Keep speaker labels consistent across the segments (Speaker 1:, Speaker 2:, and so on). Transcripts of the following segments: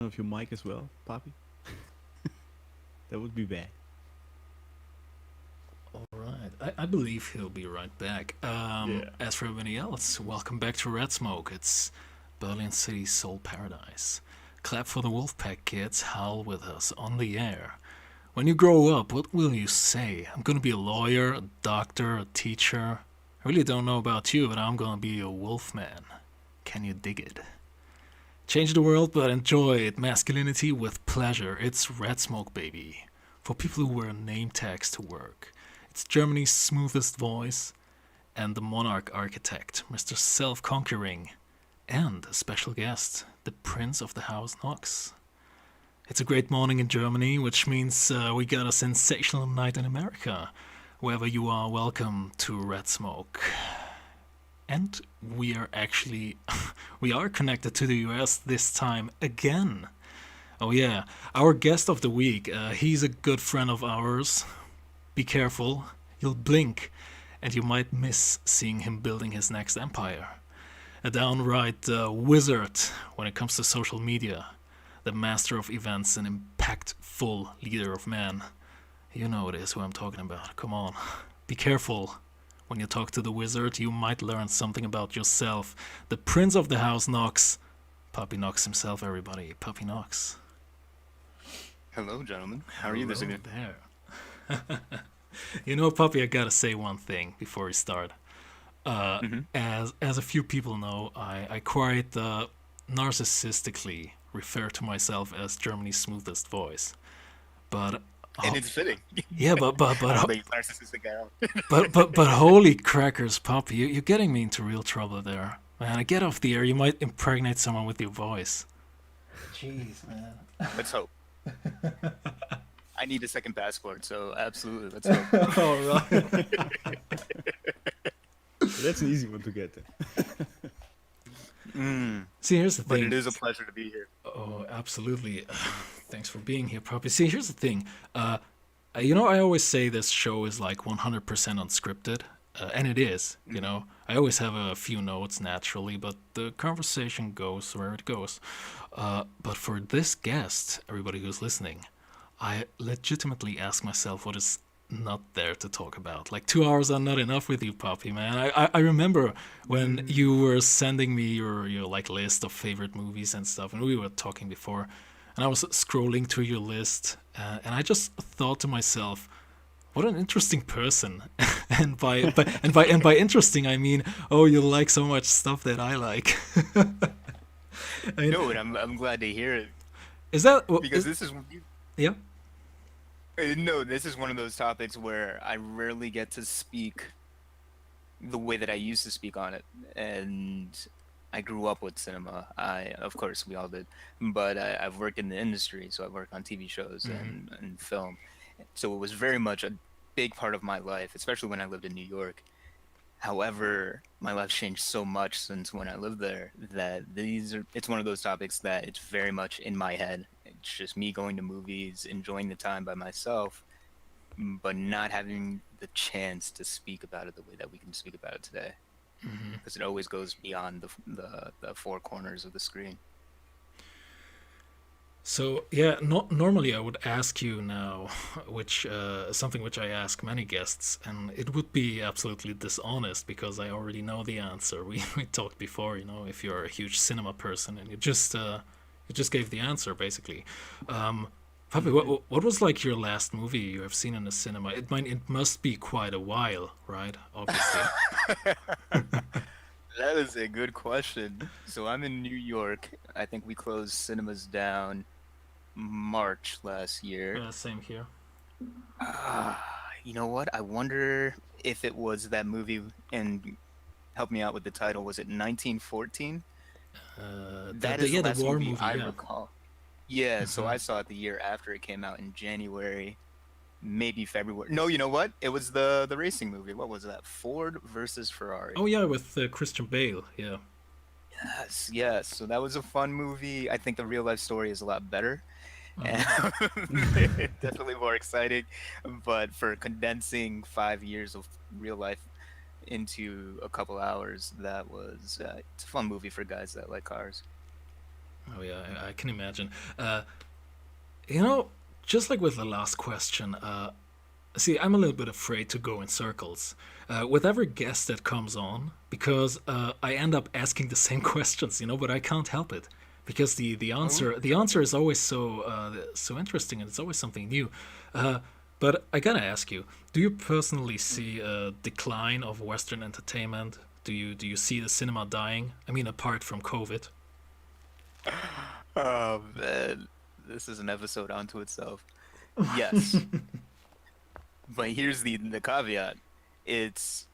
Speaker 1: of your mic as well, Papi? That would be bad.
Speaker 2: All right. I believe he'll be right back.
Speaker 1: Yeah.
Speaker 2: As for everybody else, welcome back to Red Smoke. It's Berlin City's soul paradise. Clap for the Wolfpack kids, howl with us on the air. When you grow up, what will you say? I'm gonna be a lawyer, a doctor, a teacher. I really don't know about you, but I'm gonna be a wolfman. Can you dig it? Change the world, but enjoy it. Masculinity with pleasure. It's Red Smoke, baby. For people who wear name tags to work. It's Germany's smoothest voice and the monarch architect, Mr. Self Conquering, and a special guest, the Prince of the House Knox. It's a great morning in Germany, which means we got a sensational night in America. Wherever you are, welcome to Red Smoke. And we are actually we are connected to the US this time again. Oh yeah, our guest of the week, he's a good friend of ours. Be careful, you'll blink and you might miss seeing him building his next empire. A downright wizard when it comes to social media, the master of events, an impactful leader of men. You know it is who I'm talking about. Come on. Be careful. When you talk to the wizard, you might learn something about yourself. The Prince of the House Knox. Papi Knox himself, everybody. Papi Knox.
Speaker 3: Hello, gentlemen. How are you this
Speaker 2: Hello
Speaker 3: evening?
Speaker 2: there. You know, Papi, I gotta say one thing before we start.
Speaker 3: hmm
Speaker 2: As a few people know, I quite narcissistically refer to myself as Germany's smoothest voice. But
Speaker 3: And it's fitting.
Speaker 2: yeah,
Speaker 3: I don't think narcissistic at all.
Speaker 2: but holy crackers, Papi, you're getting me into real trouble there. Man, I get off the air, you might impregnate someone with your voice.
Speaker 4: Jeez, man.
Speaker 3: Let's hope. I need a second passport, so absolutely, let's hope.
Speaker 4: All right.
Speaker 1: That's an easy one to get.
Speaker 3: Mm,
Speaker 2: See, here's the
Speaker 3: but
Speaker 2: thing.
Speaker 3: it is a pleasure to be here.
Speaker 2: Oh, absolutely. Thanks for being here, Papi. See, here's the thing. I always say this show is like 100% unscripted, and it is. I always have a few notes naturally, but the conversation goes where it goes. But for this guest, everybody who's listening, I legitimately ask myself what is not there to talk about. Like 2 hours are not enough with you, Poppy, man. I remember when you were sending me your like list of favorite movies and stuff, and we were talking before, and I was scrolling through your list, and I just thought to myself, what an interesting person. And by interesting, I mean, oh, you like so much stuff that I like. I mean,
Speaker 3: No, and I'm glad to hear it
Speaker 2: is that
Speaker 3: because this is
Speaker 2: yeah?
Speaker 3: no, this is one of those topics where I rarely get to speak the way that I used to speak on it, and I grew up with cinema. Of course, we all did, but I've worked in the industry, so I've worked on TV shows
Speaker 2: Hmm.
Speaker 3: and film. So it was very much a big part of my life, especially when I lived in New York. However, my life's changed so much since when I lived there that it's one of those topics that it's very much in my head. It's just me going to movies, enjoying the time by myself, but not having the chance to speak about it the way that we can speak about it today. Because it always goes beyond the four corners of the screen.
Speaker 2: So yeah, normally I would ask you now, which something which I ask many guests, and it would be absolutely dishonest because I already know the answer. We talked before, if you're a huge cinema person, and you just gave the answer basically. Papi, what was like your last movie you have seen in the cinema? It must be quite a while, right? Obviously.
Speaker 3: That is a good question. So I'm in New York. I think we closed cinemas down March last year.
Speaker 2: Same here.
Speaker 3: You know what? I wonder if it was that movie and help me out with the title. Was it 1914? That is the
Speaker 2: Yeah, the
Speaker 3: last
Speaker 2: war
Speaker 3: movie
Speaker 2: movie.
Speaker 3: I
Speaker 2: Yeah.
Speaker 3: recall. Yeah, so
Speaker 2: Uh-huh.
Speaker 3: I saw it the year after it came out in January, maybe February. No, you know what? It was the racing movie. What was that? Ford versus
Speaker 2: Oh
Speaker 3: Ferrari.
Speaker 2: yeah, with Christian Bale. Yeah.
Speaker 3: Yes, yes. So that was a fun movie. I think the real life story is a lot better and
Speaker 2: Uh-huh.
Speaker 3: definitely more exciting. But for condensing 5 years of real life into a couple hours, that was it's a fun movie for guys that like cars.
Speaker 2: Oh yeah, I can imagine. You know, just like with the last question, see, I'm a little bit afraid to go in circles with every guest that comes on because I end up asking the same questions, but I can't help it because the answer is always so interesting and it's always something new. But I gotta ask you, do you personally see a decline of Western entertainment? Do you see the cinema dying? I mean, apart from COVID.
Speaker 3: Oh man, this is an episode unto itself. Yes, but here's the caveat. It's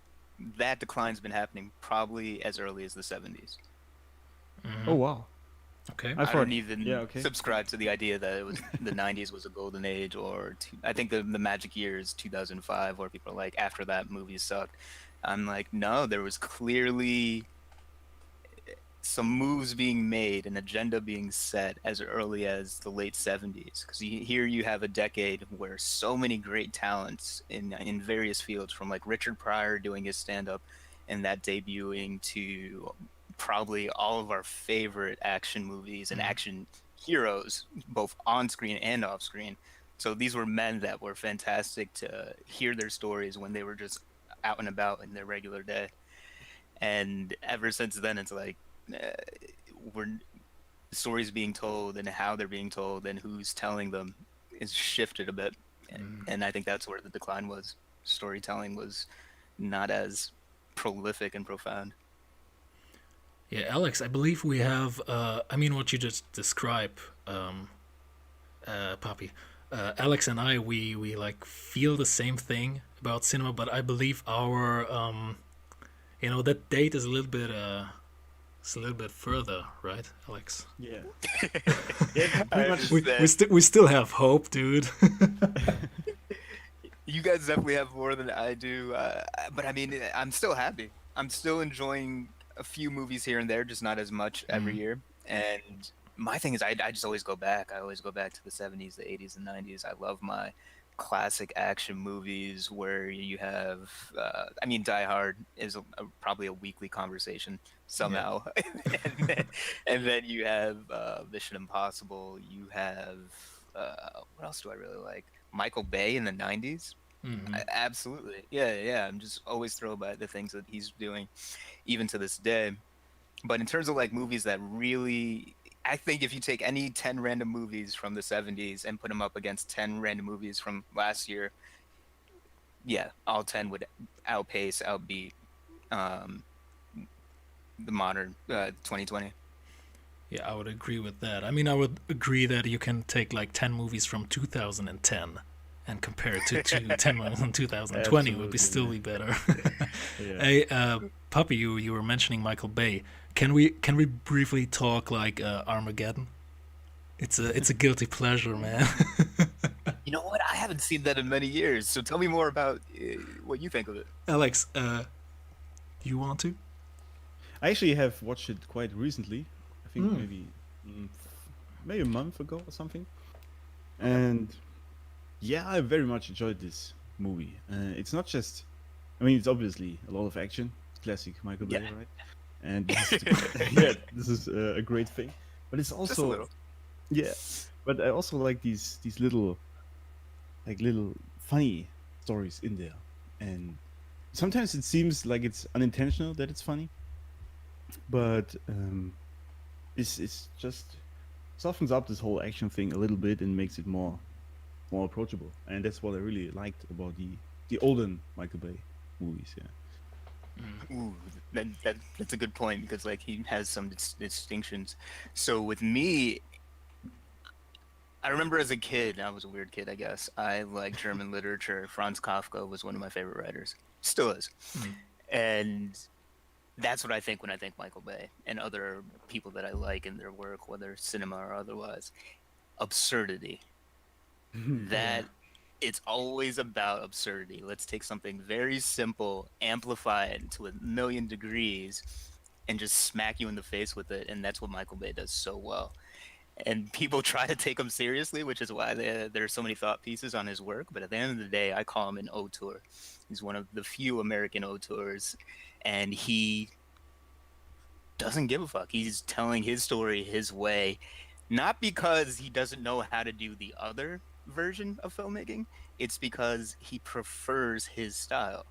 Speaker 3: that decline's been happening probably as early as the 70s.
Speaker 1: Oh wow.
Speaker 2: Okay.
Speaker 1: I
Speaker 3: I
Speaker 1: thought.
Speaker 3: don't even
Speaker 1: Yeah. Okay.
Speaker 3: subscribe to the idea that it was the 90s was a golden age I think the magic year is 2005 where people are like after that movies sucked. I'm like no, there was clearly some moves being made, an agenda being set as early as the late 70s. Because here you have a decade where so many great talents in various fields, from like Richard Pryor doing his stand up and that debuting to probably all of our favorite action movies and action heroes, both on screen and off screen. So these were men that were fantastic to hear their stories when they were just out and about in their regular day. And ever since then, it's like uh, we're stories being told and how they're being told and who's telling them is shifted a bit. And I think that's where the decline was. Storytelling was not as prolific and profound.
Speaker 2: Yeah, Alex, I believe we have. I mean, what you just described, Papi. Alex and I, we like feel the same thing about cinema, but I believe our, that date is a little bit, it's a little bit further, right, Alex?
Speaker 1: Yeah. Yeah.
Speaker 3: I
Speaker 1: Pretty much.
Speaker 2: We still have hope, dude.
Speaker 3: You guys definitely have more than I do, but I mean, I'm still happy. I'm still enjoying a few movies here and there, just not as much every year. And my thing is, I just always go back. I always go back to the 70s, the 80s, and 90s. I love my classic action movies where you have, I mean, Die Hard is probably a weekly conversation somehow. And then you have Mission Impossible. You have, what else do I really like? Michael Bay in the 90s. Absolutely. Yeah, yeah. I'm just always thrilled by the things that he's doing, even to this day. But in terms of like movies that really, I think if you take any 10 random movies from the 70s and put them up against 10 random movies from last year, yeah, all 10 would outbeat um, the modern 2020.
Speaker 2: Yeah, I would agree with that. I mean, I would agree that you can take like 10 movies from 2010 and compare it to 10 movies from 2020 would be still be better.
Speaker 1: Yeah.
Speaker 2: Hey, Puppy, you were mentioning Michael Bay. Can we briefly talk like Armageddon? It's a guilty pleasure, man.
Speaker 3: You know what? I haven't seen that in many years. So tell me more about what you think of it.
Speaker 2: Alex, you want to?
Speaker 1: I actually have watched it quite recently. I think mm, maybe a month ago or something. And yeah, I very much enjoyed this movie. It's not just, I mean, it's obviously a lot of action. It's classic Michael Bay,
Speaker 3: Yeah.
Speaker 1: right? And this is, yeah, this is a great thing. But it's
Speaker 3: Just a
Speaker 1: also,
Speaker 3: little.
Speaker 1: yeah. But I also like these little, like little funny stories in there. And sometimes it seems like it's unintentional that it's funny, but it's just softens up this whole action thing a little bit and makes it more approachable. And that's what I really liked about the olden Michael Bay movies. Yeah.
Speaker 3: Ooh, that's a good point because like he has some distinctions. So with me, I remember as a kid, I was a weird kid, I guess. I liked German literature. Franz Kafka was one of my favorite writers. Still is. And that's what I think when I think Michael Bay and other people that I like in their work, whether cinema or otherwise. Absurdity. That it's always about absurdity. Let's take something very simple, amplify it to a million degrees, and just smack you in the face with it. And that's what Michael Bay does so well. And people try to take him seriously, which is why there are so many thought pieces on his work. But at the end of the day, I call him an auteur. He's one of the few American auteurs, and he doesn't give a fuck. He's telling his story his way, not because he doesn't know how to do the other version of filmmaking. It's because he prefers his style.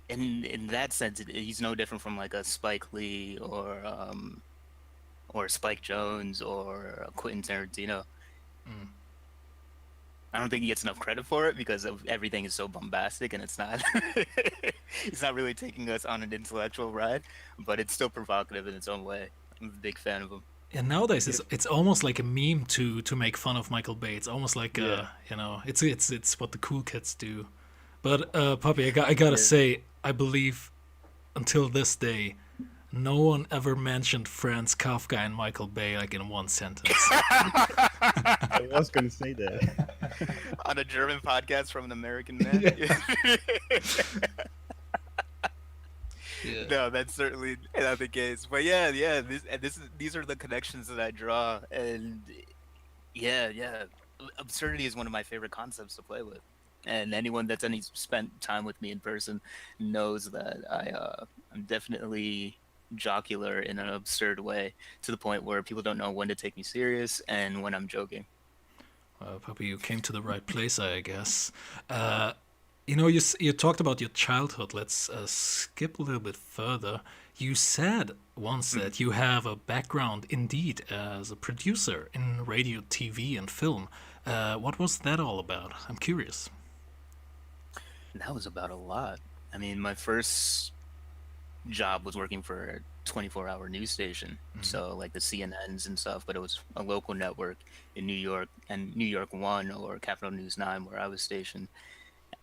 Speaker 3: And in that sense, he's no different from like a Spike Lee or Spike Jonze or a Quentin Tarantino.
Speaker 2: Mm.
Speaker 3: I don't think he gets enough credit for it because of everything is so bombastic and it's not it's not really taking us on an intellectual ride, but it's still provocative in its own way. I'm a big fan of him.
Speaker 2: And nowadays it's almost like a meme to make fun of Michael Bay. It's almost like
Speaker 1: Yeah.
Speaker 2: it's what the cool kids do. But Puppy, I gotta say, I believe until this day, no one ever mentioned Franz Kafka and Michael Bay like in one sentence.
Speaker 1: I was gonna say that.
Speaker 3: On a German podcast from an American man.
Speaker 2: Yeah.
Speaker 3: No, that's certainly not the case. But yeah, these are the connections that I draw, and yeah, absurdity is one of my favorite concepts to play with. And anyone that's spent time with me in person knows that I'm definitely jocular in an absurd way, to the point where people don't know when to take me serious and when I'm joking.
Speaker 2: Puppy, you came to the right place, I guess. You talked about your childhood. Let's skip a little bit further. You said once that you have a background, indeed, as a producer in radio, TV, and film. What was that all about? I'm curious.
Speaker 3: That was about a lot. I mean, my first job was working for a 24-hour news station, so like the CNNs and stuff, but it was a local network in New York, and New York 1 or Capital News 9 where I was stationed.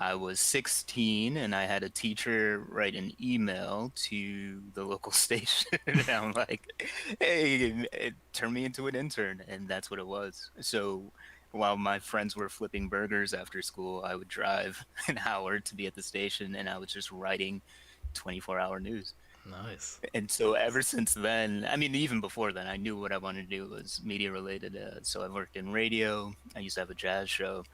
Speaker 3: I was 16 and I had a teacher write an email to the local station and I'm like, hey, turn me into an intern, and that's what it was. So while my friends were flipping burgers after school, I would drive an hour to be at the station and I was just writing 24-hour news.
Speaker 2: Nice.
Speaker 3: And so ever since then, I mean, even before then, I knew what I wanted to do was media related. So I worked in radio. I used to have a jazz show,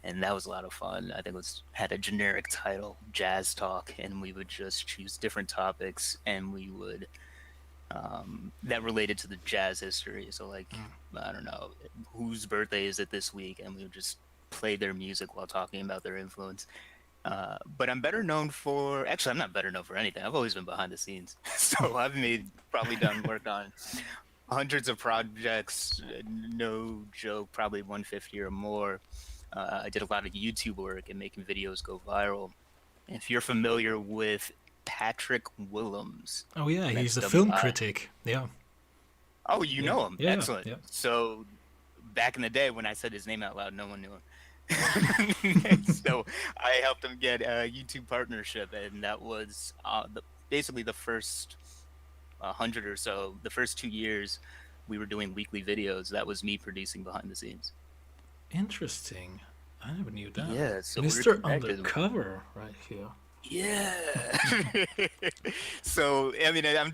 Speaker 3: and that was a lot of fun. I think it had a generic title, Jazz Talk, and we would just choose different topics, and we would that related to the jazz history. So like, I don't know, whose birthday is it this week, and we would just play their music while talking about their influence. But I'm better known for, actually, I'm not better known for anything. I've always been behind the scenes. So I've worked on hundreds of projects, no joke, probably 150 or more. I did a lot of YouTube work and making videos go viral. If you're familiar with Patrick Willems.
Speaker 2: Oh yeah, he's a
Speaker 3: that's
Speaker 2: film
Speaker 3: WI.
Speaker 2: critic. Yeah.
Speaker 3: Oh, you know him.
Speaker 2: Yeah,
Speaker 3: Excellent.
Speaker 2: yeah.
Speaker 3: So back in the day when I said his name out loud, no one knew him. So I helped him get a YouTube partnership, and that was basically the first 100 or so. The first 2 years, we were doing weekly videos. That was me producing behind the scenes.
Speaker 2: Interesting. I never knew that.
Speaker 3: Yeah, so we're
Speaker 2: Mr.
Speaker 3: connected.
Speaker 2: Undercover right here.
Speaker 3: Yeah. So I mean, I'm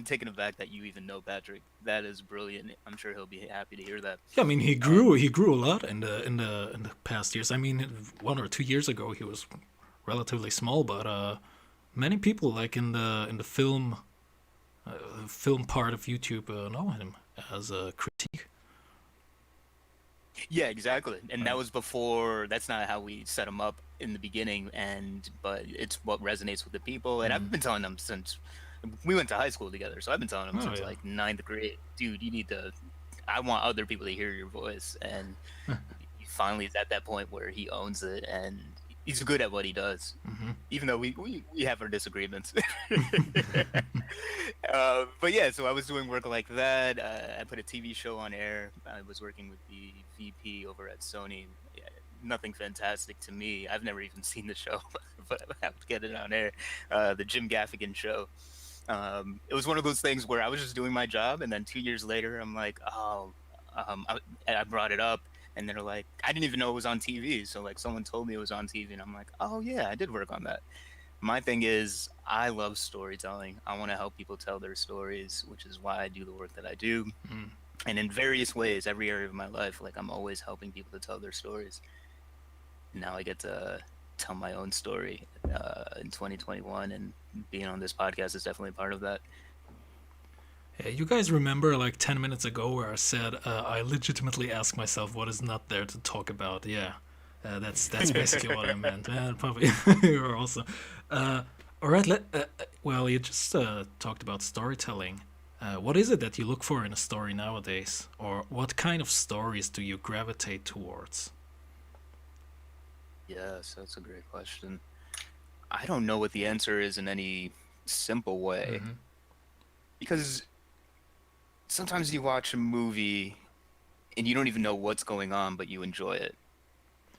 Speaker 3: taken aback that you even know Patrick. That is brilliant. I'm sure he'll be happy to hear that.
Speaker 2: Yeah, I mean he grew a lot in the past years. I mean 1 or 2 years ago he was relatively small, but many people like in the film part of YouTube know him as a critique.
Speaker 3: Yeah, exactly. And that was before. That's not how we set him up in the beginning, but it's what resonates with the people. And I've been telling them since we went to high school together. So I've been telling them since like 9th grade, dude, I want other people to hear your voice. And he finally is at that point where he owns it, and he's good at what he does, even though we have our disagreements. But yeah, so I was doing work like that. I put a TV show on air. I was working with the VP over at Sony. Yeah, nothing fantastic to me. I've never even seen the show, but I have to get it on air. The Jim Gaffigan show. It was one of those things where I was just doing my job, and then 2 years later, I'm like, I brought it up. And they're like, I didn't even know it was on TV. So like someone told me it was on TV, and I'm like, oh yeah, I did work on that. My thing is, I love storytelling. I want to help people tell their stories, which is why I do the work that I do. And in various ways, every area of my life, like I'm always helping people to tell their stories. Now I get to tell my own story in 2021, and being on this podcast is definitely part of that.
Speaker 2: Yeah, you guys remember like 10 minutes ago where I said I legitimately ask myself what is not there to talk about? Yeah, that's basically what I meant. Probably you're also. Uh, all right, well, you just talked about storytelling. What is it that you look for in a story nowadays? Or what kind of stories do you gravitate towards?
Speaker 3: Yes, that's a great question. I don't know what the answer is in any simple way
Speaker 2: Mm-hmm.
Speaker 3: because sometimes you watch a movie and you don't even know what's going on, but you enjoy it.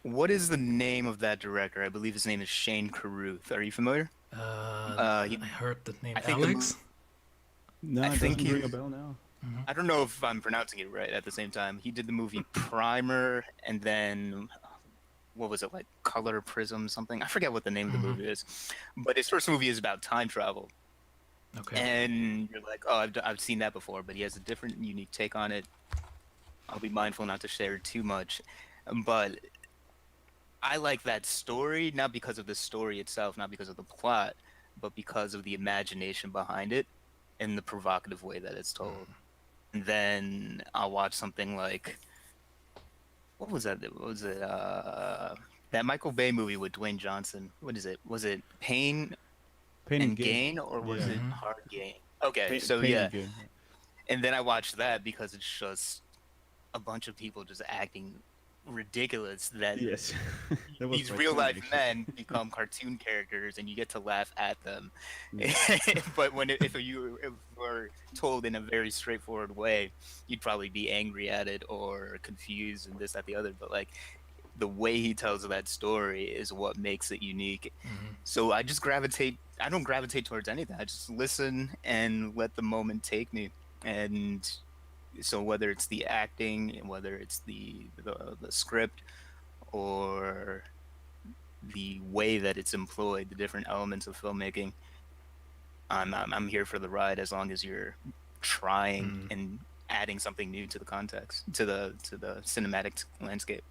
Speaker 3: What is the name of that director? I believe his name is Shane Carruth. Are you familiar?
Speaker 2: I heard the name
Speaker 3: I think
Speaker 2: Alex.
Speaker 3: I
Speaker 1: No, it
Speaker 3: think
Speaker 1: doesn't ring
Speaker 3: he,
Speaker 1: a bell now.
Speaker 3: I don't know if I'm pronouncing it right at the same time. He did the movie Primer and then what was it, like Color Prism something? I forget what the name of the movie is. But his first movie is about time travel.
Speaker 2: Okay.
Speaker 3: And you're like, oh, I've seen that before, but he has a different, unique take on it. I'll be mindful not to share too much. But I like that story, not because of the story itself, not because of the plot, but because of the imagination behind it and the provocative way that it's told. And then I'll watch something like, what was that? What was it? That Michael Bay movie with Dwayne Johnson. What is it? Was it Pain
Speaker 1: Pain and
Speaker 3: and
Speaker 1: Gain.
Speaker 3: Gain, or was
Speaker 1: Yeah.
Speaker 3: it Hard Gain? Okay, so
Speaker 1: Pain
Speaker 3: yeah,
Speaker 1: and Gain.
Speaker 3: and then I watched that because it's just a bunch of people just acting ridiculous that
Speaker 1: Yes, that was
Speaker 3: these
Speaker 1: quite
Speaker 3: real
Speaker 1: funny,
Speaker 3: life
Speaker 1: actually.
Speaker 3: men become cartoon characters and you get to laugh at them.
Speaker 1: Yeah.
Speaker 3: But if you were told in a very straightforward way, you'd probably be angry at it or confused and this, that, the other. But like the way he tells that story is what makes it unique. So I don't gravitate towards anything. I just listen and let the moment take me. And so whether it's the acting, whether it's the script, or the way that it's employed, the different elements of filmmaking, I'm here for the ride as long as you're trying and adding something new to the context, to the cinematic landscape.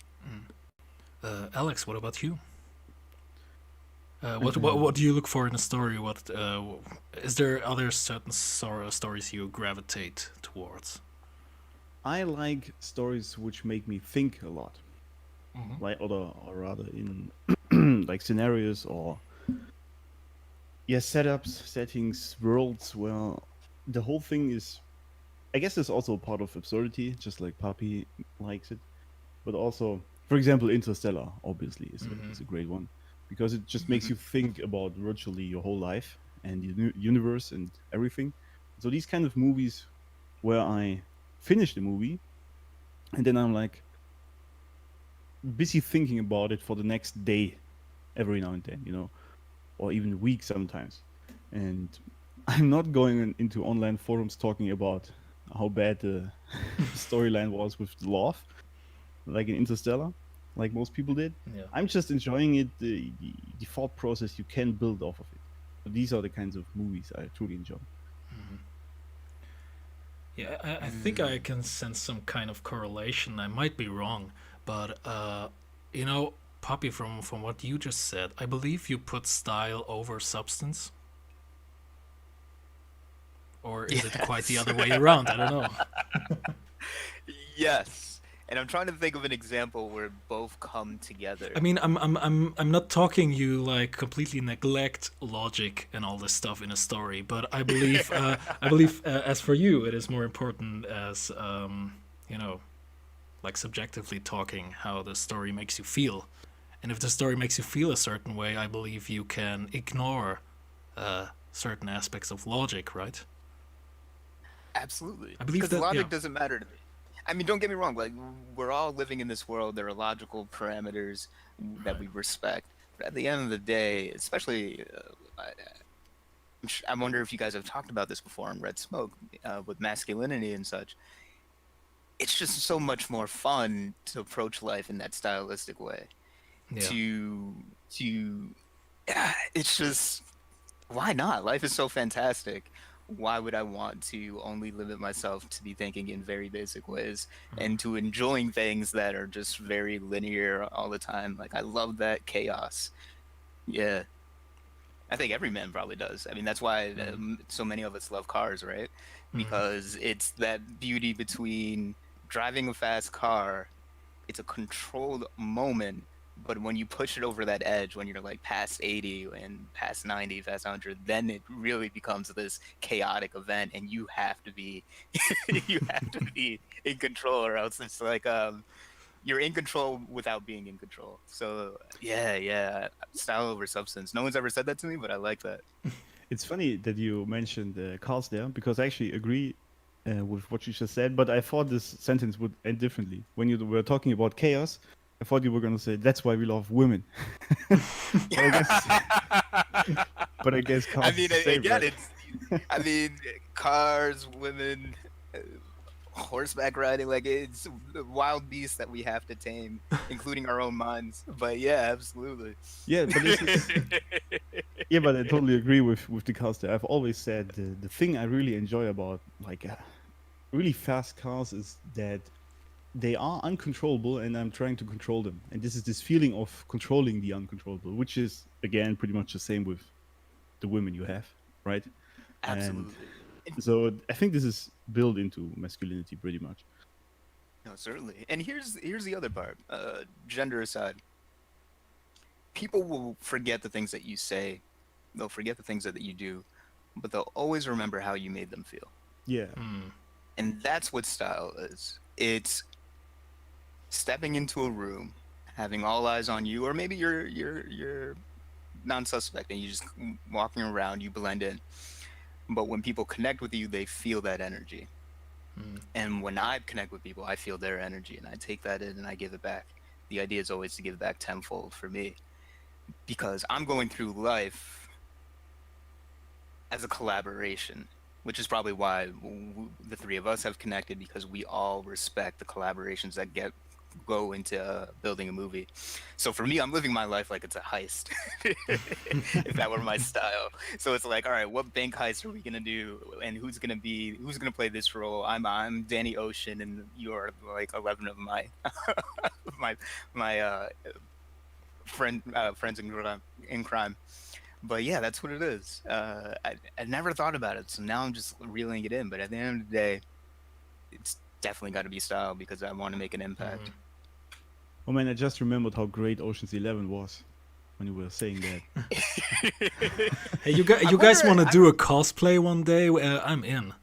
Speaker 2: Alex, what about you? What do you look for in a story? What is there other certain stories you gravitate towards?
Speaker 1: I like stories which make me think a lot, like or rather in like scenarios or setups, settings, worlds where the whole thing is. I guess there's also a part of absurdity, just like Papi likes it, but also, for example, Interstellar obviously is a great one because it just makes you think about virtually your whole life and the universe and everything. So these kind of movies where I finish the movie and then I'm like busy thinking about it for the next day every now and then, or even week sometimes. And I'm not going into online forums talking about how bad the storyline was with the love, like in Interstellar, like most people did.
Speaker 2: Yeah.
Speaker 1: I'm just enjoying it, the thought process you can build off of it. So these are the kinds of movies I truly enjoy.
Speaker 2: Yeah, I think I can sense some kind of correlation. I might be wrong, but you know, Poppy, from what you just said, I believe you put style over substance, or is it quite the other way around? I don't know.
Speaker 3: Yes. And I'm trying to think of an example where both come together.
Speaker 2: I mean, I'm not talking you like completely neglect logic and all this stuff in a story, but I believe as for you, it is more important as you know, like subjectively talking how the story makes you feel, and if the story makes you feel a certain way, I believe you can ignore certain aspects of logic, right?
Speaker 3: Absolutely.
Speaker 2: I believe
Speaker 3: Because
Speaker 2: that,
Speaker 3: logic
Speaker 2: yeah.
Speaker 3: doesn't matter to me. I mean, don't get me wrong. Like, we're all living in this world. There are logical parameters that we respect. But at the end of the day, especially, I wonder if you guys have talked about this before on Red Smoke with masculinity and such. It's just so much more fun to approach life in that stylistic way.
Speaker 2: Yeah.
Speaker 3: To, yeah, it's just, why not? Life is so fantastic. Why would I want to only limit myself to be thinking in very basic ways and to enjoying things that are just very linear all the time? Like, I love that chaos. Yeah. I think every man probably does. I mean, that's why so many of us love cars, right? Because it's that beauty between driving a fast car, it's a controlled moment, but when you push it over that edge, when you're like past 80 and past 90, past 100, then it really becomes this chaotic event, and you have to be, you have to be in control, or else it's like you're in control without being in control. So yeah, style over substance. No one's ever said that to me, but I like that.
Speaker 1: It's funny that you mentioned cars there because I actually agree with what you just said, but I thought this sentence would end differently. When you were talking about chaos, I thought you were going to say, that's why we love women. but, I guess, but I guess cars
Speaker 3: I mean,
Speaker 1: is the same,
Speaker 3: again,
Speaker 1: right?
Speaker 3: it's. I mean, cars, women, horseback riding, like it's the wild beast that we have to tame, including our own minds. But yeah, absolutely.
Speaker 1: Yeah, but this is yeah, but I totally agree with the cars there. I've always said the thing I really enjoy about like really fast cars is that they are uncontrollable and I'm trying to control them. And this is this feeling of controlling the uncontrollable, which is again pretty much the same with the women you have, right? And
Speaker 3: Absolutely.
Speaker 1: so I think this is built into masculinity pretty much.
Speaker 3: No, certainly. And here's the other part. Gender aside, people will forget the things that you say. They'll forget the things that you do, but they'll always remember how you made them feel.
Speaker 1: Yeah.
Speaker 3: And that's what style is. It's stepping into a room, having all eyes on you, or maybe you're non-suspect and you just walking around, you blend in. But when people connect with you, they feel that energy. And when I connect with people, I feel their energy, and I take that in and I give it back. The idea is always to give back tenfold for me, because I'm going through life as a collaboration, which is probably why the three of us have connected, because we all respect the collaborations that go into building a movie. So for me, I'm living my life like it's a heist, if that were my style. So it's like, all right, what bank heist are we gonna do, and who's gonna play this role? I'm Danny Ocean, and you're like 11 of my my friends in crime. But yeah, that's what it is. I never thought about it, so now I'm just reeling it in. But at the end of the day, it's definitely got to be style, because I want to make an impact.
Speaker 1: Oh man, I just remembered how great Ocean's 11 was when you were saying that.
Speaker 2: Hey, you guys want to do a cosplay one day? I'm in.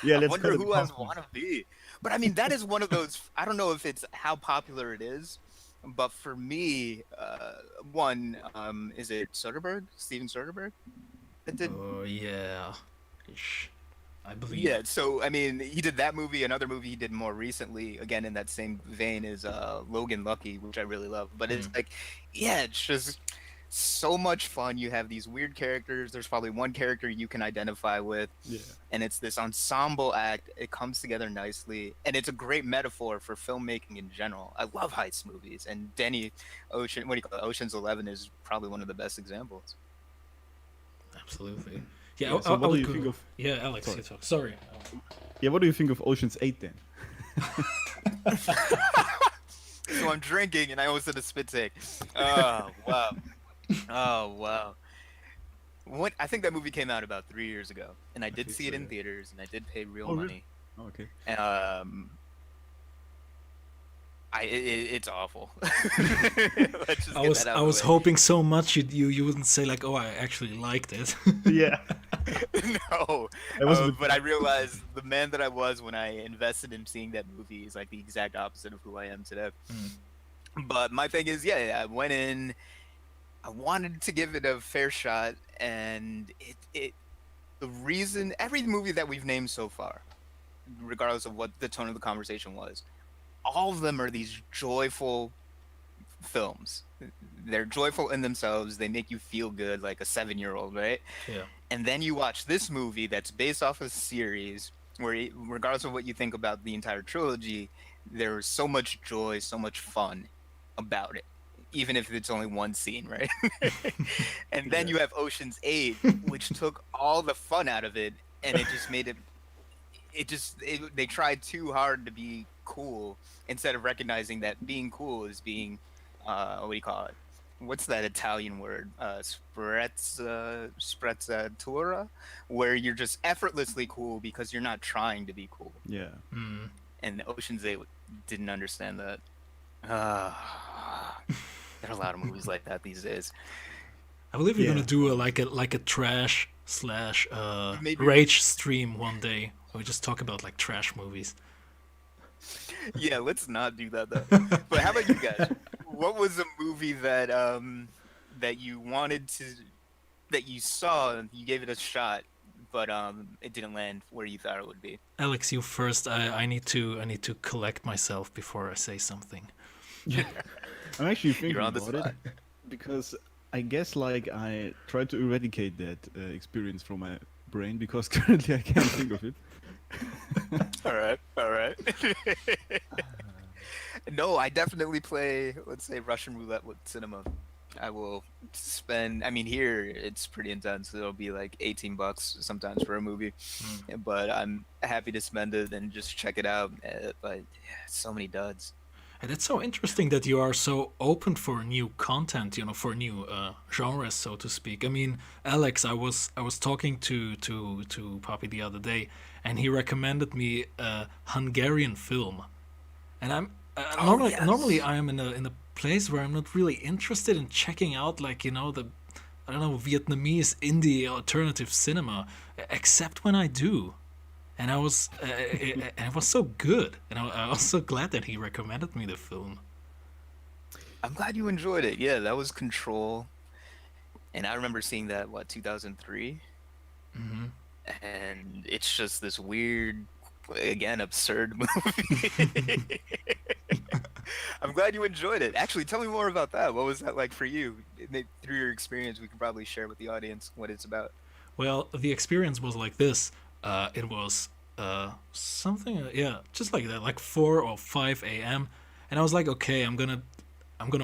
Speaker 1: Yeah,
Speaker 3: I
Speaker 1: let's
Speaker 3: wonder
Speaker 1: call it
Speaker 3: who I
Speaker 1: cosplay.
Speaker 3: want to be. But I mean, that is one of those. I don't know if it's how popular it is, but for me, one is it Soderbergh, Steven Soderbergh, that did.
Speaker 2: Oh yeah. Ish. I believe.
Speaker 3: Yeah, so I mean, he did that movie. Another movie he did more recently, again in that same vein, is Logan Lucky, which I really love. But it's like, yeah, it's just so much fun. You have these weird characters. There's probably one character you can identify with,
Speaker 1: Yeah.
Speaker 3: and it's this ensemble act. It comes together nicely, and it's a great metaphor for filmmaking in general. I love heist movies, and Danny Ocean, what do you call it? Ocean's 11 is probably one of the best examples.
Speaker 2: Absolutely. Yeah.
Speaker 1: Yeah, so
Speaker 2: I
Speaker 1: what do
Speaker 2: would
Speaker 1: you
Speaker 2: go-
Speaker 1: think of?
Speaker 2: Yeah, Alex,
Speaker 1: Sorry.
Speaker 2: you talk. Sorry.
Speaker 1: Yeah, what do you think of Ocean's 8 then?
Speaker 3: So I'm drinking, and I almost did a spit take. Oh wow, oh wow. What I think that movie came out about 3 years ago, and I did
Speaker 1: think
Speaker 3: see it
Speaker 1: so,
Speaker 3: in
Speaker 1: yeah.
Speaker 3: theaters, and I did pay real
Speaker 1: Oh, really?
Speaker 3: money.
Speaker 1: Oh, okay.
Speaker 3: It's awful. Let's just
Speaker 2: I
Speaker 3: get
Speaker 2: was
Speaker 3: that out
Speaker 2: I
Speaker 3: of
Speaker 2: was
Speaker 3: the way.
Speaker 2: hoping so much you wouldn't say like, oh, I actually liked it.
Speaker 1: Yeah.
Speaker 3: No,
Speaker 1: I was a bit-
Speaker 3: but I realized the man that I was when I invested in seeing that movie is like the exact opposite of who I am today. But my thing is, yeah, I went in, I wanted to give it a fair shot, and the reason every movie that we've named so far, regardless of what the tone of the conversation was, all of them are these joyful films. They're joyful in themselves. They make you feel good, like a 7-year-old, right?
Speaker 2: Yeah.
Speaker 3: And then you watch this movie that's based off a series where, regardless of what you think about the entire trilogy, there's so much joy, so much fun about it, even if it's only one scene, right? And then you have Ocean's 8, which took all the fun out of it, and it just made it. They tried too hard to be cool instead of recognizing that being cool is being, what do you call it? what's that Italian word? Sprezzatura, where you're just effortlessly cool because you're not trying to be cool.
Speaker 1: Yeah.
Speaker 2: Mm.
Speaker 3: And Ocean's 8 didn't understand that. There are a lot of movies like that these days.
Speaker 2: I believe you're
Speaker 1: Yeah.
Speaker 2: gonna do a trash slash
Speaker 3: Maybe.
Speaker 2: rage stream one day. Where we just talk about like trash movies.
Speaker 3: Yeah, let's not do that though. But how about you guys? What was a movie that that you wanted to, that you saw, you gave it a shot, but it didn't land where you thought it would be?
Speaker 2: Alex, you first. I need to collect myself before I say something.
Speaker 1: I'm actually thinking
Speaker 3: You're on the
Speaker 1: about it
Speaker 3: spot.
Speaker 1: because I guess like I tried to eradicate that experience from my brain because currently I can't think of it.
Speaker 3: All right, all right. No, I definitely play, let's say, Russian roulette with cinema. I will spend. I mean, here it's pretty intense. It'll be like $18 sometimes for a movie, but I'm happy to spend it and just check it out. But yeah, so many duds.
Speaker 2: And it's so interesting that you are so open for new content, for new genres, so to speak. I mean, Alex, I was talking to Papi the other day, and he recommended me a Hungarian film, and I'm normally
Speaker 3: yes.
Speaker 2: normally I am in a place where I'm not really interested in checking out like the I don't know Vietnamese indie alternative cinema, except when I do. And I was, and it was so good, and I was so glad that he recommended me the film.
Speaker 3: I'm glad you enjoyed it. Yeah, that was Control, and I remember seeing that 2003,
Speaker 2: Hmm.
Speaker 3: and it's just this weird, again, absurd movie. I'm glad you enjoyed it. Actually, tell me more about that. What was that like for you? Through your experience, we can probably share with the audience what it's about.
Speaker 2: Well, the experience was like this. It was something, yeah, just like that, like 4 or 5 a.m. And I was like, okay, I'm gonna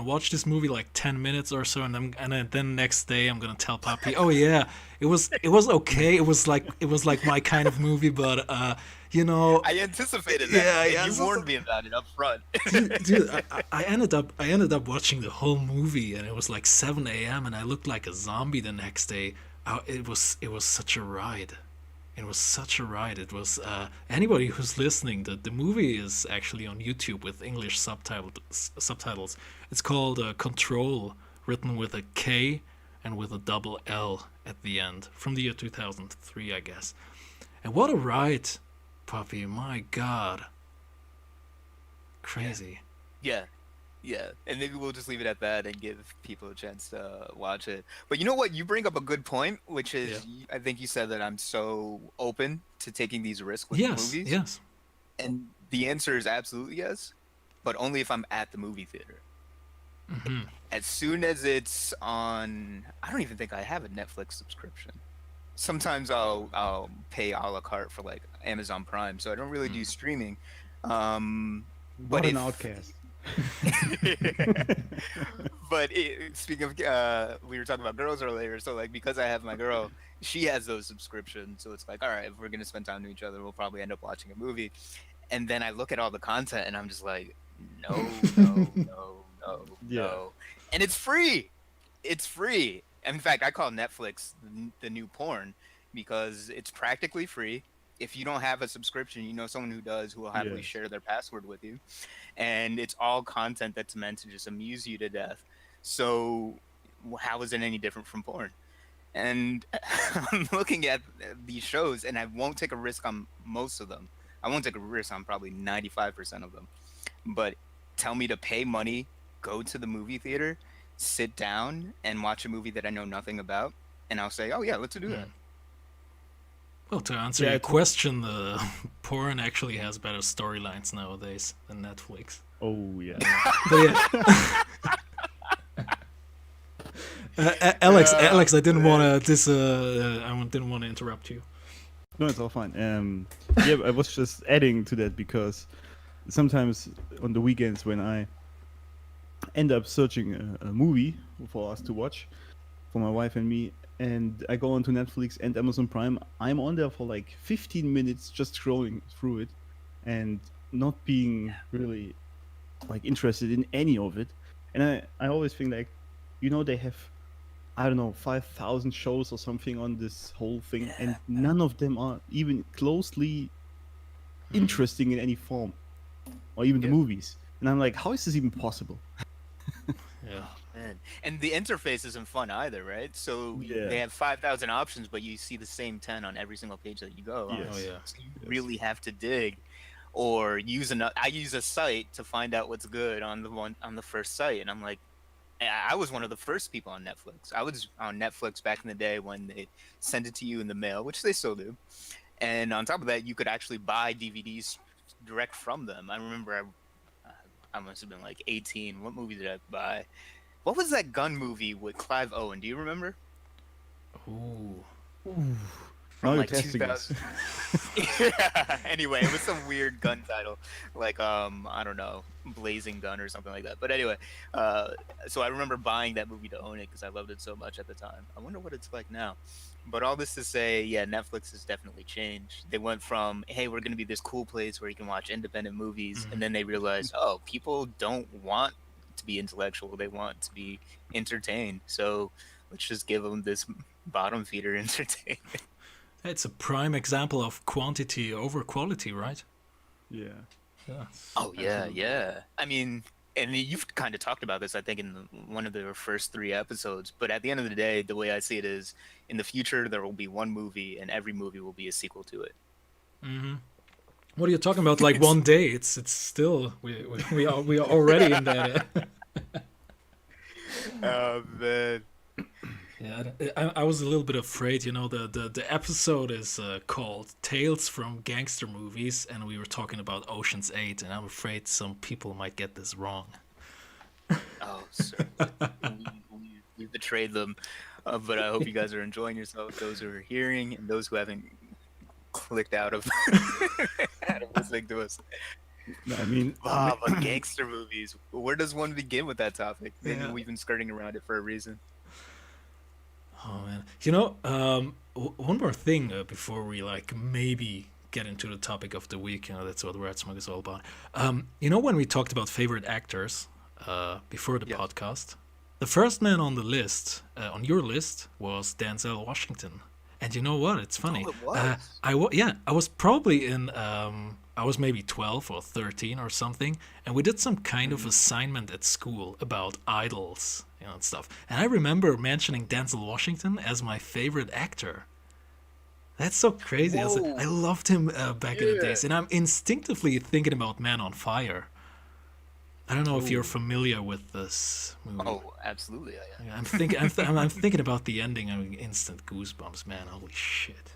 Speaker 2: watch this movie like 10 minutes or so, and then next day I'm gonna tell Papi, oh yeah, it was okay. It was like my kind of movie, but
Speaker 3: I anticipated that,
Speaker 2: Yeah,
Speaker 3: and
Speaker 2: yeah,
Speaker 3: you
Speaker 2: so-
Speaker 3: warned me about it up front.
Speaker 2: dude, I ended up watching the whole movie, and it was like 7 a.m. and I looked like a zombie the next day. It was such a ride. It was such a ride. It was anybody who's listening. The movie is actually on YouTube with English subtitles. It's called Control, written with a K and with a double L at the end, from the year 2003, I guess. And what a ride, Puppy! My God, crazy.
Speaker 3: Yeah, yeah, and maybe we'll just leave it at that and give people a chance to watch it. But you know what? You bring up a good point, which is, I think you said that I'm so open to taking these risks with
Speaker 2: Yes,
Speaker 3: movies,
Speaker 2: yes.
Speaker 3: and the answer is absolutely yes, but only if I'm at the movie theater.
Speaker 2: Hmm.
Speaker 3: As soon as it's on, I don't even think I have a Netflix subscription. Sometimes I'll pay a la carte for like Amazon Prime, so I don't really do streaming.
Speaker 1: What an
Speaker 3: if-
Speaker 1: outcast.
Speaker 3: But speaking of, we were talking about girls earlier. So like, because I have my girl, she has those subscriptions. So it's like, all right, if we're gonna spend time to each other, we'll probably end up watching a movie. And then I look at all the content, and I'm just like, no, no, no, no,
Speaker 1: Yeah.
Speaker 3: no. And it's free. It's free. In fact, I call Netflix the new porn, because it's practically free. If you don't have a subscription, you know someone who does, who will happily
Speaker 1: Yes.
Speaker 3: share their password with you. And it's all content that's meant to just amuse you to death. So how is it any different from porn? And I'm looking at these shows, and I won't take a risk on most of them. I won't take a risk on probably 95% of them. But tell me to pay money, go to the movie theater, sit down, and watch a movie that I know nothing about, and I'll say, oh yeah, let's do that.
Speaker 2: Well, to answer
Speaker 1: Yeah,
Speaker 2: your
Speaker 1: it's-
Speaker 2: question, the porn actually has better storylines nowadays than Netflix.
Speaker 1: Oh yeah.
Speaker 2: But yeah. Alex, I didn't want to I didn't want to interrupt you.
Speaker 1: No, it's all fine. Yeah, I was just adding to that because sometimes on the weekends when I end up searching a movie for us to watch, for my wife and me, and I go onto Netflix and Amazon Prime, I'm on there for like 15 minutes just scrolling through it and not being really like interested in any of it. And I always think like, they have, I don't know, 5,000 shows or something on this whole thing, and none of them are even closely interesting in any form, or even the
Speaker 3: Yeah.
Speaker 1: movies. And I'm like, how is this even possible?
Speaker 2: Yeah.
Speaker 3: Man. And the interface isn't fun either, right? So
Speaker 1: Yeah.
Speaker 3: they have 5,000 options, but you see the same 10 on every single page that you go on.
Speaker 1: Yes.
Speaker 2: Oh yeah.
Speaker 3: So you really have to dig, or use I use a site to find out what's good on the first site, and I'm like, I was one of the first people on Netflix. I was on Netflix back in the day when they sent it to you in the mail, which they still do. And on top of that, you could actually buy DVDs direct from them. I remember I must have been like 18. What movie did I buy? What was that gun movie with Clive Owen? Do you remember?
Speaker 2: Ooh.
Speaker 1: Now you're
Speaker 3: like
Speaker 1: testing us.
Speaker 3: 2000. Yeah. Anyway, it was some weird gun title, like I don't know, Blazing Gun or something like that. But anyway, so I remember buying that movie to own it because I loved it so much at the time. I wonder what it's like now. But all this to say, yeah, Netflix has definitely changed. They went from, hey, we're going to be this cool place where you can watch independent movies, and then they realized, oh, people don't want to be intellectual; they want to be entertained. So let's just give them this bottom feeder entertainment.
Speaker 2: It's a prime example of quantity over quality, right?
Speaker 1: Yeah.
Speaker 2: Yeah.
Speaker 3: Oh yeah, yeah. I mean, and you've kind of talked about this, I think, in one of the first 3 episodes. But at the end of the day, the way I see it is, in the future, there will be one movie, and every movie will be a sequel to it.
Speaker 2: Mm-hmm. What are you talking about? Like one day? It's still we are already in that.
Speaker 3: Oh man.
Speaker 2: Yeah, I was a little bit afraid. The episode is called "Tales from Gangster Movies," and we were talking about Ocean's 8, and I'm afraid some people might get this wrong.
Speaker 3: Oh, sir. we betrayed them, but I hope you guys are enjoying yourselves. Those who are hearing and those who haven't clicked out of out of listening to us.
Speaker 1: No, I mean,
Speaker 3: But gangster movies. Where does one begin with that topic? Maybe
Speaker 2: Yeah.
Speaker 3: we've been skirting around it for a reason.
Speaker 2: Oh man, one more thing before we maybe get into the topic of the week. That's what Red Smoke is all about. When we talked about favorite actors before the
Speaker 3: Yeah.
Speaker 2: podcast, the first man on the list, on your list, was Denzel Washington. And you know what? It's funny.
Speaker 3: Oh, it was?
Speaker 2: I was probably in. I was maybe 12 or 13 or something, and we did some kind of assignment at school about idols, and stuff. And I remember mentioning Denzel Washington as my favorite actor. That's so crazy.
Speaker 3: Whoa.
Speaker 2: I loved him back in the
Speaker 3: Yeah.
Speaker 2: days, and I'm instinctively thinking about Man on Fire. I don't know if you're familiar with this movie.
Speaker 3: Oh, absolutely. I am.
Speaker 2: Yeah, I'm thinking about the ending. I'm instant goosebumps, man. Holy shit,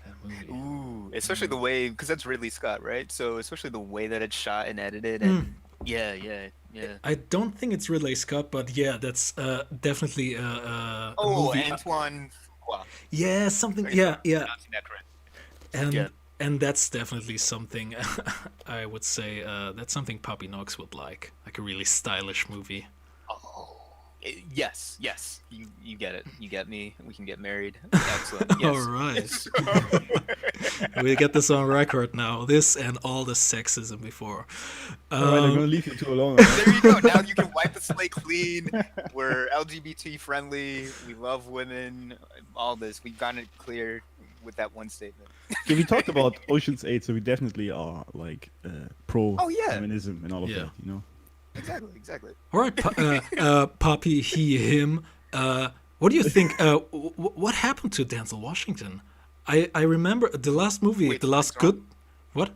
Speaker 2: that movie.
Speaker 3: Ooh, especially the way, because that's Ridley Scott, right? So especially the way that it's shot and edited, and yeah.
Speaker 2: I don't think it's Ridley Scott, but yeah, that's definitely a movie.
Speaker 3: Antoine. Wow,
Speaker 2: Yeah, something. Yeah.
Speaker 3: pronouncing that correct.
Speaker 2: And
Speaker 3: Yeah.
Speaker 2: and that's definitely something I would say that's something Papi Knox would like a really stylish movie.
Speaker 3: Yes. You get it. You get me. We can get married. Excellent. Yes.
Speaker 2: All right. We get this on record now. This and all the sexism before.
Speaker 1: all right, I'm gonna leave you two alone.
Speaker 3: There you go. Now you can wipe the slate clean. We're LGBT friendly. We love women. All this. We've gotten it clear with that one statement.
Speaker 1: So we talked about Ocean's 8, so we definitely are pro
Speaker 3: Oh, yeah.
Speaker 1: feminism and all of
Speaker 2: Yeah.
Speaker 1: that,
Speaker 3: Exactly.
Speaker 2: All right, Papi, he, him. What do you think? What happened to Denzel Washington? I remember the last movie,
Speaker 3: Wait,
Speaker 2: the last
Speaker 3: something's
Speaker 2: good. What?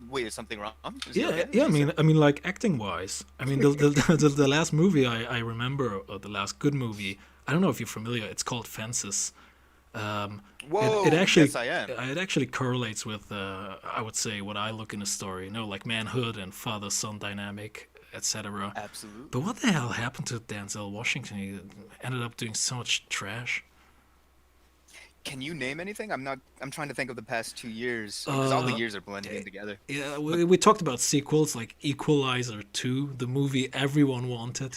Speaker 3: Wait, is something wrong? Is he
Speaker 2: Yeah,
Speaker 3: okay?
Speaker 2: yeah. I mean, like acting wise. I mean, the last movie I remember, the last good movie. I don't know if you're familiar. It's called Fences.
Speaker 3: Whoa,
Speaker 2: it actually,
Speaker 3: yes, I am.
Speaker 2: It actually correlates with, I would say, what I look in a story. Like manhood and father-son dynamic, etc.
Speaker 3: Absolutely.
Speaker 2: But what the hell happened to Denzel Washington? He ended up doing so much trash.
Speaker 3: Can you name anything? I'm trying to think of the past 2 years because all the years are blending in together.
Speaker 2: Yeah, we talked about sequels like Equalizer 2, the movie everyone wanted.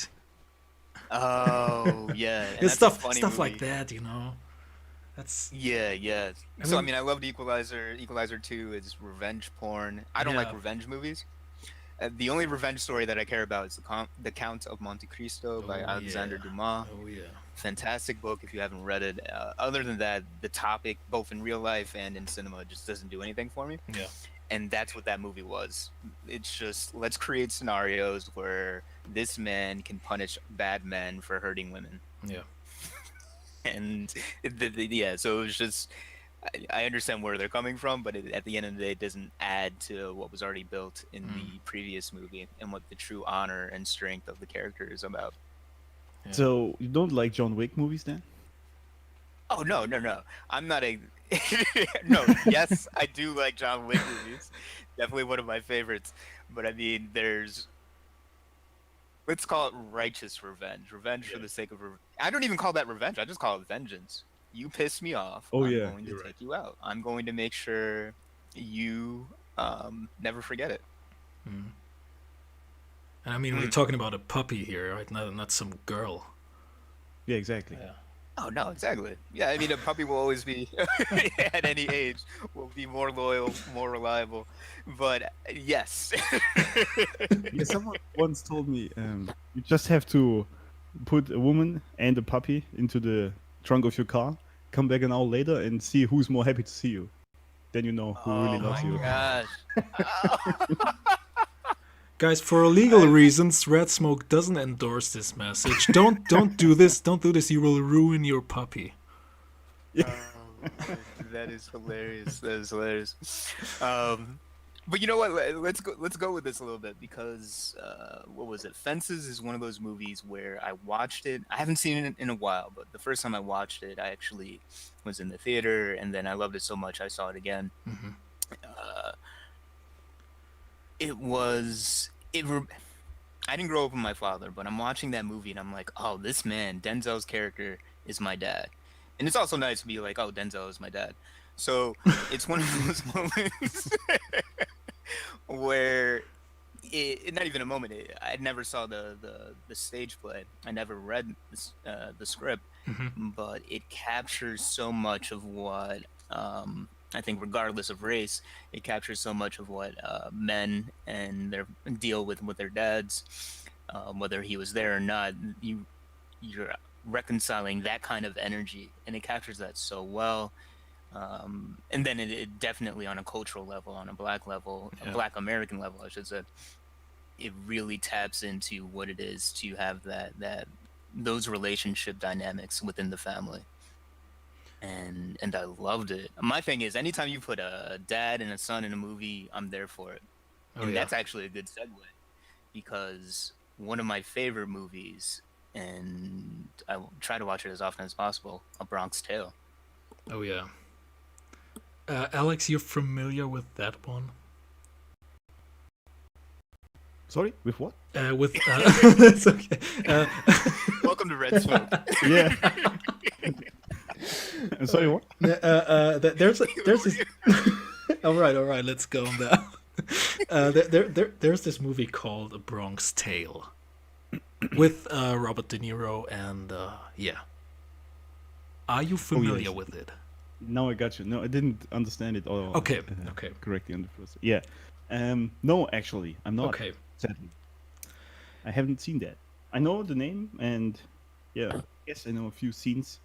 Speaker 3: Oh yeah, and
Speaker 2: It's
Speaker 3: that's a
Speaker 2: stuff
Speaker 3: funny
Speaker 2: like
Speaker 3: movie.
Speaker 2: that, That's
Speaker 3: Yeah.
Speaker 2: I
Speaker 3: So I loved Equalizer. Equalizer 2 is revenge porn. I don't like
Speaker 2: Yeah.
Speaker 3: revenge movies, The only revenge story that I care about is the Count of Monte Cristo by
Speaker 2: Oh
Speaker 3: Alexander
Speaker 2: yeah.
Speaker 3: Dumas.
Speaker 2: Oh yeah.
Speaker 3: Fantastic book if you haven't read it. Other than that, the topic, both in real life and in cinema, just doesn't do anything for me.
Speaker 2: Yeah.
Speaker 3: And that's what that movie was. It's just, let's create scenarios where this man can punish bad men for hurting women.
Speaker 2: Yeah.
Speaker 3: And yeah, so it was just, I understand where they're coming from, but at the end of the day, it doesn't add to what was already built in the previous movie and what the true honor and strength of the character is about.
Speaker 2: Yeah.
Speaker 1: So you don't like John Wick movies then?
Speaker 3: Oh no, no, no! I'm not a no. Yes, I do like John Wick movies. Definitely one of my favorites. But I mean, let's call it righteous revenge. Revenge for the sake of I don't even call that revenge. I just call it vengeance. You pissed me off.
Speaker 1: Oh,
Speaker 3: I'm
Speaker 1: yeah,
Speaker 3: going to
Speaker 1: you're
Speaker 3: take
Speaker 1: right.
Speaker 3: you out. I'm going to make sure you never forget it.
Speaker 2: And I mean, we're talking about a puppy here, right? Not some girl.
Speaker 1: Yeah, exactly.
Speaker 4: Yeah.
Speaker 3: Oh no, exactly. Yeah, I mean, a puppy will always be at any age will be more loyal, more reliable. But yes.
Speaker 1: Yeah, someone once told me you just have to put a woman and a puppy into the trunk of your car, come back an hour later, and see who's more happy to see you. Then you know who really
Speaker 3: Oh
Speaker 1: loves
Speaker 3: my
Speaker 1: you.
Speaker 3: gosh.
Speaker 2: Guys, for legal reasons, Red Smoke doesn't endorse this message. Don't do this. Don't do this. You will ruin your puppy.
Speaker 3: That is hilarious. That is hilarious. But you know what? Let's go with this a little bit because what was it? Fences is one of those movies where I watched it. I haven't seen it in a while, but the first time I watched it, I actually was in the theater, and then I loved it so much I saw it again. It was it. I didn't grow up with my father, but I'm watching that movie and I'm like, oh, this man, Denzel's character is my dad. And it's also nice to be like, oh, Denzel is my dad. So it's one of those moments where not even a moment. I never saw the stage play. I never read the script, but it captures so much of what I think, regardless of race, it captures so much of what men and their deal with their dads, whether he was there or not. You're reconciling that kind of energy, and it captures that so well. And then it definitely, on a cultural level, on a black level, a black American level, I should say, it really taps into what it is to have those relationship dynamics within the family. And I loved it. My thing is, anytime you put a dad and a son in a movie, I'm there for it. And that's actually a good segue, because one of my favorite movies, and I try to watch it as often as possible, A Bronx Tale.
Speaker 2: Oh yeah. Alex, you're familiar with that one?
Speaker 1: Sorry, with what?
Speaker 2: With it's okay.
Speaker 3: Welcome to Red Smoke.
Speaker 1: Yeah. Sorry, what?
Speaker 2: There's this. all right, let's go on that. There's this movie called A Bronx Tale with Robert De Niro and yeah. Are you familiar
Speaker 1: yes.
Speaker 2: with it?
Speaker 1: Now I got you. No, I didn't understand it all.
Speaker 2: Okay.
Speaker 1: Correctly on the first. Yeah. No, actually, I'm not.
Speaker 2: Okay.
Speaker 1: Sadly, I haven't seen that. I know the name, and yeah, yes, I know a few scenes,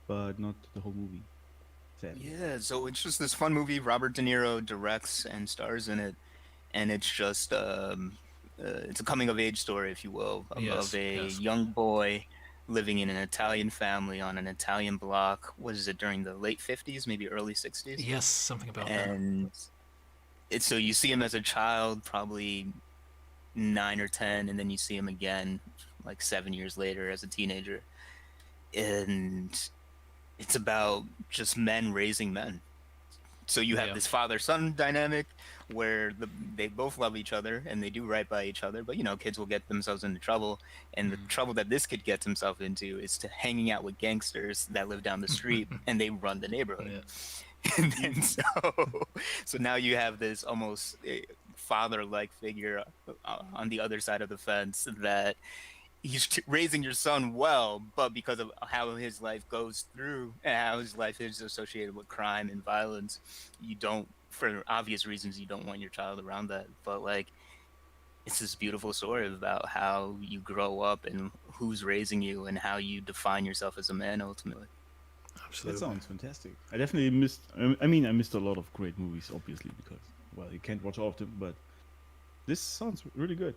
Speaker 1: but not the whole movie. Sadly.
Speaker 3: Yeah, so it's just this fun movie. Robert De Niro directs and stars in it, and it's just it's a coming of age story, if you will, of a young boy living in an Italian family on an Italian block. Was it during the late 50s, maybe early 60s?
Speaker 2: Yes, something about that.
Speaker 3: And so you see him as a child, probably 9 or 10, and then you see him again like 7 years later as a teenager. And it's about just men raising men. So you have this father-son dynamic where they both love each other and they do right by each other, but kids will get themselves into trouble, and the trouble that this kid gets himself into is to hanging out with gangsters that live down the street and they run the neighborhood. And then so now you have this almost father-like figure on the other side of the fence that he's raising your son well, but because of how his life goes through and how his life is associated with crime and violence, you don't, for obvious reasons, you don't want your child around that. But like, it's this beautiful story about how you grow up and who's raising you and how you define yourself as a man ultimately.
Speaker 1: That
Speaker 2: Absolutely.
Speaker 1: sounds fantastic. I definitely missed. I mean, I missed a lot of great movies, obviously, because well, you can't watch all of them. But this sounds really good.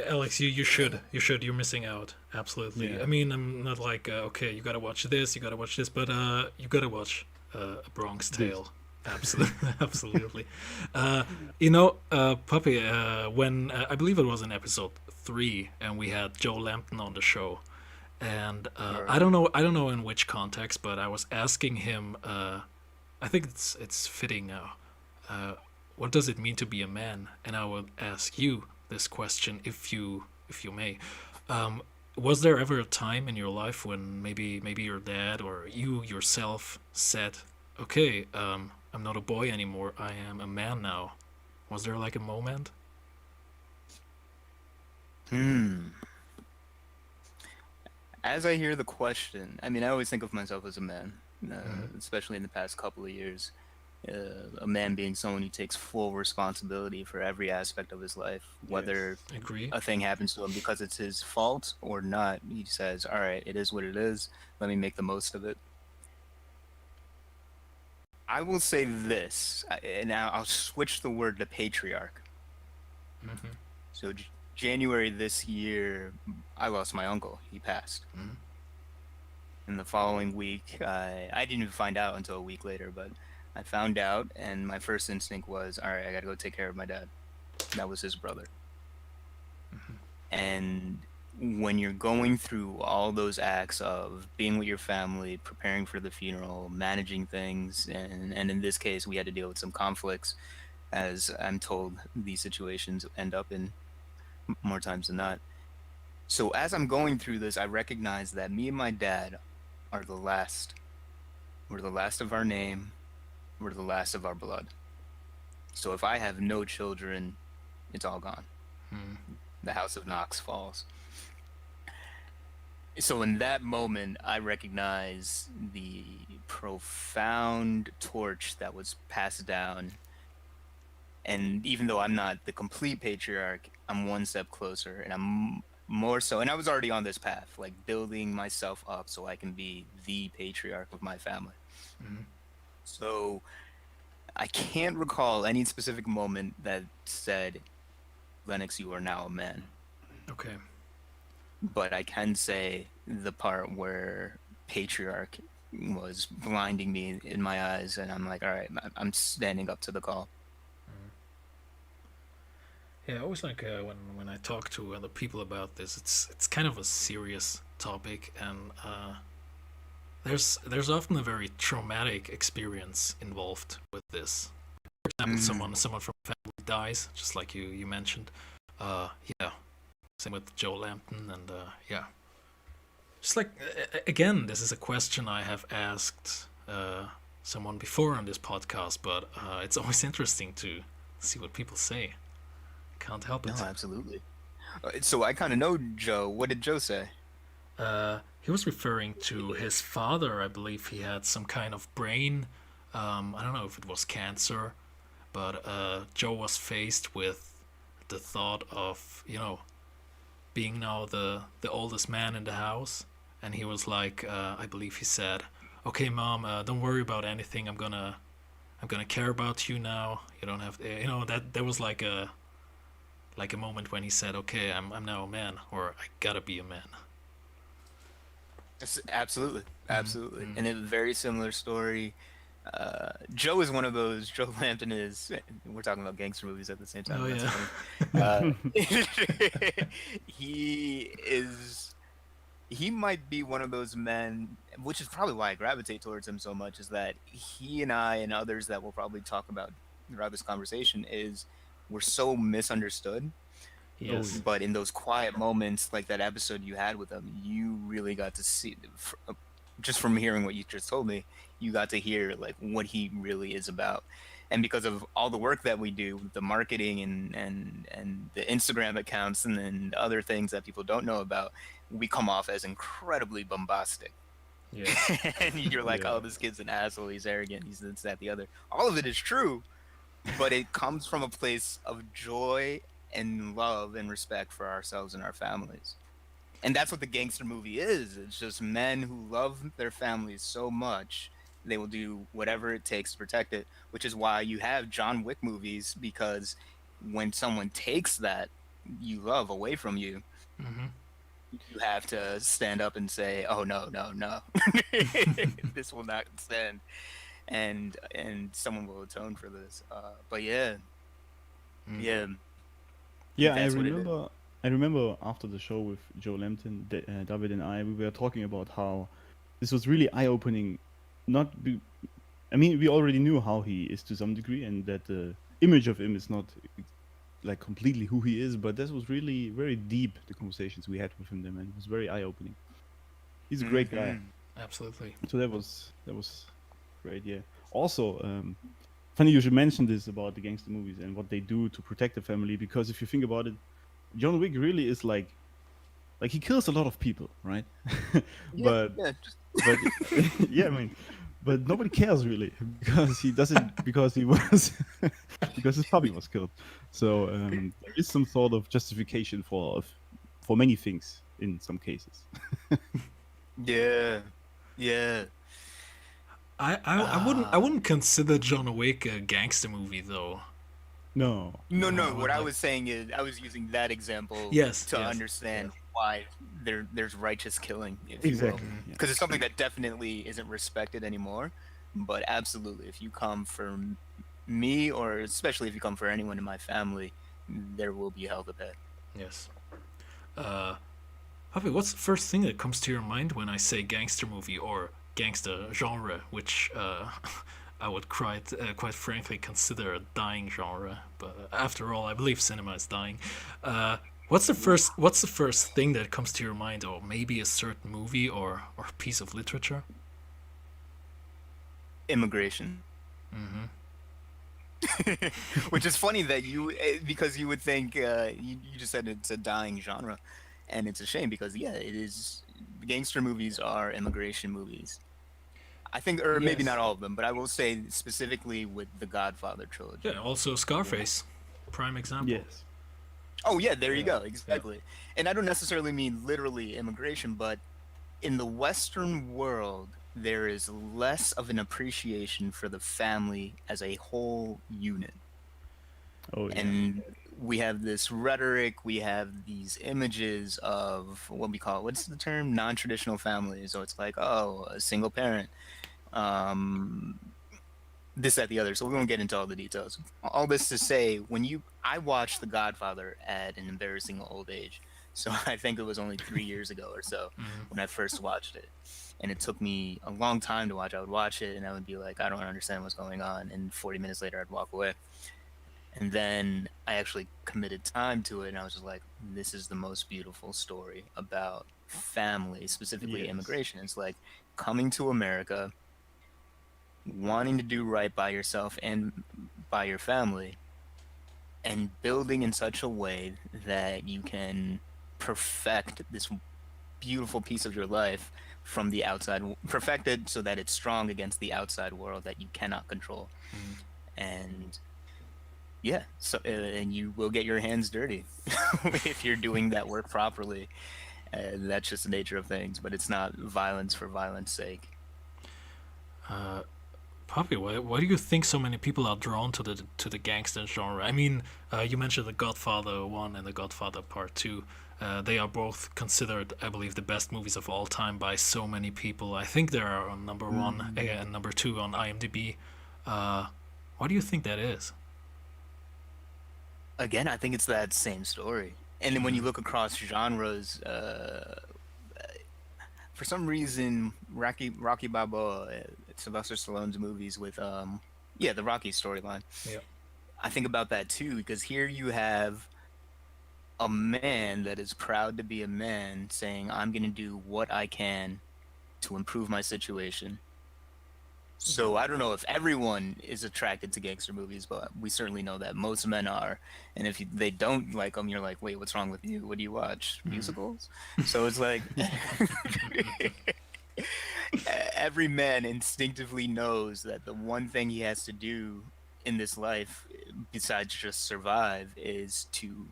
Speaker 2: Alex, you're missing out. Absolutely.
Speaker 1: Yeah.
Speaker 2: I mean, I'm not like okay, you gotta watch this, but you gotta watch A Bronx
Speaker 1: This.
Speaker 2: Tale. Absolutely, absolutely. Puppy. When I believe it was in episode 3, and we had Joe Lampton on the show, and I don't know in which context, but I was asking him. I think it's fitting now. What does it mean to be a man? And I will ask you this question, if you may. Was there ever a time in your life when maybe your dad or you yourself said, "Okay, I'm not a boy anymore. I am a man now." Was there like a moment?
Speaker 3: Hmm. As I hear the question, I mean, I always think of myself as a man, especially in the past couple of years. A man being someone who takes full responsibility for every aspect of his life, whether
Speaker 1: Yes.
Speaker 2: Agree.
Speaker 3: a thing happens to him because it's his fault or not. He says, "All right, it is what it is. Let me make the most of it." I will say this, and I'll switch the word to patriarch.
Speaker 2: Mm-hmm.
Speaker 3: So, January this year, I lost my uncle. He passed.
Speaker 2: Mhm.
Speaker 3: In the following week, I didn't even find out until a week later, but I found out, and my first instinct was, all right, I gotta go take care of my dad. That was his brother. And when you're going through all those acts of being with your family, preparing for the funeral, managing things, and in this case, we had to deal with some conflicts, as I'm told these situations end up in more times than not. So as I'm going through this, I recognize that me and my dad are the last. We're the last of our name. We're the last of our blood. So if I have no children, it's all gone. The House of Knox falls. So in that moment, I recognize the profound torch that was passed down. And even though I'm not the complete patriarch, I'm one step closer, and I'm more so. And I was already on this path, like building myself up so I can be the patriarch of my family. So I can't recall any specific moment that said, "Lennox, you are now a man."
Speaker 2: Okay.
Speaker 3: But I can say the part where patriarch was blinding me in my eyes, and I'm like, all right, I'm standing up to the call.
Speaker 2: Yeah, I always like when I talk to other people about this. It's kind of a serious topic, and there's often a very traumatic experience involved with this. For example, someone from a family dies, just like you mentioned. Yeah, same with Joe Lampton, and yeah, just like again, this is a question I have asked someone before on this podcast, but it's always interesting to see what people say. Can't help
Speaker 3: No,
Speaker 2: it.
Speaker 3: absolutely. So I kind of know Joe. What did Joe say?
Speaker 2: He was referring to his father. I believe he had some kind of brain. I don't know if it was cancer, but Joe was faced with the thought of being now the oldest man in the house, and he was like, I believe he said, "Okay, mom, don't worry about anything. I'm gonna care about you now. You don't have that there was like a moment when he said, "Okay, I'm now a man, or I gotta be a man."
Speaker 3: Absolutely, absolutely. And a very similar story. Joe is one of those. Joe Lampton is. We're talking about gangster movies at the same time.
Speaker 2: Oh
Speaker 3: That's
Speaker 2: yeah.
Speaker 3: funny. He is. He might be one of those men, which is probably why I gravitate towards him so much. Is that he and I and others that we'll probably talk about throughout this conversation is we're so misunderstood.
Speaker 2: Yes.
Speaker 3: But in those quiet moments, like that episode you had with him, you really got to see, just from hearing what you just told me, you got to hear like what he really is about. And because of all the work that we do, the marketing and the Instagram accounts and then other things that people don't know about, we come off as incredibly bombastic.
Speaker 2: Yes.
Speaker 3: And you're like,
Speaker 1: Yeah.
Speaker 3: oh, this kid's an asshole, he's arrogant, he's this, that, the other. All of it is true, but it comes from a place of joy and love and respect for ourselves and our families. And that's what the gangster movie is. It's just men who love their families so much they will do whatever it takes to protect it, which is why you have John Wick movies, because when someone takes that you love away from you,
Speaker 2: Hmm.
Speaker 3: you have to stand up and say, "Oh no, no, no, this will not stand," and someone will atone for this. But yeah, yeah,
Speaker 1: Yeah,
Speaker 3: that's what it is.
Speaker 1: I remember after the show with Joe Lampton, David and I, we were talking about how this was really eye-opening. Not, be, I mean, we already knew how he is to some degree, and that the image of him is not like completely who he is. But this was really very deep. The conversations we had with him, then, and it was very eye-opening. He's a great guy.
Speaker 3: Mhm.
Speaker 2: Absolutely.
Speaker 1: So that was great. Yeah. Also, funny you should mention this about the gangster movies and what they do to protect the family, because if you think about it, John Wick really is like he kills a lot of people, right?
Speaker 3: Yeah,
Speaker 1: but
Speaker 3: yeah, just
Speaker 1: but yeah, I mean, but nobody cares really because he does it because he was because his puppy was killed. So there is some sort of justification for many things in some cases.
Speaker 3: yeah, yeah.
Speaker 2: I wouldn't consider John Wick a gangster movie though.
Speaker 1: No,
Speaker 3: No,
Speaker 1: no.
Speaker 3: no.
Speaker 2: I
Speaker 3: What
Speaker 2: would
Speaker 3: I
Speaker 2: like.
Speaker 3: was saying is, I was using that example
Speaker 2: Yes,
Speaker 3: to
Speaker 2: yes,
Speaker 3: understand why there's righteous killing, if you will,
Speaker 1: Exactly. Yeah.
Speaker 3: because it's something that definitely isn't respected anymore. But absolutely, if you come for me, or especially if you come for anyone in my family, there will be hell to pay.
Speaker 2: yes. Uh, Javi, what's the first thing that comes to your mind when I say gangster movie or gangster genre, which I would quite frankly consider a dying genre. But after all, I believe cinema is dying. What's the first thing that comes to your mind, or maybe a certain movie or piece of literature?
Speaker 3: Immigration.
Speaker 2: Mm-hmm.
Speaker 3: Which is funny that because you would think you just said it's a dying genre, and it's a shame because yeah, it is. Gangster movies are immigration movies. I think, or maybe
Speaker 2: Yes.
Speaker 3: not all of them, but I will say specifically with the Godfather
Speaker 2: Yeah.
Speaker 3: trilogy.
Speaker 2: Also, Scarface, prime example.
Speaker 1: Yes.
Speaker 3: Oh yeah, there you
Speaker 1: Yeah.
Speaker 3: go,
Speaker 2: Yeah.
Speaker 3: exactly. And I don't necessarily mean literally immigration, but in the Western world, there is less of an appreciation for the family as a whole unit.
Speaker 1: Oh yeah.
Speaker 3: And we have this rhetoric, we have these images of what we call, what's the term, non-traditional families. So it's like, oh, a single parent, um this, that, the other. So we won't get into all the details. All this to say, I watched The Godfather at an embarrassing old age. So I think it was only 3 years ago or so
Speaker 2: Mm-hmm.
Speaker 3: when I first watched it, and it took me a long time to watch. I would watch it and I would be like, I don't understand what's going on, and 40 minutes later I'd walk away. And then I actually committed time to it, and I was just like, this is the most beautiful story about family, specifically
Speaker 1: Yes.
Speaker 3: immigration. It's like coming to America, wanting to do right by yourself and by your family, and building in such a way that you can perfect this beautiful piece of your life from the outside, perfected so that it's strong against the outside world that you cannot control. And yeah, so and you will get your hands dirty if you're doing that work properly. That's just the nature of things, but it's not violence for violence sake.
Speaker 2: Poppy, why do you think so many people are drawn to the gangster genre? I mean, you mentioned the Godfather 1 and the Godfather Part 2. They are both considered, I believe, the best movies of all time by so many people. I think they are on number one and number two on IMDb. Why do you think that is?
Speaker 3: Again, I think it's that same story. And then when you look across genres, for some reason, Rocky Balboa, Sylvester Stallone's movies with yeah, the Rocky storyline.
Speaker 2: Yeah.
Speaker 3: I think about that too because here you have a man that is proud to be a man saying, "I'm going to do what I can to improve my situation." So I don't know if everyone is attracted to gangster movies, but we certainly know that most men are. And if they don't like them, you're like, "Wait, what's wrong with you? What do you watch? Musicals?" So it's like every man instinctively knows that the one thing he has to do in this life, besides just survive, is to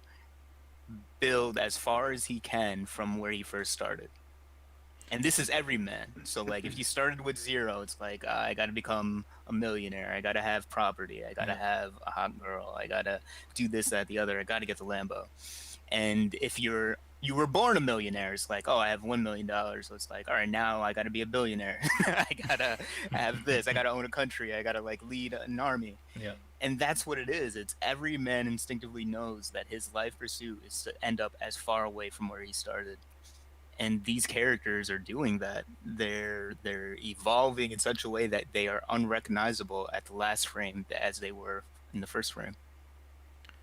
Speaker 3: build as far as he can from where he first started. And this is every man. So like if you started with zero, it's like I got to become a millionaire. I got to have property. I got to have a hot girl. I got to do this, that, the other. I got to get the Lambo. And if you were born a millionaire, it's like, oh, I have $1 million. So it's like, all right, now I got to be a billionaire. I gotta have this. I gotta own a country. I gotta like lead an army.
Speaker 2: Yeah.
Speaker 3: And that's what it is. It's every man instinctively knows that his life pursuit is to end up as far away from where he started. And these characters are doing that. They're evolving in such a way that they are unrecognizable at the last frame as they were in the first frame.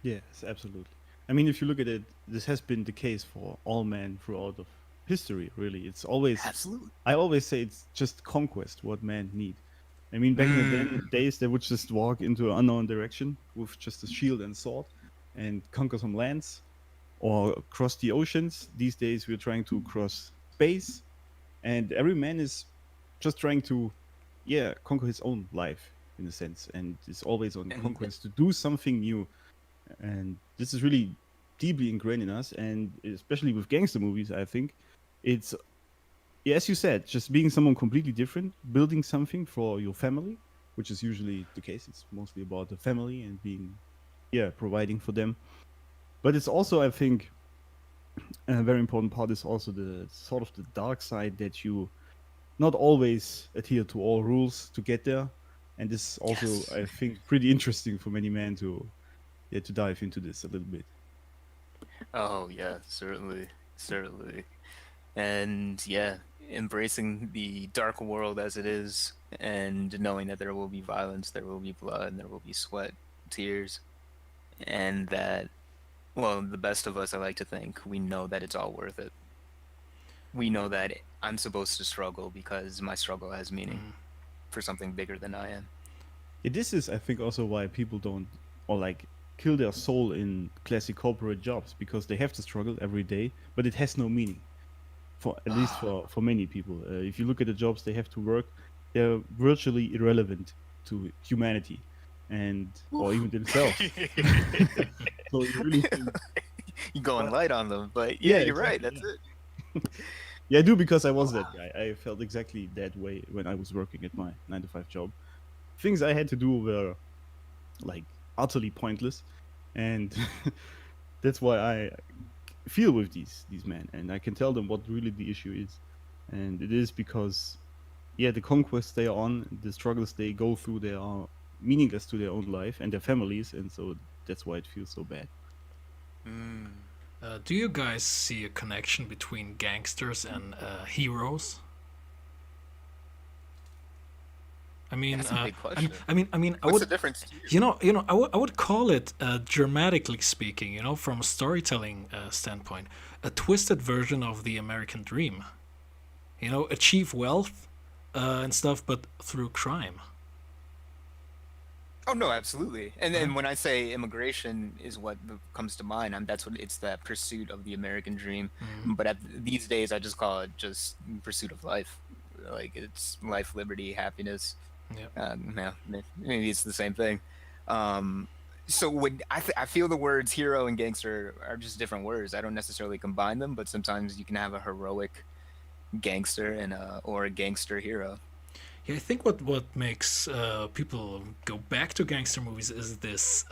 Speaker 1: Yes, absolutely. I mean, if you look at it, this has been the case for all men throughout of history. Really, it's always.
Speaker 3: Absolutely.
Speaker 1: I always say it's just conquest what men need. I mean, back in the days, they would just walk into an unknown direction with just a shield and sword, and conquer some lands, or cross the oceans. These days, we're trying to cross space, and every man is just trying to, conquer his own life in a sense, and is always on conquest to do something new. And this is really deeply ingrained in us, and especially with gangster movies, I think it's, as you said, just being someone completely different, building something for your family, which is usually the case. It's mostly about the family and being, providing for them. But it's also, I think, a very important part is also the sort of the dark side that you not always adhere to all rules to get there. And this also, I think, pretty interesting for many men to dive into this a little bit.
Speaker 3: Oh yeah, certainly. And yeah, embracing the dark world as it is, and knowing that there will be violence, there will be blood, there will be sweat, tears, and that, well, the best of us, I like to think, we know that it's all worth it. We know that I'm supposed to struggle because my struggle has meaning for something bigger than I am.
Speaker 1: Yeah, this is, I think, also why people don't, or like, kill their soul in classic corporate jobs, because they have to struggle every day, but it has no meaning. For at least for many people, if you look at the jobs they have to work, they're virtually irrelevant to humanity, and or even themselves. So you really think,
Speaker 3: You're going light on them, but yeah, you're right. That's it.
Speaker 1: Yeah, I do, because I was that guy. I felt exactly that way when I was working at my 9 to 5 job. Things I had to do were like utterly pointless, and that's why I feel with these men, and I can tell them what really the issue is. And it is because the conquests they are on, the struggles they go through, they are meaningless to their own life and their families, and so that's why it feels so bad.
Speaker 2: Do you guys see a connection between gangsters and heroes? I mean,
Speaker 3: That's a big question.
Speaker 2: I mean, I
Speaker 3: What's
Speaker 2: would,
Speaker 3: the difference to you?
Speaker 2: I would call it, dramatically speaking, from a storytelling standpoint, a twisted version of the American dream. Achieve wealth and stuff, but through crime.
Speaker 3: Oh no, absolutely. And then when I say immigration is what comes to mind, that's what it's, that pursuit of the American dream. But these days, I just call it just pursuit of life. Like it's life, liberty, happiness.
Speaker 2: Yeah.
Speaker 3: Maybe it's the same thing. So when I feel the words hero and gangster are just different words. I don't necessarily combine them, but sometimes you can have a heroic gangster and or a gangster hero.
Speaker 2: Yeah, I think what makes people go back to gangster movies is this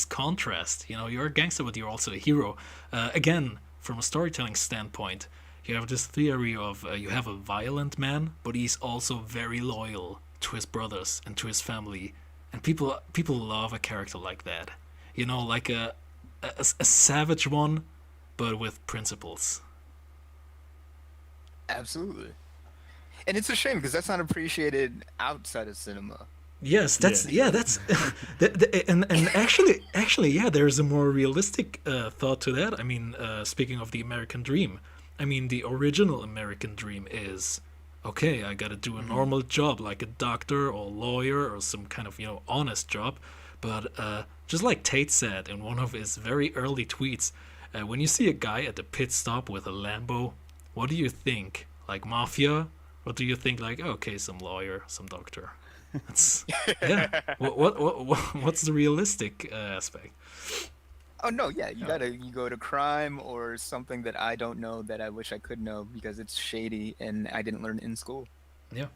Speaker 2: contrast. You're a gangster, but you're also a hero. Again, from a storytelling standpoint, you have this theory of you have a violent man, but he's also very loyal to his brothers and to his family, and people love a character like that. Like a savage one, but with principles.
Speaker 3: Absolutely. And it's a shame because that's not appreciated outside of cinema.
Speaker 2: Yes, that's and actually, yeah, there's a more realistic thought to that. I mean, speaking of the American dream, I mean, the original American dream is, okay, I got to do a normal job like a doctor or lawyer or some kind of honest job, but just like Tate said in one of his very early tweets, when you see a guy at the pit stop with a Lambo, what do you think? Like mafia? Or do you think like, okay, some lawyer, some doctor? That's yeah. What's the realistic aspect?
Speaker 3: Oh no, yeah,
Speaker 1: Yeah.
Speaker 3: you go to crime or something that I don't know that I wish I could know because it's shady and I didn't learn it in school.
Speaker 2: Yeah.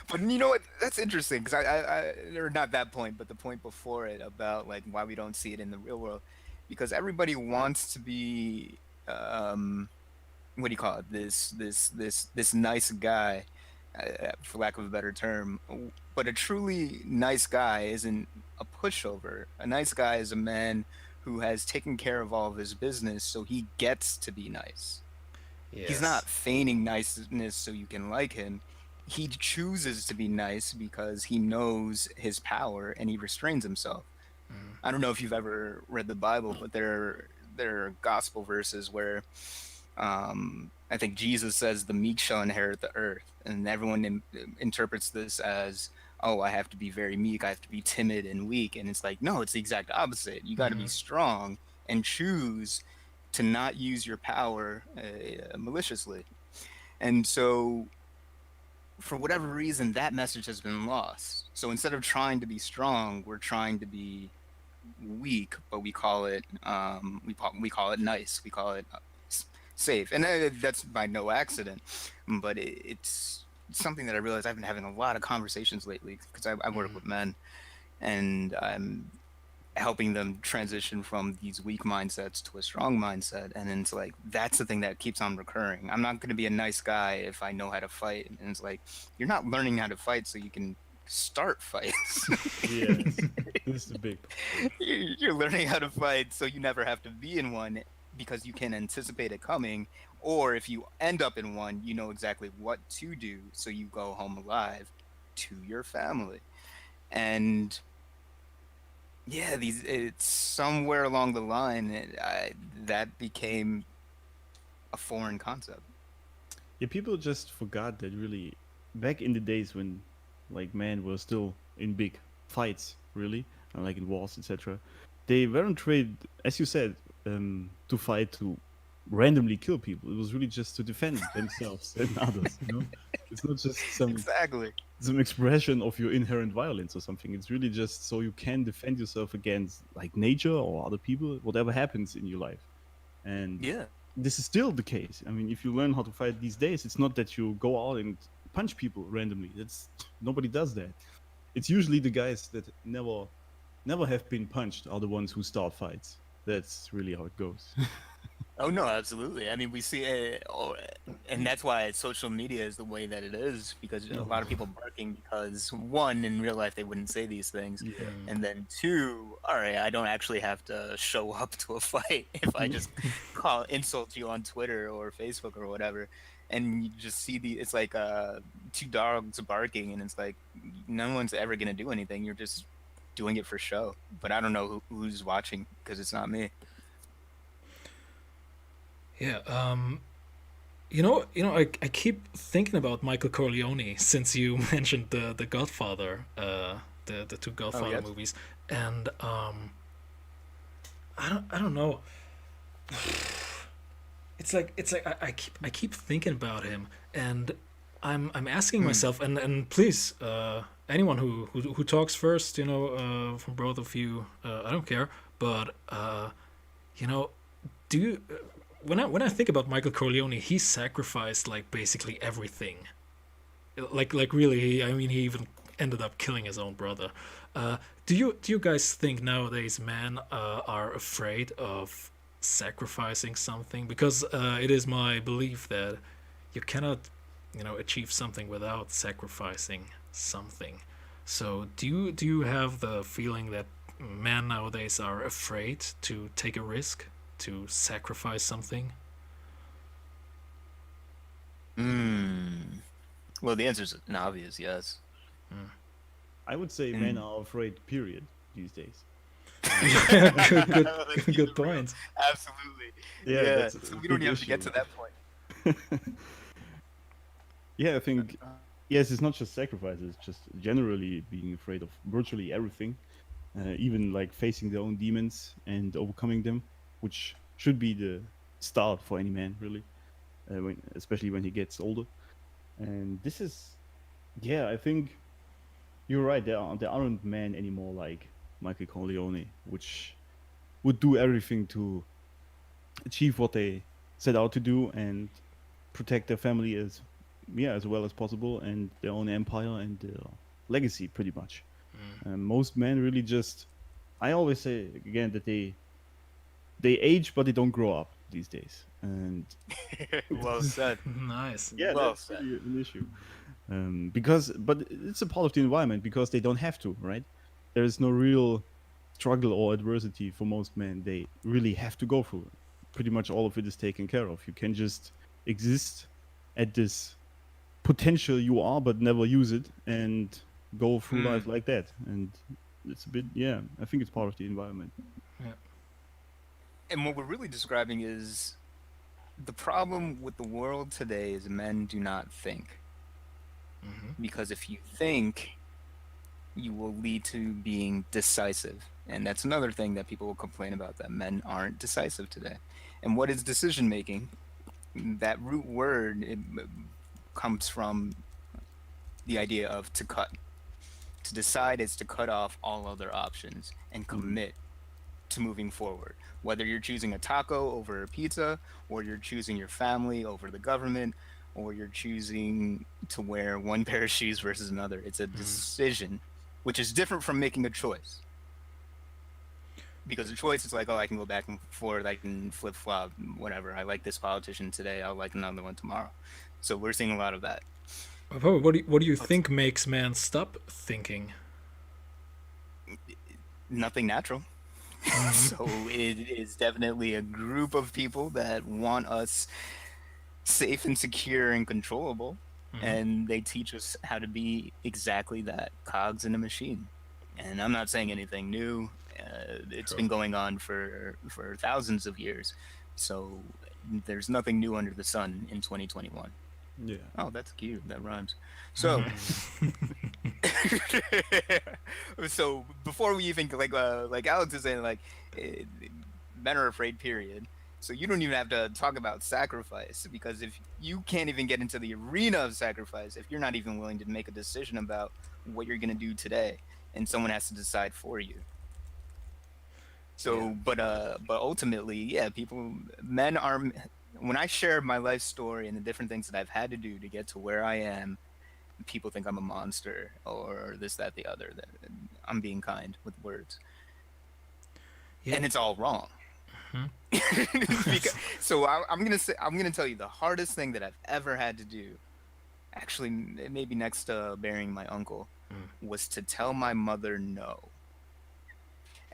Speaker 3: But you know what? That's interesting because or not that point, but the point before it about like why we don't see it in the real world, because everybody wants to be, um, what do you call it? This nice guy, for lack of a better term. But a truly nice guy isn't a pushover. A nice guy is a man who has taken care of all of his business, so he gets to be nice. He's
Speaker 2: Yes.
Speaker 3: not feigning niceness so you can like him. He chooses to be nice because he knows his power and he restrains himself. I don't know if you've ever read the Bible, but there are gospel verses where, I think Jesus says the meek shall inherit the earth, and everyone interprets this as, oh, I have to be very meek, I have to be timid and weak, and it's like, no, it's the exact opposite. You got to be strong and choose to not use your power maliciously. And so, for whatever reason, that message has been lost. So instead of trying to be strong, we're trying to be weak, but we call it nice. We call it safe, and that's by no accident. But it's something that I realize I've been having a lot of conversations lately because I work with men, and I'm helping them transition from these weak mindsets to a strong mindset. And it's like that's the thing that keeps on recurring. I'm not going to be a nice guy if I know how to fight, and it's like you're not learning how to fight so you can start fights.
Speaker 1: Yes, this is the big part.
Speaker 3: You're learning how to fight so you never have to be in one because you can anticipate it coming. Or if you end up in one, you know exactly what to do so you go home alive to your family. And yeah, these it's somewhere along the line that became a foreign concept.
Speaker 1: Yeah, people just forgot that really back in the days when like men were still in big fights, really, like in wars, etc. They weren't trained, as you said, to fight to randomly kill people. It was really just to defend themselves and others. You know, it's not just
Speaker 3: Exactly.
Speaker 1: some expression of your inherent violence or something. It's really just so you can defend yourself against like nature or other people, whatever happens in your life. And
Speaker 3: Yeah.
Speaker 1: this is still the case. I mean, if you learn how to fight these days, it's not that you go out and punch people randomly. That's nobody does that. It's usually the guys that never have been punched are the ones who start fights. That's really how it goes.
Speaker 3: Oh no, absolutely. I mean, we see it, and that's why social media is the way that it is because a lot of
Speaker 1: Oh,
Speaker 3: people barking because one, in real life, they wouldn't say these things,
Speaker 1: yeah.
Speaker 3: and then two, all right, I don't actually have to show up to a fight if I just call insult you on Twitter or Facebook or whatever, and you just see it's like two dogs barking, and it's like no one's ever gonna do anything. You're just doing it for show. But I don't know who's watching because it's not me.
Speaker 2: Yeah. I keep thinking about Michael Corleone since you mentioned the Godfather, the two
Speaker 3: Oh
Speaker 2: Godfather
Speaker 3: yes.
Speaker 2: movies, and I don't know. It's like I keep thinking about him, and I'm asking
Speaker 3: Hmm.
Speaker 2: myself, and please, anyone who talks first, from both of you, I don't care, but you know, do you when I think about Michael Corleone, he sacrificed like basically everything. Like really, I mean, he even ended up killing his own brother. Do you guys think nowadays men are afraid of sacrificing something? Because it is my belief that you cannot, achieve something without sacrificing something. So do you have the feeling that men nowadays are afraid to take a risk, to sacrifice something?
Speaker 3: Hmm. Well, the answer is an obvious yes.
Speaker 1: I would say men
Speaker 3: And
Speaker 1: are afraid, period, these days.
Speaker 2: good, good,
Speaker 3: let's keep
Speaker 2: good
Speaker 3: it real.
Speaker 2: point.
Speaker 3: Absolutely.
Speaker 1: Yeah,
Speaker 3: Yeah.
Speaker 1: that's a
Speaker 3: So we don't
Speaker 1: big
Speaker 3: even have to get
Speaker 1: issue.
Speaker 3: to that point.
Speaker 1: Yeah, I think yes, it's not just sacrifices, it's just generally being afraid of virtually everything, even like facing their own demons and overcoming them, which should be the start for any man, really, especially when he gets older. And this is Yeah, I think you're right. There aren't men anymore like Michael Corleone, which would do everything to achieve what they set out to do and protect their family as as well as possible and their own empire and their legacy pretty much. Most men really just I always say again that they age but they don't grow up these days. And
Speaker 3: Well said.
Speaker 2: Nice.
Speaker 1: yeah,
Speaker 3: Well
Speaker 1: that's
Speaker 3: said.
Speaker 1: really an issue. Because but it's a part of the environment because they don't have to, right? There is no real struggle or adversity for most men they really have to go through. Pretty much all of it is taken care of. You can just exist at this potential you are, but never use it and go through life like that. And it's a bit, yeah, I think it's part of the environment.
Speaker 2: Yeah.
Speaker 3: And what we're really describing is the problem with the world today is men do not think. Because if you think, you will lead to being decisive. And that's another thing that people will complain about, that men aren't decisive today. And what is decision making? That root word comes from the idea of to cut. To decide is to cut off all other options and commit to moving forward. Whether you're choosing a taco over a pizza, or you're choosing your family over the government, or you're choosing to wear one pair of shoes versus another, it's a decision, which is different from making a choice. Because a choice is like, oh, I can go back and forth, I can flip flop, whatever. I like this politician today, I'll like another one tomorrow. So we're seeing a lot of that.
Speaker 2: What do you think makes men stop thinking?
Speaker 3: Nothing natural. So it is definitely a group of people that want us safe and secure and controllable, and they teach us how to be exactly that, cogs in a machine. And I'm not saying anything new. It's been going on for thousands of years, so there's nothing new under the sun in 2021.
Speaker 1: Yeah.
Speaker 3: Oh, that's cute. That rhymes. So, so before we even like Alex is saying, like eh, men are afraid. Period. So you don't even have to talk about sacrifice, because if you can't even get into the arena of sacrifice, if you're not even willing to make a decision about what you're gonna do today, and someone has to decide for you. So, but ultimately, yeah, men are. When I share my life story and the different things that I've had to do to get to where I am, people think I'm a monster or this, that, the other. That I'm being kind with words,
Speaker 2: Yeah.
Speaker 3: and it's all wrong. So I'm gonna tell you the hardest thing that I've ever had to do, actually, maybe next to burying my uncle, was to tell my mother no.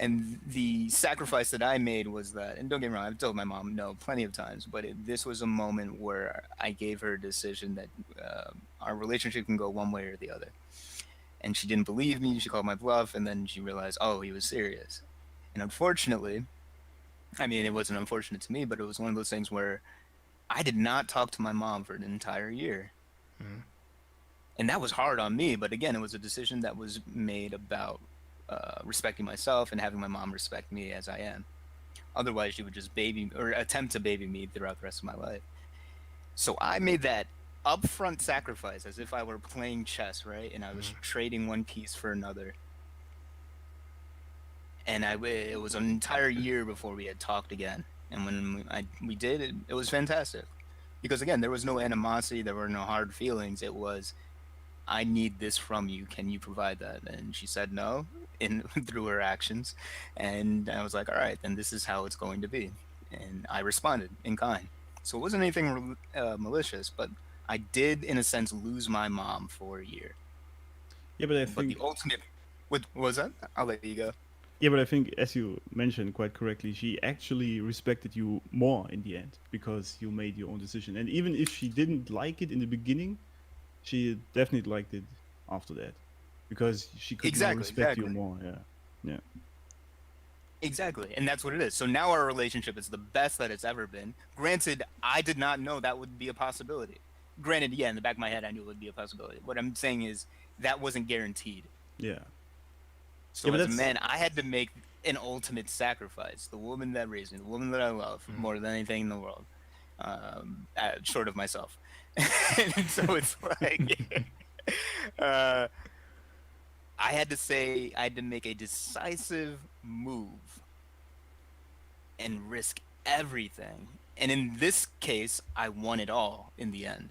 Speaker 3: And the sacrifice that I made was that, and don't get me wrong, I've told my mom no plenty of times, but this was a moment where I gave her a decision that our relationship can go one way or the other. And she didn't believe me. She called my bluff, and then she realized, oh, he was serious. And unfortunately, I mean, it wasn't unfortunate to me, but it was one of those things where I did not talk to my mom for an entire year. And that was hard on me. But again, it was a decision that was made about respecting myself and having my mom respect me as I am. Otherwise, she would just baby or attempt to baby me throughout the rest of my life. So I made that upfront sacrifice as if I were playing chess, right? And I was trading one piece for another. And it was an entire year before we had talked again. And when we did, it was fantastic. Because again, there was no animosity, there were no hard feelings. It was, I need this from you. Can you provide that? And she said no, through her actions. And I was like, all right, then this is how it's going to be. And I responded in kind. So it wasn't anything malicious, but I did, in a sense, lose my mom for a year.
Speaker 1: Yeah, but I
Speaker 3: But
Speaker 1: think
Speaker 3: the ultimate, what was that? I'll let you go.
Speaker 1: yeah, but I think as you mentioned quite correctly, she actually respected you more in the end because you made your own decision. And even if she didn't like it in the beginning, she definitely liked it after that because she could now respect you more. Yeah, yeah.
Speaker 3: Exactly. And that's what it is. So now our relationship is the best that it's ever been. Granted, I did not know that would be a possibility. Granted, yeah, in the back of my head, I knew it would be a possibility. What I'm saying is that wasn't guaranteed.
Speaker 1: Yeah.
Speaker 3: So as a man, I had to make an ultimate sacrifice. The woman that raised me, the woman that I love more than anything in the world, short of myself. And so it's like, uh, I had to say I had to make a decisive move and risk everything. And in this case, I won it all in the end.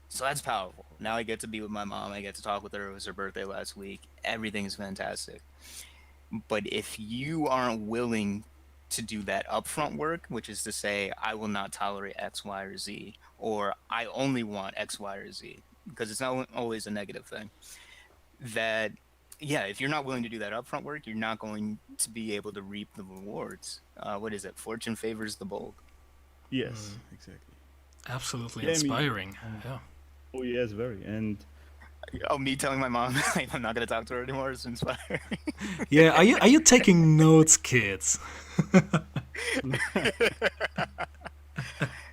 Speaker 3: So that's powerful. Now I get to be with my mom. I get to talk with her. It was her birthday last week. Everything is fantastic. But if you aren't willing to do that upfront work, which is to say, I will not tolerate X, Y, or Z, or I only want X, Y, or Z, because it's not always a negative thing, that, yeah, if you're not willing to do that upfront work, you're not going to be able to reap the rewards. What is it? Fortune favors the bold.
Speaker 1: Yes, exactly.
Speaker 2: Absolutely
Speaker 1: Yeah, I mean,
Speaker 2: inspiring. Yeah.
Speaker 1: oh yes, very. And
Speaker 3: Oh, me telling my mom I'm not going to talk to her anymore is inspiring.
Speaker 2: Yeah, are you taking notes, kids?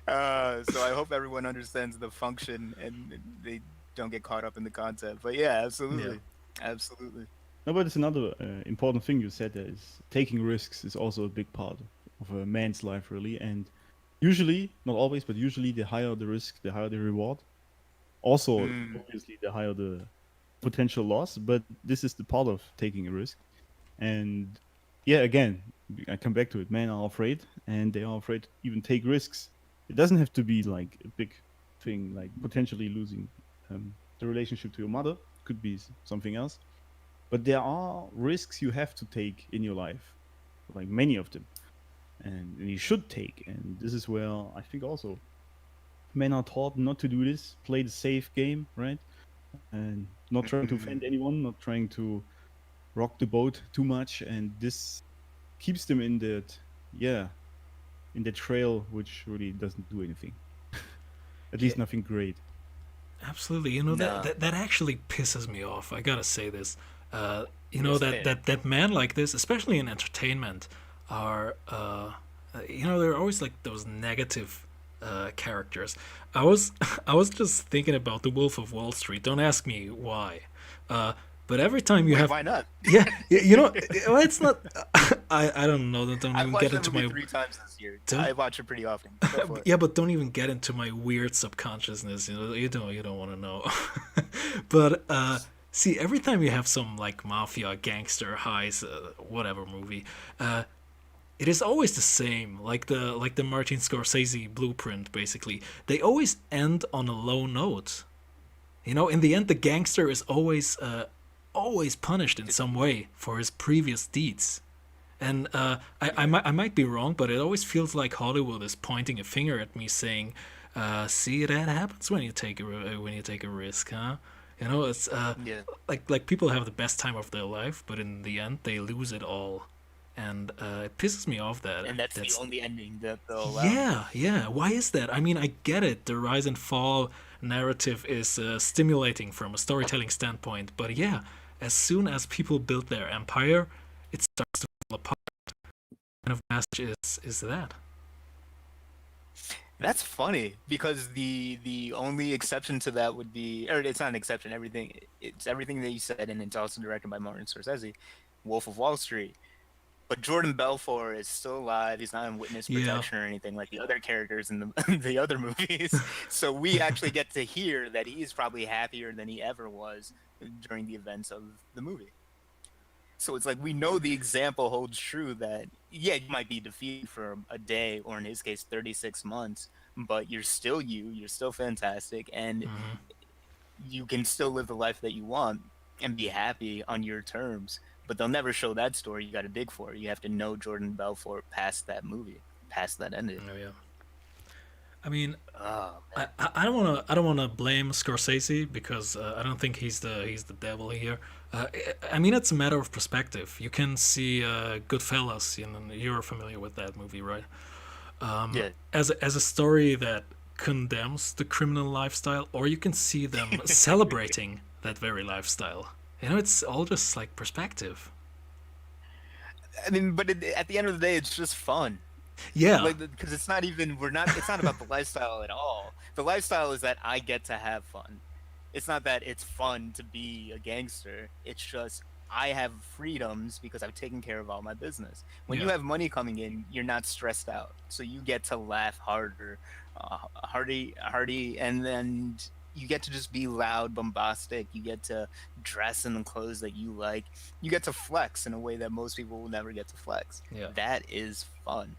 Speaker 3: So I hope everyone understands the function and they don't get caught up in the content. But yeah, absolutely. Absolutely.
Speaker 1: no, but it's another important thing you said there is taking risks is also a big part of a man's life, really. And usually, not always, but usually, the higher the risk, the higher the reward. Also,
Speaker 3: Mm.
Speaker 1: obviously, the higher the potential loss. But this is the part of taking a risk. And yeah, again, I come back to it. Men are afraid, and they are afraid to even take risks. It doesn't have to be like a big thing, like potentially losing the relationship to your mother. Could be something else. But there are risks you have to take in your life, like many of them, and you should take. And this is where I think also men are taught not to do this, play the safe game, right? And not trying to offend anyone, not trying to rock the boat too much, and this keeps them in that, yeah, in the trail which really doesn't do anything. At least
Speaker 2: Yeah.
Speaker 1: nothing great.
Speaker 2: Absolutely. You know
Speaker 3: No.
Speaker 2: that actually pisses me off. I gotta say this. You know
Speaker 3: Yes,
Speaker 2: that
Speaker 3: it.
Speaker 2: that men like this, especially in entertainment, are they're always like those negative characters. I was I was just thinking about the Wolf of Wall Street. Don't ask me why. Uh, but every time you
Speaker 3: Wait,
Speaker 2: have
Speaker 3: why not?
Speaker 2: yeah, well, it's not. I don't know. Don't
Speaker 3: I've
Speaker 2: even
Speaker 3: watched
Speaker 2: get
Speaker 3: that
Speaker 2: into
Speaker 3: movie
Speaker 2: my
Speaker 3: 3 times this year.
Speaker 2: don't
Speaker 3: I watch it pretty often. Go for it.
Speaker 2: yeah, but don't even get into my weird subconsciousness. You don't want to know. But see, every time you have some like mafia, gangster, heist, whatever movie, it is always the same. Like the Martin Scorsese blueprint, basically. They always end on a low note. In the end, the gangster is always punished in some way for his previous deeds. And I might be wrong, but it always feels like Hollywood is pointing a finger at me, saying, "See, that happens when you take a risk, huh?" It's
Speaker 3: Yeah.
Speaker 2: like people have the best time of their life, but in the end they lose it all, and it pisses me off that
Speaker 3: And that's
Speaker 2: that's
Speaker 3: the only ending that they'll allow.
Speaker 2: yeah. Why is that? I mean, I get it. The rise and fall narrative is stimulating from a storytelling standpoint, but yeah, as soon as people build their empire, it starts to fall apart. What kind of message is that?
Speaker 3: That's funny because the only exception to that would be, or it's not an exception. It's everything that you said, and it's also directed by Martin Scorsese, Wolf of Wall Street. But Jordan Belfort is still alive. He's not in witness
Speaker 2: Yeah,
Speaker 3: protection or anything like the other characters in the the other movies. So we actually get to hear that he's probably happier than he ever was during the events of the movie. So it's like we know the example holds true that yeah, you might be defeated for a day or in his case 36 months, but you're still you're still fantastic and you can still live the life that you want and be happy on your terms. But they'll never show that story. You got to dig for it. You have to know Jordan Belfort past that movie, past that ending.
Speaker 2: oh yeah. I mean,
Speaker 3: Oh
Speaker 2: I,
Speaker 3: man.
Speaker 2: I don't wanna blame Scorsese because I don't think he's the devil here. I mean, it's a matter of perspective. You can see Goodfellas. You're familiar with that movie, right?
Speaker 3: Yeah.
Speaker 2: As a story that condemns the criminal lifestyle, or you can see them celebrating that very lifestyle. It's all just like perspective.
Speaker 3: I mean, but at the end of the day, it's just fun.
Speaker 2: Yeah,
Speaker 3: Like because it's not even it's not about the lifestyle at all. The lifestyle is that I get to have fun. It's not that it's fun to be a gangster. It's just I have freedoms because I've taken care of all my business. When you
Speaker 2: yeah,
Speaker 3: have money coming in, you're not stressed out, so you get to laugh harder, hearty, and then you get to just be loud, bombastic. You get to dress in the clothes that you like. You get to flex in a way that most people will never get to flex.
Speaker 2: Yeah.
Speaker 3: That is fun.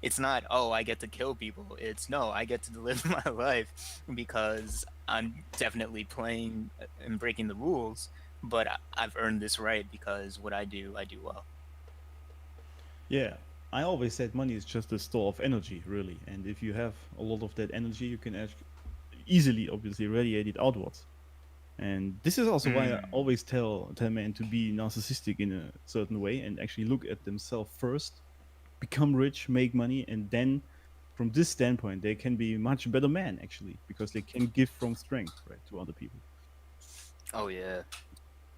Speaker 3: It's not, oh, I get to kill people. It's no, I get to live my life because I'm definitely playing and breaking the rules, but I've earned this right because what I do well.
Speaker 1: Yeah, I always said money is just a store of energy, really. And if you have a lot of that energy, you can easily, obviously, radiate it outwards. And this is also why I
Speaker 3: Mm.
Speaker 1: always tell men to be narcissistic in a certain way and actually look at themselves first, become rich, make money, and then from this standpoint, they can be much better men actually because they can give from strength, right, to other people.
Speaker 3: Oh yeah.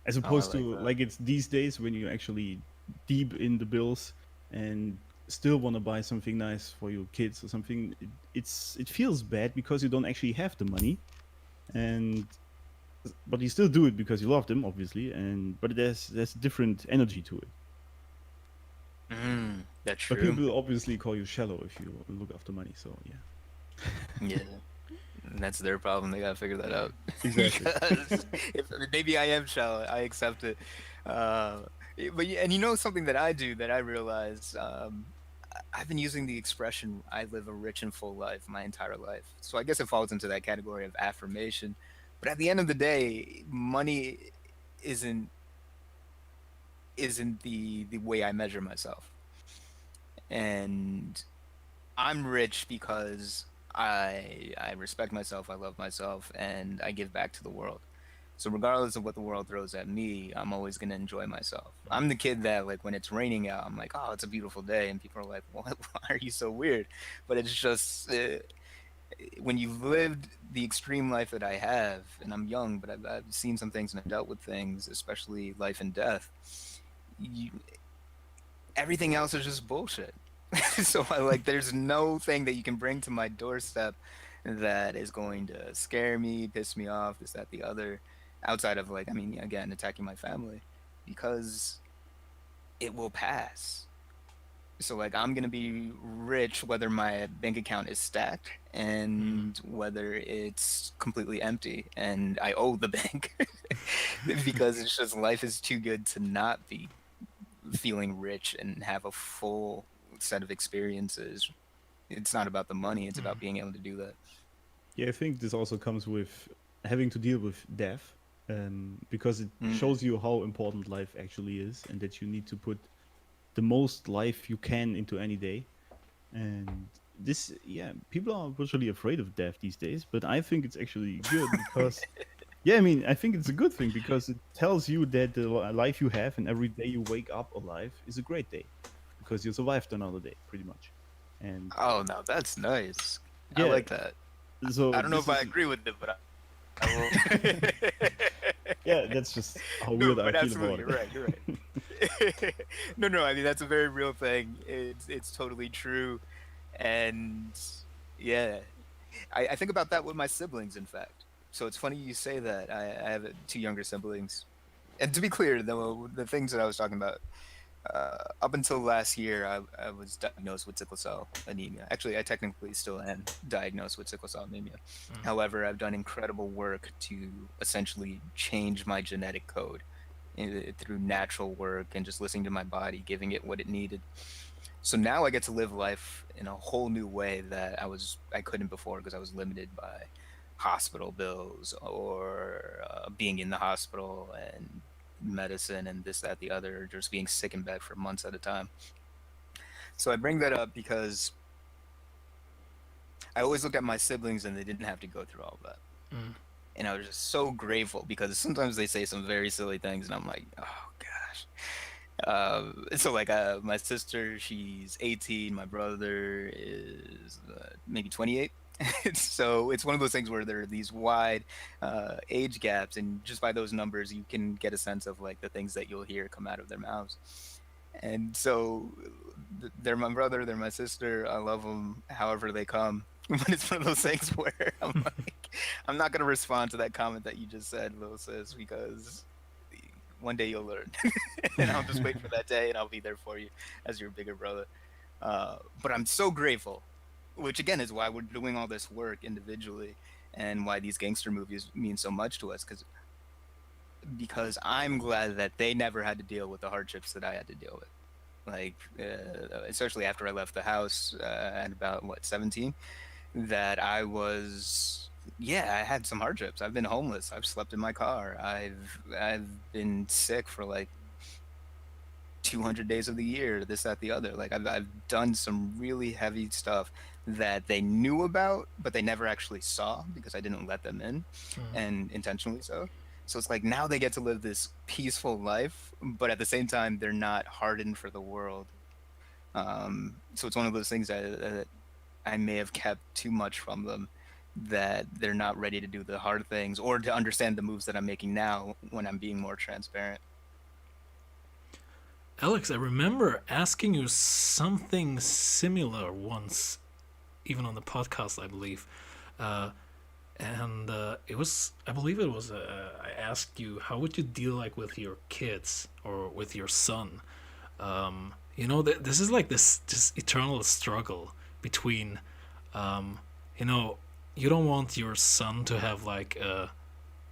Speaker 1: As
Speaker 3: Oh, I
Speaker 1: opposed
Speaker 3: like
Speaker 1: to
Speaker 3: that.
Speaker 1: like it's these days when you're actually deep in the bills and still want to buy something nice for your kids or something. It feels bad because you don't actually have the money, and but you still do it because you love them, obviously. And but there's different energy to it.
Speaker 3: That's
Speaker 1: But
Speaker 3: true.
Speaker 1: people obviously call you shallow if you look after money. So yeah,
Speaker 3: Yeah. That's their problem. They gotta figure that out.
Speaker 1: exactly.
Speaker 3: Because if maybe I am shallow, I accept it. Uh, and you know something that I do that I realize, I've been using the expression "I live a rich and full life" my entire life. So I guess it falls into that category of affirmation. But at the end of the day, money isn't isn't the way I measure myself. And I'm rich because I respect myself, I love myself, and I give back to the world. So regardless of what the world throws at me, I'm always gonna enjoy myself. I'm the kid that like when it's raining out, I'm like, oh, it's a beautiful day, and people are like, what? Why are you so weird? But it's just when you've lived the extreme life that I have, and I'm young, but I've seen some things and I've dealt with things, especially life and death. You, everything else is just bullshit. So I like there's no thing that you can bring to my doorstep that is going to scare me, piss me off, this, that, the other, outside of like, I mean, again, attacking my family because it will pass. So like I'm gonna be rich whether my bank account is stacked
Speaker 2: Mm.
Speaker 3: and whether it's completely empty and I owe the bank because it's just life is too good to not be feeling rich and have a full set of experiences. It's not about the money, it's about
Speaker 2: Mm.
Speaker 3: being able to do that.
Speaker 1: Yeah, I think this also comes with having to deal with death, because it
Speaker 3: Mm.
Speaker 1: shows you how important life actually is, and that you need to put the most life you can into any day. And this, yeah, people are virtually afraid of death these days, but I think it's actually good because, yeah, I mean, I think it's a good thing because it tells you that the life you have and every day you wake up alive is a great day because you survived another day, pretty much. And
Speaker 3: Oh no, that's nice. I
Speaker 1: yeah,
Speaker 3: like that. I
Speaker 1: so
Speaker 3: don't know
Speaker 1: this
Speaker 3: if I
Speaker 1: is,
Speaker 3: agree with it, but I will.
Speaker 1: yeah, that's just how
Speaker 3: No,
Speaker 1: weird I
Speaker 3: but
Speaker 1: feel
Speaker 3: absolutely,
Speaker 1: about
Speaker 3: you're right. You're
Speaker 1: it.
Speaker 3: right. No, no. I mean, that's a very real thing. It's totally true, and yeah, I think about that with my siblings. In fact, so it's funny you say that. I have two younger siblings, and to be clear, the things that I was talking about up until last year, I was diagnosed with sickle cell anemia. Actually, I technically still am diagnosed with sickle cell anemia.
Speaker 2: Mm.
Speaker 3: However, I've done incredible work to essentially change my genetic code through natural work and just listening to my body, giving it what it needed. So now I get to live life in a whole new way that I couldn't before because I was limited by hospital bills or being in the hospital and medicine and this, that, the other, just being sick in bed for months at a time. So I bring that up because I always looked at my siblings and they didn't have to go through all of that.
Speaker 2: Mm.
Speaker 3: And I was just so grateful because sometimes they say some very silly things and I'm like, oh gosh. So like my sister, she's 18. My brother is maybe 28. So it's one of those things where there are these wide age gaps, and just by those numbers, you can get a sense of like the things that you'll hear come out of their mouths. And so they're my brother, they're my sister. I love them however they come. But it's one of those things where I'm like, I'm not gonna respond to that comment that you just said, little sis, because one day you'll learn, and I'll just wait for that day, and I'll be there for you as your bigger brother. But I'm so grateful, which again is why we're doing all this work individually, and why these gangster movies mean so much to us, because I'm glad that they never had to deal with the hardships that I had to deal with. Like, especially after I left the house at about, what, 17, that I was, yeah, I had some hardships. I've been homeless. I've slept in my car. I've been sick for like 200 days of the year, this, that, the other. Like, I've done some really heavy stuff that they knew about, but they never actually saw because I didn't let them in, and intentionally so. So it's like now they get to live this peaceful life, but at the same time, they're not hardened for the world. So it's one of those things that I may have kept too much from them, that they're not ready to do the hard things or to understand the moves that I'm making now when I'm being more transparent.
Speaker 2: Alex, I remember asking you something similar once, even on the podcast, I believe. And it was, I believe it was, I asked you, how would you deal like with your kids or with your son? This is like this eternal struggle between, you don't want your son to have like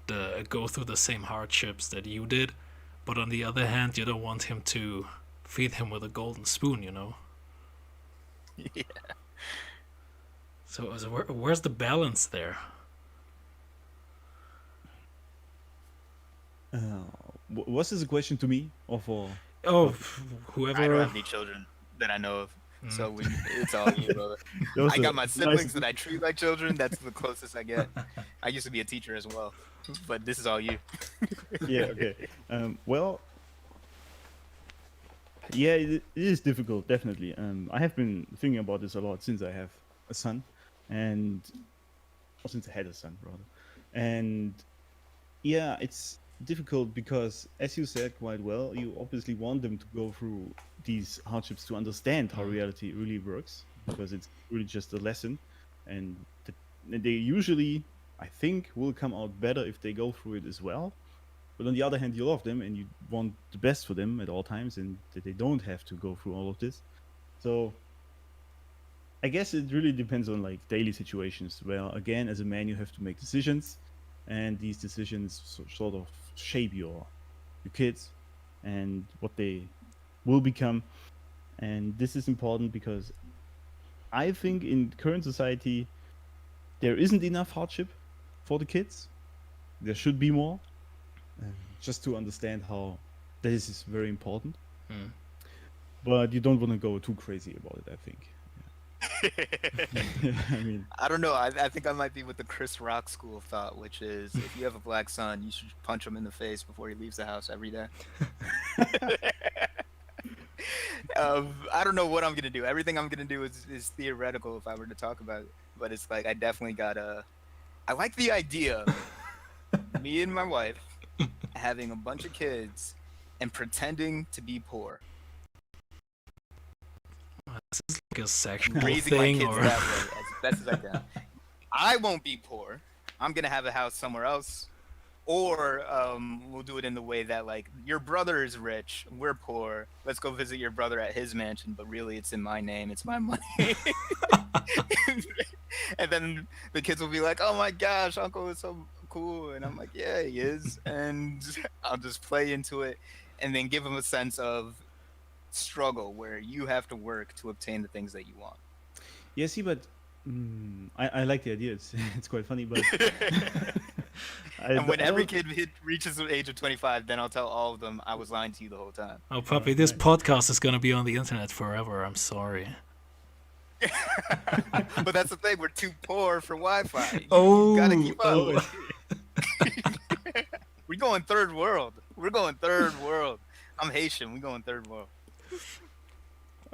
Speaker 2: go through the same hardships that you did, but on the other hand, you don't want him to feed him with a golden spoon,
Speaker 3: Yeah.
Speaker 2: So where's the balance there?
Speaker 1: Was this a question to me or for?
Speaker 2: Oh,
Speaker 3: I don't
Speaker 2: whoever.
Speaker 3: have any children that I know of, so it's all you, brother.
Speaker 1: That was
Speaker 3: I
Speaker 1: a
Speaker 3: got my siblings
Speaker 1: nice-
Speaker 3: that I treat like children. That's the closest I get. I used to be a teacher as well, but this is all you.
Speaker 1: Yeah. Okay. Well. Yeah, it is difficult, definitely. I have been thinking about this a lot since I have a son, or since I had a son, rather. And yeah, it's difficult because, as you said quite well, you obviously want them to go through these hardships to understand how reality really works, because it's really just a lesson, and they usually, I think, will come out better if they go through it as well. But on the other hand, you love them and you want the best for them at all times, and that they don't have to go through all of this. So I guess it really depends on like daily situations where, again, as a man, you have to make decisions, and these decisions sort of shape your kids and what they will become. And this is important because I think in current society there isn't enough hardship for the kids. There should be more, just to understand how this is very important. But you don't want to go too crazy about it, I think. I mean,
Speaker 3: I don't know. I think I might be with the Chris Rock school of thought, which is if you have a black son, you should punch him in the face before he leaves the house every day. I don't know what I'm gonna do. Everything I'm gonna do is theoretical if I were to talk about it. But it's like I definitely gotta. I like the idea of me and my wife having a bunch of kids and pretending to be poor.
Speaker 2: This is like a sexual
Speaker 3: Raising my
Speaker 2: thing,
Speaker 3: kids
Speaker 2: or
Speaker 3: that way as best as I can. I won't be poor. I'm gonna have a house somewhere else, or we'll do it in the way that like your brother is rich, we're poor. Let's go visit your brother at his mansion, but really it's in my name, it's my money. And then the kids will be like, "Oh my gosh, Uncle is so cool," and I'm like, "Yeah, he is," and I'll just play into it, and then give them a sense of struggle where you have to work to obtain the things that you want.
Speaker 1: yeah, see, but I like the idea. It's quite funny, but
Speaker 3: And when every kid reaches the age of 25, then I'll tell all of them I was lying to you the whole time.
Speaker 2: oh, puppy, this podcast is gonna be on the internet forever. I'm sorry.
Speaker 3: But that's the thing, we're too poor for Wi-Fi. You
Speaker 2: Oh,
Speaker 3: gotta keep up.
Speaker 2: oh.
Speaker 3: We're going third world. We're going third world. I'm Haitian. We're going third world.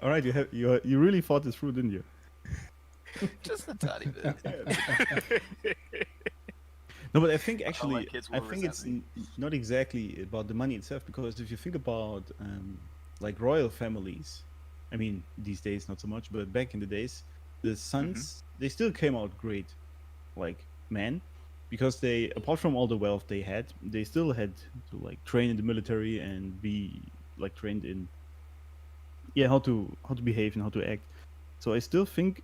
Speaker 1: all right, you really thought this through, didn't you?
Speaker 3: Just a tiny bit.
Speaker 1: No, but I think actually,
Speaker 3: kids
Speaker 1: I
Speaker 3: will
Speaker 1: think it's
Speaker 3: resent
Speaker 1: not exactly about the money itself, because if you think about like royal families, I mean these days not so much, but back in the days, the sons they still came out great, like men, because they, apart from all the wealth they had, they still had to like train in the military and be like trained in how to behave and how to act. So I still think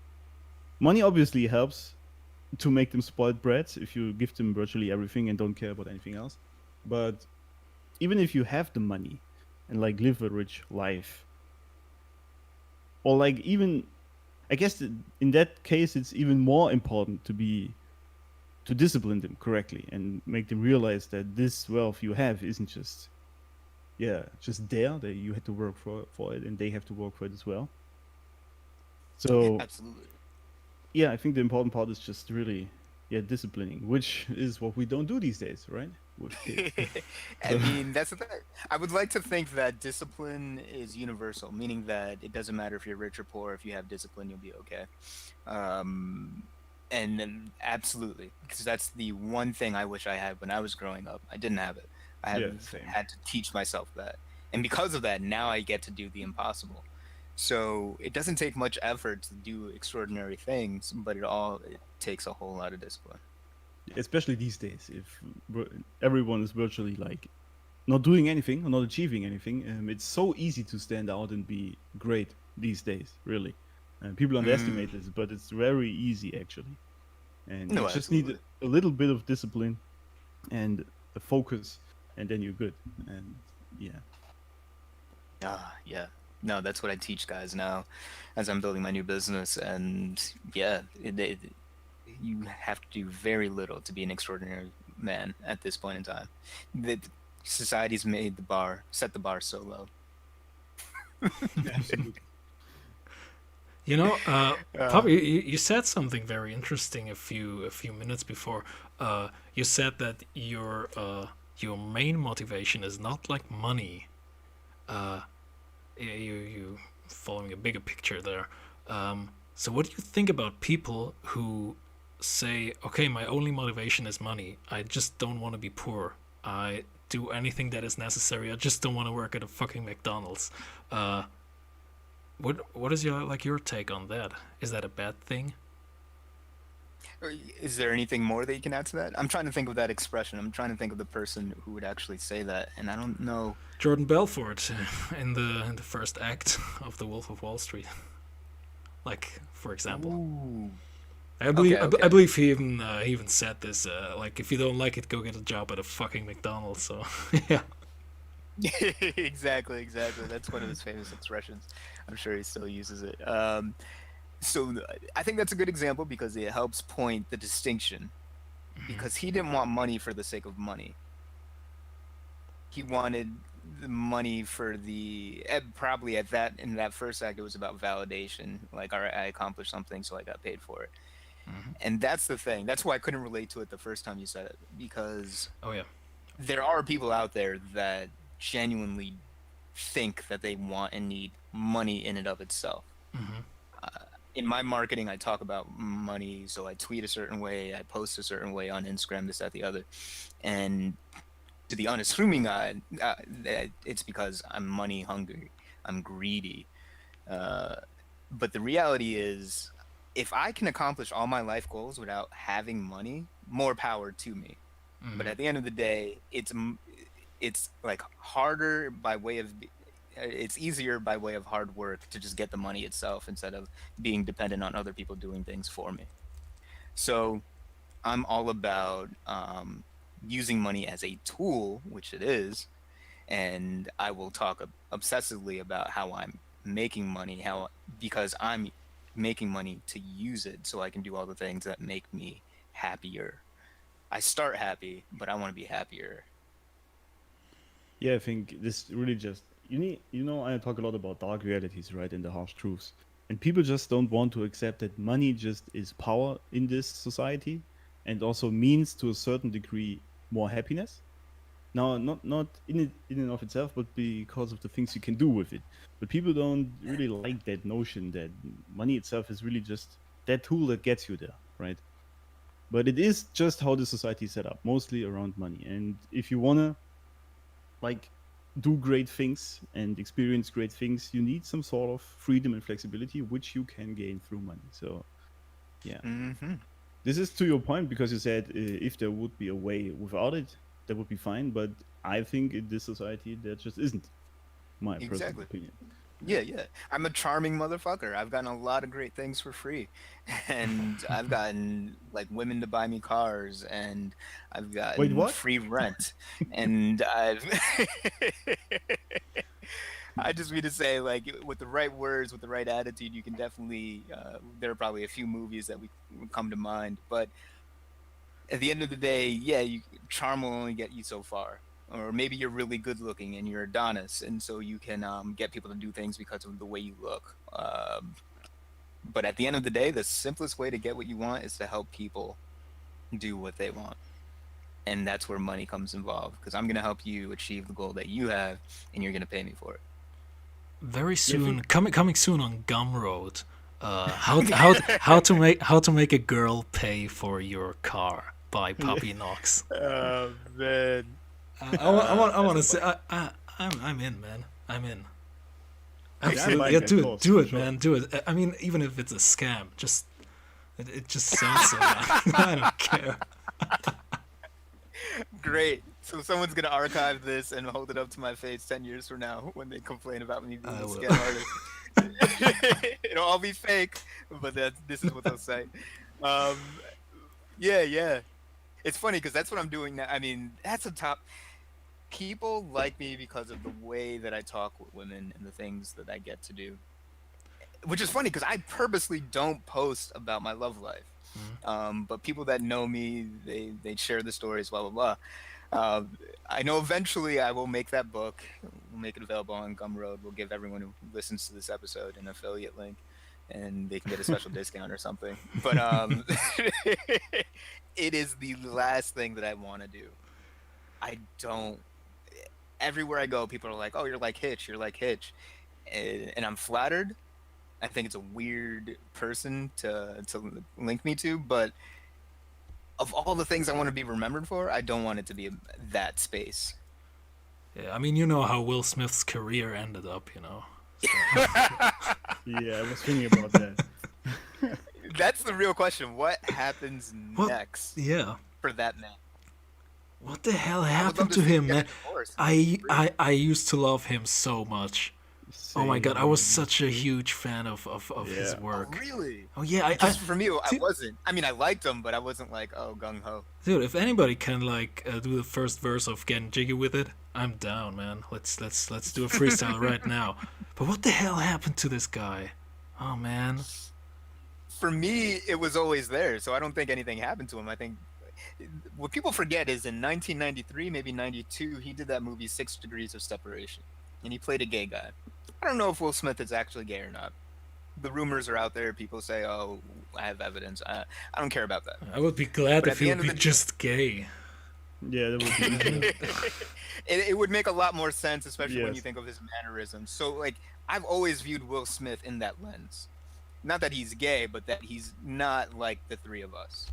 Speaker 1: money obviously helps, to make them spoiled brats if you give them virtually everything and don't care about anything else. But even if you have the money and like live a rich life, or like even, I guess in that case it's even more important to discipline them correctly and make them realize that this wealth you have isn't just there, that you had to work for it and they have to work for it as well. So
Speaker 3: Absolutely.
Speaker 1: yeah, I think the important part is just really, disciplining, which is what we don't do these days, right? With kids.
Speaker 3: I mean, that's the thing. I would like to think that discipline is universal, meaning that it doesn't matter if you're rich or poor. If you have discipline, you'll be okay. Um, and then absolutely, because that's the one thing I wish I had when I was growing up. I didn't have it. I
Speaker 1: Yeah,
Speaker 3: have
Speaker 1: same.
Speaker 3: had to teach myself that, and because of that, now I get to do the impossible. So it doesn't take much effort to do extraordinary things, but it takes a whole lot of discipline.
Speaker 1: Especially these days, if everyone is virtually like not doing anything or not achieving anything, it's so easy to stand out and be great these days, really. People underestimate this, but it's very easy actually. And you
Speaker 3: No,
Speaker 1: just need
Speaker 3: absolutely.
Speaker 1: a little bit of discipline and a focus, and then you're good. And yeah,
Speaker 3: Yeah. No, that's what I teach guys now as I'm building my new business. And yeah, you have to do very little to be an extraordinary man at this point in time. The, society's set the bar so low.
Speaker 1: absolutely.
Speaker 2: You know,
Speaker 3: Uh,
Speaker 2: Papi, you said something very interesting a few minutes before. You said that your main motivation is not like money. Uh, you following a bigger picture there. So what do you think about people who say, okay, my only motivation is money. I just don't want to be poor. I do anything that is necessary. I just don't want to work at a fucking McDonald's. Uh, what is your take on that? Is that a bad thing?
Speaker 3: is there anything more that you can add to that? I'm trying to think of that expression. I'm trying to think of the person who would actually say that, and I don't know.
Speaker 2: Jordan Belfort in the first act of The Wolf of Wall Street, like for example.
Speaker 3: Ooh.
Speaker 2: I believe
Speaker 3: Okay, okay.
Speaker 2: I believe he even said this. Like if you don't like it, go get a job at a fucking McDonald's. So yeah.
Speaker 3: Exactly. That's one of his famous expressions. I'm sure he still uses it. So I think that's a good example because it helps point the distinction. Because he didn't want money for the sake of money. He wanted the money for probably at that in that first act it was about validation. Like, all right, I accomplished something, so I got paid for it.
Speaker 2: Mhm.
Speaker 3: And that's the thing. That's why I couldn't relate to it the first time you said it because
Speaker 2: Oh yeah.
Speaker 3: there are people out there that genuinely think that they want and need money in and of itself.
Speaker 2: Hmm.
Speaker 3: In my marketing, I talk about money, so I tweet a certain way, I post a certain way on Instagram, this, that, the other, and to the unassuming eye, it's because I'm money hungry, I'm greedy. Uh, but the reality is, if I can accomplish all my life goals without having money, more power to me. But
Speaker 2: Hmm.
Speaker 3: at the end of the day, it's like harder by way of it's easier by way of hard work to just get the money itself instead of being dependent on other people doing things for me. So I'm all about using money as a tool, which it is, and I will talk obsessively about how I'm making money, how because I'm making money to use it so I can do all the things that make me happier. I start happy, but I want to be happier.
Speaker 1: Yeah, I think this really just I talk a lot about dark realities, right, and the harsh truths. And people just don't want to accept that money just is power in this society and also means to a certain degree more happiness. Now, not in and of itself, but because of the things you can do with it. But people don't really like that notion that money itself is really just that tool that gets you there, right? But it is just how the society is set up, mostly around money. And if you wanna like do great things and experience great things, you need some sort of freedom and flexibility, which you can gain through money. So yeah,
Speaker 3: Hmm.
Speaker 1: this is to your point because you said if there would be a way without it, that would be fine. But I think in this society there just isn't. My personal
Speaker 3: Exactly.
Speaker 1: opinion.
Speaker 3: Yeah, yeah. I'm a charming motherfucker. I've gotten a lot of great things for free. And I've gotten like women to buy me cars and I've
Speaker 1: Wait,
Speaker 3: gotten
Speaker 1: what?
Speaker 3: free rent. And I've I just mean to say like with the right words, with the right attitude, you can definitely there are probably a few movies that we would come to mind, but at the end of the day, yeah, charm will only get you so far. Or maybe you're really good looking and you're Adonis, and so you can get people to do things because of the way you look. But at the end of the day, the simplest way to get what you want is to help people do what they want. And that's where money comes involved because I'm going to help you achieve the goal that you have, and you're going to pay me for it.
Speaker 2: Very soon, coming soon on Gumroad. How to make a girl pay for your car by Papi Knox.
Speaker 3: Oh, man.
Speaker 2: I want to say I'm in, man. I'm in. Absolutely,
Speaker 1: like
Speaker 2: yeah.
Speaker 1: that
Speaker 2: Do
Speaker 1: course,
Speaker 2: it, do
Speaker 1: for
Speaker 2: it,
Speaker 1: sure.
Speaker 2: man. Do it. I mean, even if it's a scam, just it just sounds so. I don't care.
Speaker 3: Great. So someone's going to archive this and hold it up to my face 10 years from now when they complain about me being
Speaker 2: I
Speaker 3: a
Speaker 2: will.
Speaker 3: scam artist. It'll all be fake, but this is what they'll say. Yeah, yeah. It's funny because that's what I'm doing now. I mean, that's a top. People like me because of the way that I talk with women and the things that I get to do. Which is funny because I purposely don't post about my love life. But people that know me, they share the stories, blah, blah, blah. I know eventually I will make that book. We'll make it available on Gumroad. We'll give everyone who listens to this episode an affiliate link, and they can get a special discount or something. But it is the last thing that I want to do. I don't. Everywhere I go, people are like, "Oh, you're like Hitch. You're like Hitch," and I'm flattered. I think it's a weird person to link me to, but of all the things I want to be remembered for, I don't want it to be that space.
Speaker 2: Yeah, I mean, you know how Will Smith's career ended up, you know.
Speaker 1: Yeah, I was thinking about that.
Speaker 3: That's the real question. What happens
Speaker 2: What?
Speaker 3: next
Speaker 2: Yeah.
Speaker 3: for that man?
Speaker 2: What the hell
Speaker 3: I would
Speaker 2: happened
Speaker 3: love
Speaker 2: to
Speaker 3: see
Speaker 2: him,
Speaker 3: get a
Speaker 2: man?
Speaker 3: divorce.
Speaker 2: I used to love him so much. Oh my god, I was
Speaker 1: Same.
Speaker 2: such a huge fan of his
Speaker 1: Yeah.
Speaker 3: Oh,
Speaker 2: work.
Speaker 3: really?
Speaker 2: Oh yeah, I
Speaker 3: Just for me, I
Speaker 2: dude-
Speaker 3: wasn't. I mean, I liked him, but I wasn't like, oh, gung ho.
Speaker 2: dude, if anybody can like do the first verse of Getting Jiggy with It, I'm down, man. Let's do a freestyle right now. But what the hell happened to this guy? Oh man.
Speaker 3: For me, it was always there, so I don't think anything happened to him. I think what people forget is in 1993, maybe 92, he did that movie 6 Degrees of Separation, and he played a gay guy. I don't know if Will Smith is actually gay or not. The rumors are out there. People say, "Oh, I have evidence." I don't care about that.
Speaker 2: I would be glad
Speaker 3: But
Speaker 2: if
Speaker 3: at the
Speaker 2: he
Speaker 3: end
Speaker 2: would
Speaker 3: of
Speaker 2: be
Speaker 3: the-
Speaker 2: just gay.
Speaker 1: Yeah, that would be.
Speaker 3: it would make a lot more sense, especially when
Speaker 1: Yes.
Speaker 3: you think of his mannerisms. So, like, I've always viewed Will Smith in that lens. Not that he's gay, but that he's not like the three of us.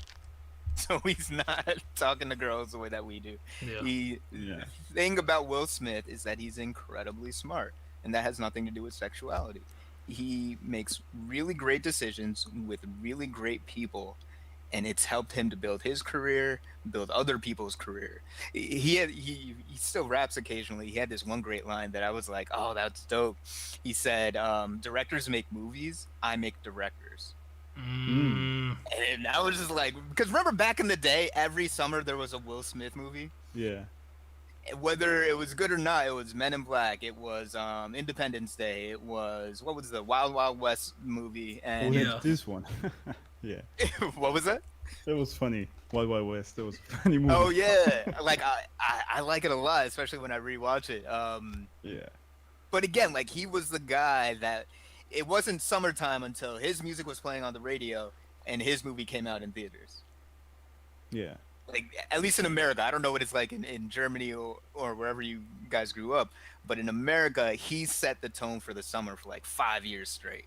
Speaker 3: So he's not talking to girls the way that we do.
Speaker 2: Yeah.
Speaker 1: Yeah.
Speaker 3: The thing about Will Smith is that he's incredibly smart, and that has nothing to do with sexuality. He makes really great decisions with really great people, and it's helped him to build his career, build other people's career. He still raps occasionally. He had this one great line that I was like, oh, that's dope. He said, directors make movies, I make directors. And I was just like, because remember back in the day, every summer there was a Will Smith movie.
Speaker 1: Yeah.
Speaker 3: Whether it was good or not, it was Men in Black, it was Independence Day, it was, what was the Wild Wild West movie,
Speaker 1: Oh,
Speaker 3: and
Speaker 2: yeah.
Speaker 1: this one. Yeah.
Speaker 3: what was that?
Speaker 1: That was funny. Wild Wild West. That was a funny movie.
Speaker 3: Oh yeah, like I like it a lot, especially when I rewatch it.
Speaker 1: Yeah.
Speaker 3: But again, like he was the guy that it wasn't summertime until his music was playing on the radio and his movie came out in theaters.
Speaker 1: Yeah.
Speaker 3: Like at least in America, I don't know what it's like in Germany or wherever you guys grew up, but in America, he set the tone for the summer for like 5 years straight.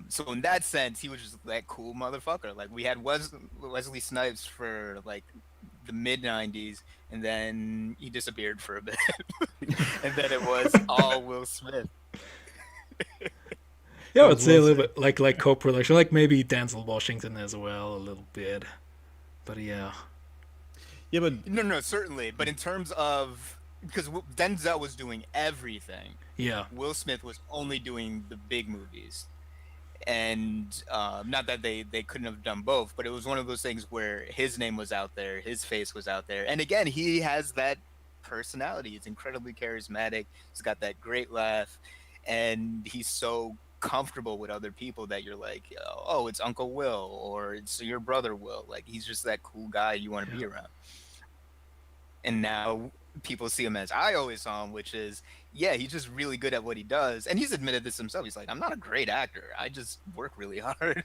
Speaker 3: So in that sense, he was just that cool motherfucker. Like we had Wesley Snipes for like the mid '90s, and then he disappeared for a bit, and then it was all Will Smith.
Speaker 2: Yeah, I would say a little bit like co-production, like maybe Denzel Washington as well, a little bit. But yeah.
Speaker 1: Yeah, but
Speaker 3: No, certainly. But in terms of because Denzel was doing everything.
Speaker 2: Yeah.
Speaker 3: Will Smith was only doing the big movies. And not that they couldn't have done both, but it was one of those things where his name was out there, his face was out there, and again, he has that personality. He's incredibly charismatic. He's got that great laugh, and he's so comfortable with other people that you're like, oh, it's Uncle Will or it's your brother Will. Like he's just that cool guy you want to be around. And now people see him as I always saw him, which is, yeah, he's just really good at what he does. And he's admitted this himself. He's like, I'm not a great actor. I just work really hard.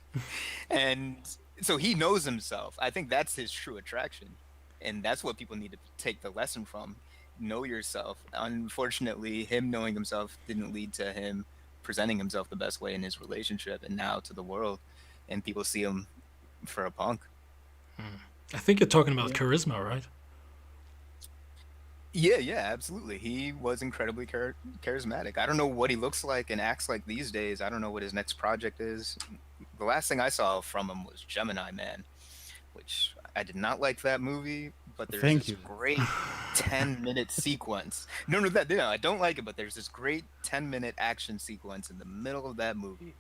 Speaker 3: And so he knows himself. I think that's his true attraction. And that's what people need to take the lesson from. Know yourself. Unfortunately, him knowing himself didn't lead to him presenting himself the best way in his relationship and now to the world. And people see him for a punk.
Speaker 2: I think you're talking about charisma, right?
Speaker 3: Yeah, absolutely. He was incredibly charismatic. I don't know what he looks like and acts like these days. I don't know what his next project is. The last thing I saw from him was Gemini Man, which I did not like that movie, but there's this great 10-minute sequence. No, I don't like it, but there's this great 10-minute action sequence in the middle of that movie,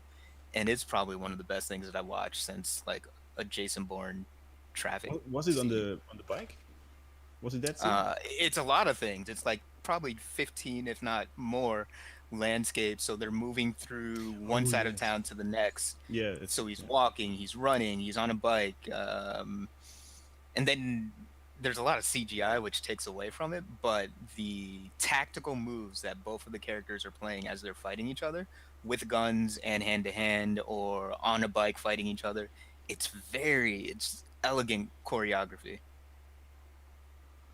Speaker 3: and it's probably one of the best things that I watched since like a Jason Bourne traffic.
Speaker 1: Was it on the bike? Was it that scene?
Speaker 3: It's a lot of things. It's like probably 15, if not more, landscapes. So they're moving through one side of town to the next.
Speaker 1: Yeah.
Speaker 3: So he's walking, he's running, he's on a bike. And then there's a lot of CGI, which takes away from it. But the tactical moves that both of the characters are playing as they're fighting each other with guns and hand-to-hand or on a bike fighting each other, it's elegant choreography.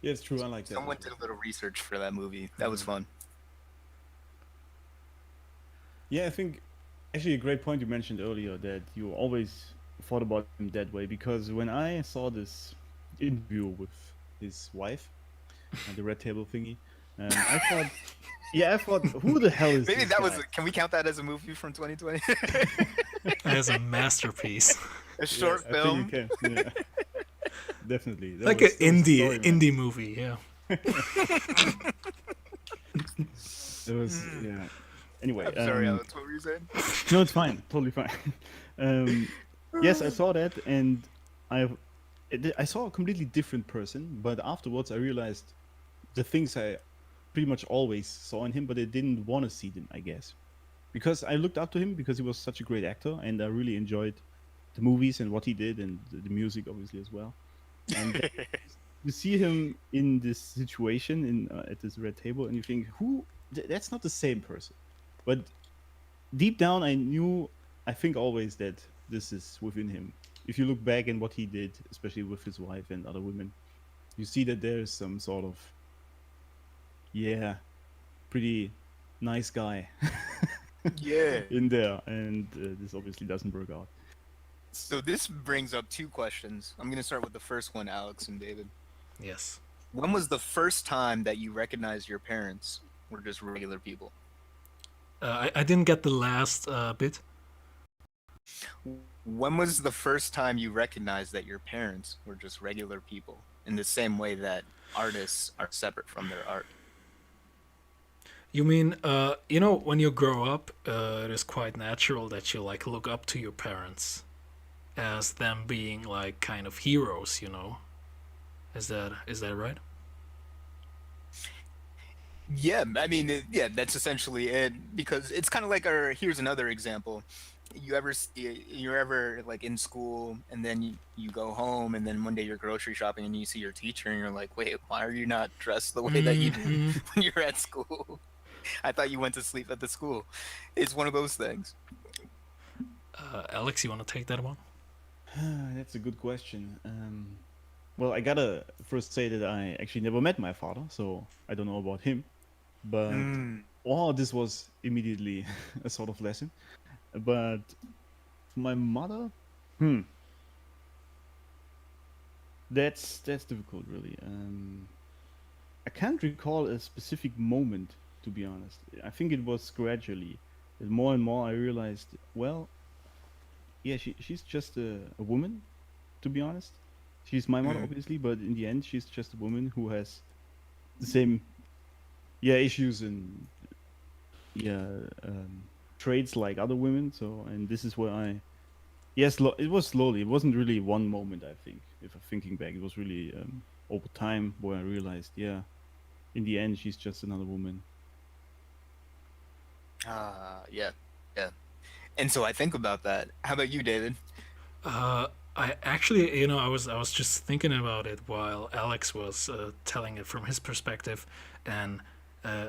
Speaker 1: Yeah, it's true. I like that.
Speaker 3: Someone did a little research for that movie. That was fun.
Speaker 1: Yeah, I think actually a great point you mentioned earlier that you always thought about him that way, because when I saw this interview with his wife and the red table thingy, I thought, who the hell is
Speaker 3: Maybe
Speaker 1: this
Speaker 3: that
Speaker 1: guy?
Speaker 3: can we count that as a movie from 2020?
Speaker 2: As a masterpiece.
Speaker 3: A short
Speaker 1: I
Speaker 3: film.
Speaker 1: think you can. Yeah. Definitely.
Speaker 2: Like an indie movie, yeah.
Speaker 1: It was, yeah. Anyway.
Speaker 3: I'm sorry, Alex, what were you saying?
Speaker 1: No, it's fine. Totally fine. Yes, I saw that, and I saw a completely different person, but afterwards I realized the things I pretty much always saw in him, but I didn't want to see them, I guess. Because I looked up to him because he was such a great actor, and I really enjoyed the movies and what he did, and the music, obviously, as well. And you see him in this situation at this red table, and you think, that's not the same person. But deep down, I think always that this is within him. If you look back and what he did, especially with his wife and other women, you see that there is some sort of, pretty nice guy in there, and this obviously doesn't work out.
Speaker 3: So this brings up two questions. I'm going to start with the first one, Alex and David.
Speaker 2: Yes.
Speaker 3: When was the first time that you recognized your parents were just regular people?
Speaker 2: I didn't get the last bit.
Speaker 3: When was the first time you recognized that your parents were just regular people in the same way that artists are separate from their art?
Speaker 2: You mean, when you grow up, it is quite natural that you like look up to your parents as them being like kind of heroes, Is that right?
Speaker 3: Yeah, I mean, that's essentially it. Because it's kind of like here's another example. You're ever like in school, and then you go home, and then one day you're grocery shopping, and you see your teacher, and you're like, wait, why are you not dressed the way that you did when you're at school? I thought you went to sleep at the school. It's one of those things.
Speaker 2: Alex, you want to take that one?
Speaker 1: That's a good question. Well, I gotta first say that I actually never met my father, so I don't know about him. But this was immediately a sort of lesson. But my mother, that's difficult, really. I can't recall a specific moment, to be honest. I think it was gradually. And more and more I realized, well, yeah, she's just a woman, to be honest. She's my mother, obviously, but in the end, she's just a woman who has the same yeah, issues and yeah, traits like other women. So, and this is where I yes, it was slowly. It wasn't really one moment. I think, if I'm thinking back, it was really over time where I realized, yeah, in the end, she's just another woman.
Speaker 3: Yeah, yeah. And so I think about that. How about you, David?
Speaker 2: I actually, I was just thinking about it while Alex was telling it from his perspective, and uh,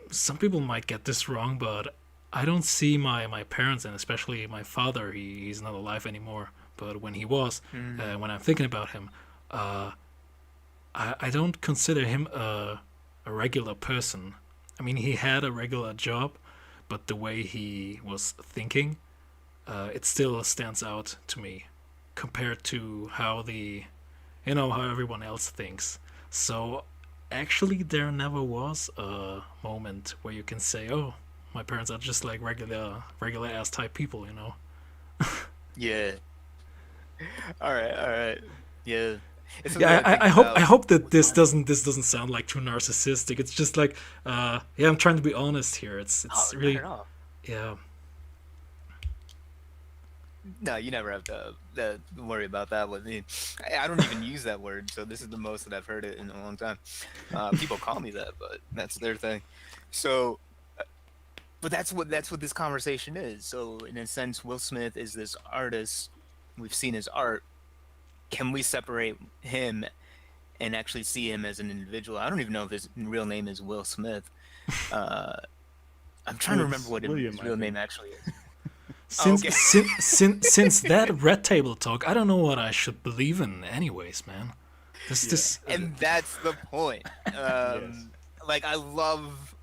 Speaker 2: some people might get this wrong, but I don't see my parents, and especially my father. He's not alive anymore, but when he was,
Speaker 3: Mm.
Speaker 2: when I'm thinking about him, uh, I don't consider him a regular person. I mean, he had a regular job, but the way he was thinking, it still stands out to me compared to how everyone else thinks. So actually, there never was a moment where you can say, "Oh, my parents are just like regular ass type people."
Speaker 3: Yeah. All right. All right. Yeah. It's something
Speaker 2: Yeah,
Speaker 3: I think
Speaker 2: I
Speaker 3: about
Speaker 2: hope that
Speaker 3: with my.
Speaker 2: this doesn't sound like too narcissistic. It's just like, yeah, I'm trying to be honest here. It's
Speaker 3: Oh, not
Speaker 2: really,
Speaker 3: at all.
Speaker 2: yeah.
Speaker 3: No, you never have to worry about that with me. I don't even use that word, so this is the most that I've heard it in a long time. People call me that, but that's their thing. So, but that's what this conversation is. So, in a sense, Will Smith is this artist. We've seen his art. Can we separate him and actually see him as an individual? I don't even know if his real name is Will Smith. Uh, I'm trying to remember
Speaker 1: It's
Speaker 3: what
Speaker 1: William,
Speaker 3: his
Speaker 1: I
Speaker 3: real name
Speaker 1: think.
Speaker 3: actually is. Oh,
Speaker 2: Since
Speaker 3: okay.
Speaker 2: since that red table talk, I don't know what I should believe in, anyways, man. This
Speaker 1: Yeah.
Speaker 2: this
Speaker 3: And that's the point.
Speaker 1: Yes.
Speaker 3: Like I love.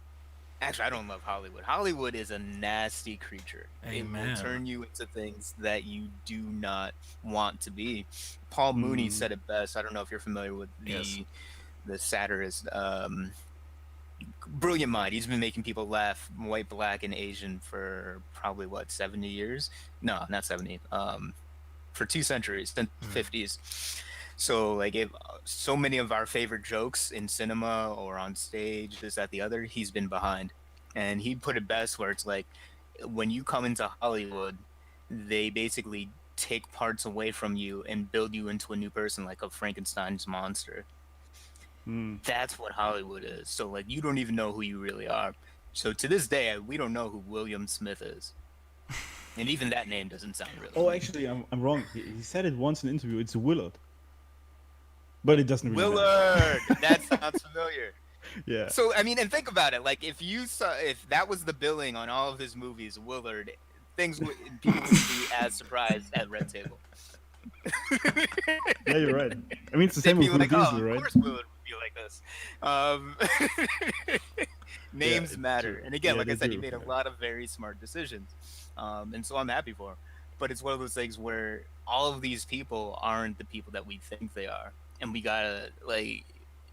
Speaker 3: Actually, I don't love Hollywood. Hollywood is a nasty creature. It will
Speaker 2: Amen.
Speaker 3: turn you into things that you do not want to be. Paul Mooney
Speaker 1: Mm,
Speaker 3: said it best. I don't know if you're familiar with
Speaker 2: Yes.
Speaker 3: the satirist. Brilliant mind. He's been making people laugh, white, black, and Asian for probably what 70 years? No, not 70. For 2 centuries, since the
Speaker 2: Mm.
Speaker 3: 50s. So like if so many of our favorite jokes in cinema or on stage, this, that, the other, he's been behind. And he put it best where it's like when you come into Hollywood, they basically take parts away from you and build you into a new person like a Frankenstein's monster.
Speaker 1: mm.
Speaker 3: That's what Hollywood is. So like you don't even know who you really are. So to this day, we don't know who William Smith is. And even that name doesn't sound real to
Speaker 1: Oh,
Speaker 3: me.
Speaker 1: actually, I'm wrong. He said it once in an interview. It's Willard, but it doesn't really matter.
Speaker 3: Willard. That sounds familiar.
Speaker 1: Yeah.
Speaker 3: So I mean, and think about it. Like if you saw, if that was the billing on all of his movies, Willard, things would people wouldn't be as surprised at Red Table.
Speaker 1: Yeah, you're right. I mean, it's the
Speaker 3: They'd
Speaker 1: same
Speaker 3: be
Speaker 1: with Vin
Speaker 3: like, "Oh,
Speaker 1: Diesel,
Speaker 3: of
Speaker 1: right?
Speaker 3: course Willard would be like this." Um,
Speaker 1: Yeah,
Speaker 3: names
Speaker 1: it's
Speaker 3: matter,
Speaker 1: true.
Speaker 3: and again,
Speaker 1: Yeah,
Speaker 3: like I
Speaker 1: they
Speaker 3: said, he
Speaker 1: do.
Speaker 3: made a
Speaker 1: Yeah.
Speaker 3: lot of very smart decisions, and so I'm happy for him. But it's one of those things where all of these people aren't the people that we think they are, and we gotta like.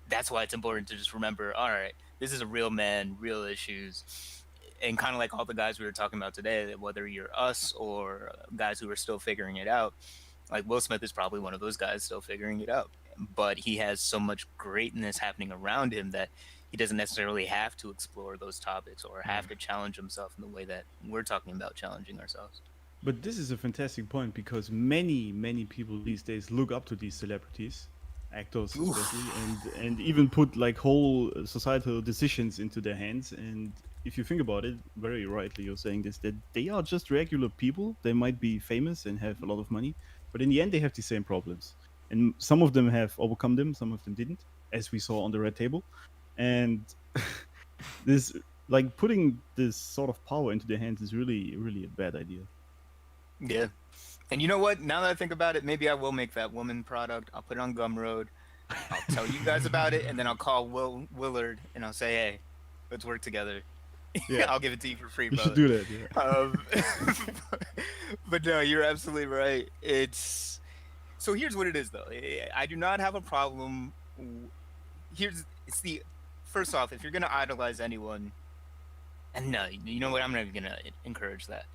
Speaker 3: That's why it's important to just remember. All right, this is a real man, real issues, and kind of like all the guys we were talking about today. That whether you're us or guys who are still figuring it out, like Will Smith is probably one of those guys still figuring it out. But he has so much greatness happening around him that he doesn't necessarily have to explore those topics or have to challenge himself in the way that we're talking about challenging ourselves.
Speaker 1: But this is a fantastic point because many people these days look up to these celebrities, actors especially,
Speaker 3: Oof.
Speaker 1: and even put like whole societal decisions into their hands. And if you think about it, very rightly, you're saying this that they are just regular people. They might be famous and have a lot of money, but in the end, they have the same problems. And some of them have overcome them, some of them didn't, as we saw on the red table. And this, like, putting this sort of power into their hands is really a bad idea.
Speaker 3: Yeah. And you know what? Now that I think about it, maybe I will make that woman product. I'll put it on Gumroad. I'll tell you guys about it, and then I'll call Willard and I'll say, "Hey, let's work together.
Speaker 1: Yeah,
Speaker 3: I'll give it to you for free,
Speaker 1: you should
Speaker 3: brother."
Speaker 1: do that. Yeah.
Speaker 3: Um, but no, you're absolutely right. So here's what it is, though. I do not have a problem. Here's it's the first off, if you're gonna idolize anyone, and no, you know what? I'm not even gonna encourage that.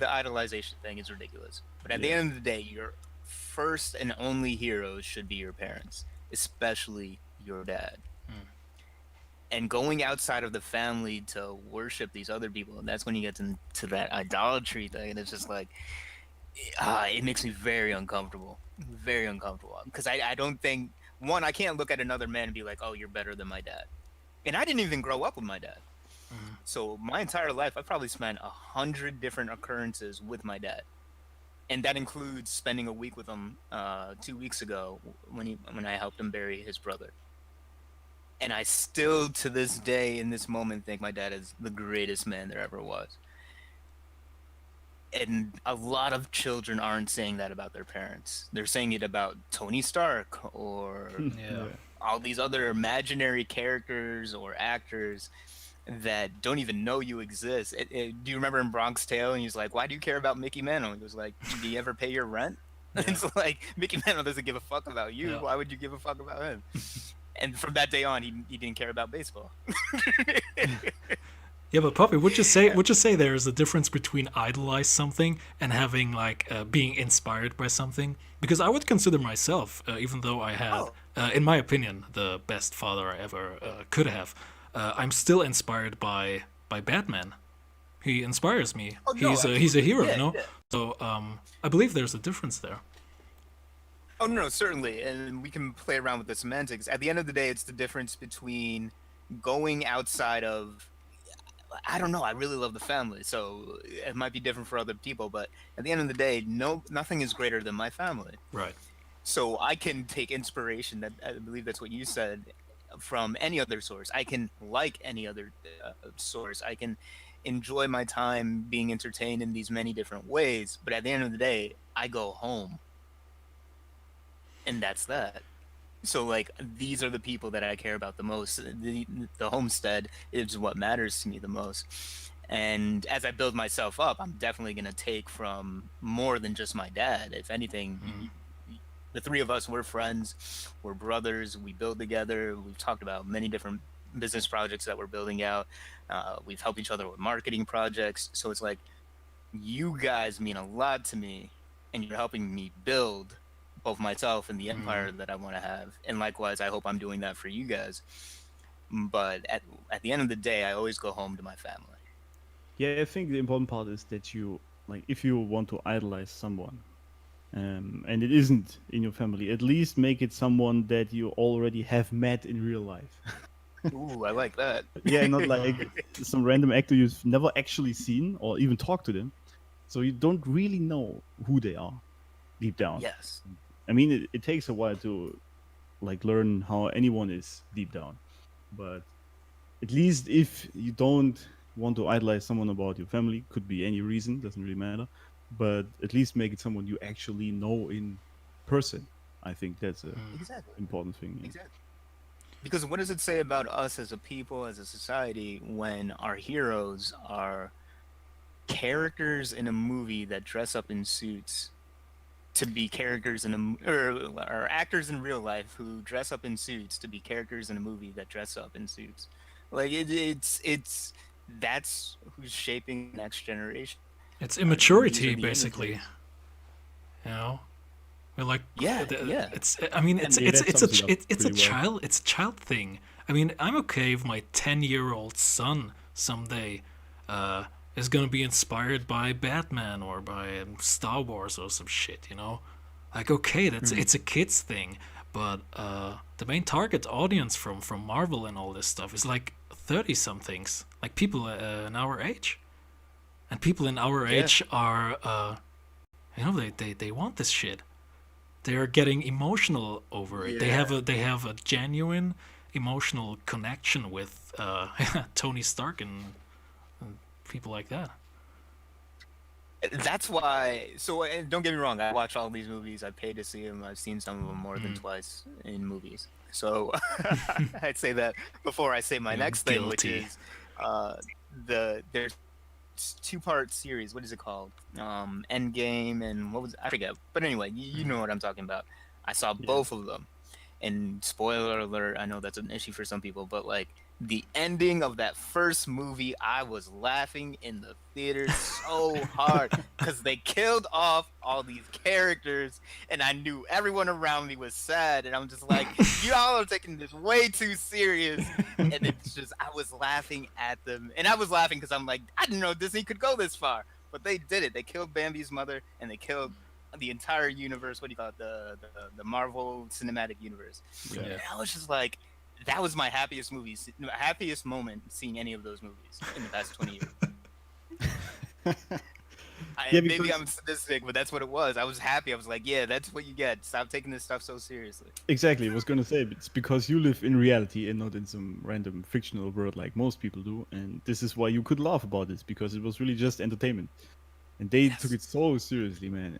Speaker 3: The idolization thing is ridiculous. But at the
Speaker 1: Yes.
Speaker 3: end of the day, your first and only heroes should be your parents, especially your dad. and going outside of the family to worship these other people, and that's when you get to that idolatry thing, and it's just like, it makes me very uncomfortable, because I don't think, one, I can't look at another man and be like, oh, you're better than my dad, and I didn't even grow up with my dad. So my entire life, I probably spent 100 different occurrences with my dad, and that includes spending a week with him 2 weeks ago when I helped him bury his brother. And I still, to this day, in this moment, think my dad is the greatest man there ever was. And a lot of children aren't saying that about their parents. They're saying it about Tony Stark or
Speaker 2: Yeah.
Speaker 3: all these other imaginary characters or actors that don't even know you exist. Do you remember in Bronx Tale? And he's like, "Why do you care about Mickey Mantle?" He was like, "Do you ever pay your rent?"
Speaker 2: Yeah.
Speaker 3: It's like, Mickey Mantle doesn't give a fuck about you.
Speaker 2: Yeah.
Speaker 3: Why would you give a fuck about him? And from that day on, he didn't care about baseball.
Speaker 2: Yeah, but Poppy, would you say there is a difference between idolize something and having like being inspired by something? Because I would consider myself, even though I had, in my opinion, the best father I ever could have, I'm still inspired by Batman. He inspires me.
Speaker 3: Oh, no,
Speaker 2: He's a hero,
Speaker 3: yeah,
Speaker 2: you know.
Speaker 3: yeah.
Speaker 2: So I believe there's a difference there.
Speaker 3: Oh no, certainly, and we can play around with the semantics. At the end of the day, it's the difference between going outside of, I don't know, I really love the family, so it might be different for other people, but at the end of the day, nothing is greater than my family.
Speaker 2: Right.
Speaker 3: So I can take inspiration, that I believe that's what you said, from any other source. I can like any other source. I can enjoy my time being entertained in these many different ways, but at the end of the day, I go home. And that's that. So like, these are the people that I care about the most. The homestead is what matters to me the most. And as I build myself up, I'm definitely going to take from more than just my dad. If anything, the three of us, we're friends, we're brothers, we build together. We've talked about many different business projects that we're building out. We've helped each other with marketing projects. So it's like, you guys mean a lot to me, and you're helping me build both myself and the empire that I want to have. And likewise, I hope I'm doing that for you guys. But at the end of the day, I always go home to my family.
Speaker 1: Yeah, I think the important part is that you, like, if you want to idolize someone, and it isn't in your family, at least make it someone that you already have met in real life.
Speaker 3: Ooh, I like that.
Speaker 1: Yeah, not like some random actor you've never actually seen or even talked to them. So you don't really know who they are deep down.
Speaker 3: Yes.
Speaker 1: I mean, it takes a while to like learn how anyone is deep down. But at least if you don't want to idolize someone about your family, could be any reason, doesn't really matter. But at least make it someone you actually know in person. I think that's a
Speaker 3: Exactly.
Speaker 1: important thing. Yeah.
Speaker 3: Exactly. Because what does it say about us as a people, as a society, when our heroes are characters in a movie that dress up in suits to be characters in or actors in real life who dress up in suits to be characters in a movie that dress up in suits? Like, it's that's who's shaping the next generation.
Speaker 2: It's
Speaker 3: These are
Speaker 2: immaturity,
Speaker 3: the
Speaker 2: basically.
Speaker 3: images.
Speaker 2: You know, we're like,
Speaker 3: Yeah, yeah.
Speaker 2: It's. I mean,
Speaker 1: Yeah, that sums it up
Speaker 2: it's a
Speaker 1: pretty well.
Speaker 2: child. It's a child thing. I mean, I'm okay if my 10-year-old son someday is gonna be inspired by Batman or by Star Wars or some shit. You know, like, okay, that's it's a kids thing, but the main target audience from Marvel and all this stuff is like 30-somethings, like people in our age. And people in our age are, you know, they want this shit. They are getting emotional over it.
Speaker 3: Yeah.
Speaker 2: They have a genuine emotional connection with Tony Stark and people like that.
Speaker 3: That's why. So, and don't get me wrong, I watch all these movies. I pay to see them. I've seen some of them more than twice in movies. So I'd say that before I say my
Speaker 2: You're
Speaker 3: next thing, which
Speaker 2: guilty.
Speaker 3: is there's two-part series. What is it called? Endgame and what was, I forget. But anyway, you know what I'm talking about. I saw both of them. And spoiler alert, I know that's an issue for some people, but like, the ending of that first movie, I was laughing in the theater so hard because they killed off all these characters, and I knew everyone around me was sad, and I'm just like, y'all are taking this way too serious, and it's just I was laughing at them, and I was laughing because I'm like, I didn't know Disney could go this far, but they did it. They killed Bambi's mother, and they killed the entire universe. What do you call it? The Marvel Cinematic Universe.
Speaker 1: Yeah.
Speaker 3: And I was just like, that was my happiest moment seeing any of those movies in the past 20 years.
Speaker 1: Yeah,
Speaker 3: Maybe
Speaker 1: because-
Speaker 3: I'm sadistic, but that's what it was. I was happy. I was like, yeah, that's what you get. Stop taking this stuff so seriously.
Speaker 1: Exactly. I was gonna say it's because you live in reality and not in some random fictional world like most people do, and this is why you could laugh about this because it was really just entertainment, and they took it so seriously, man.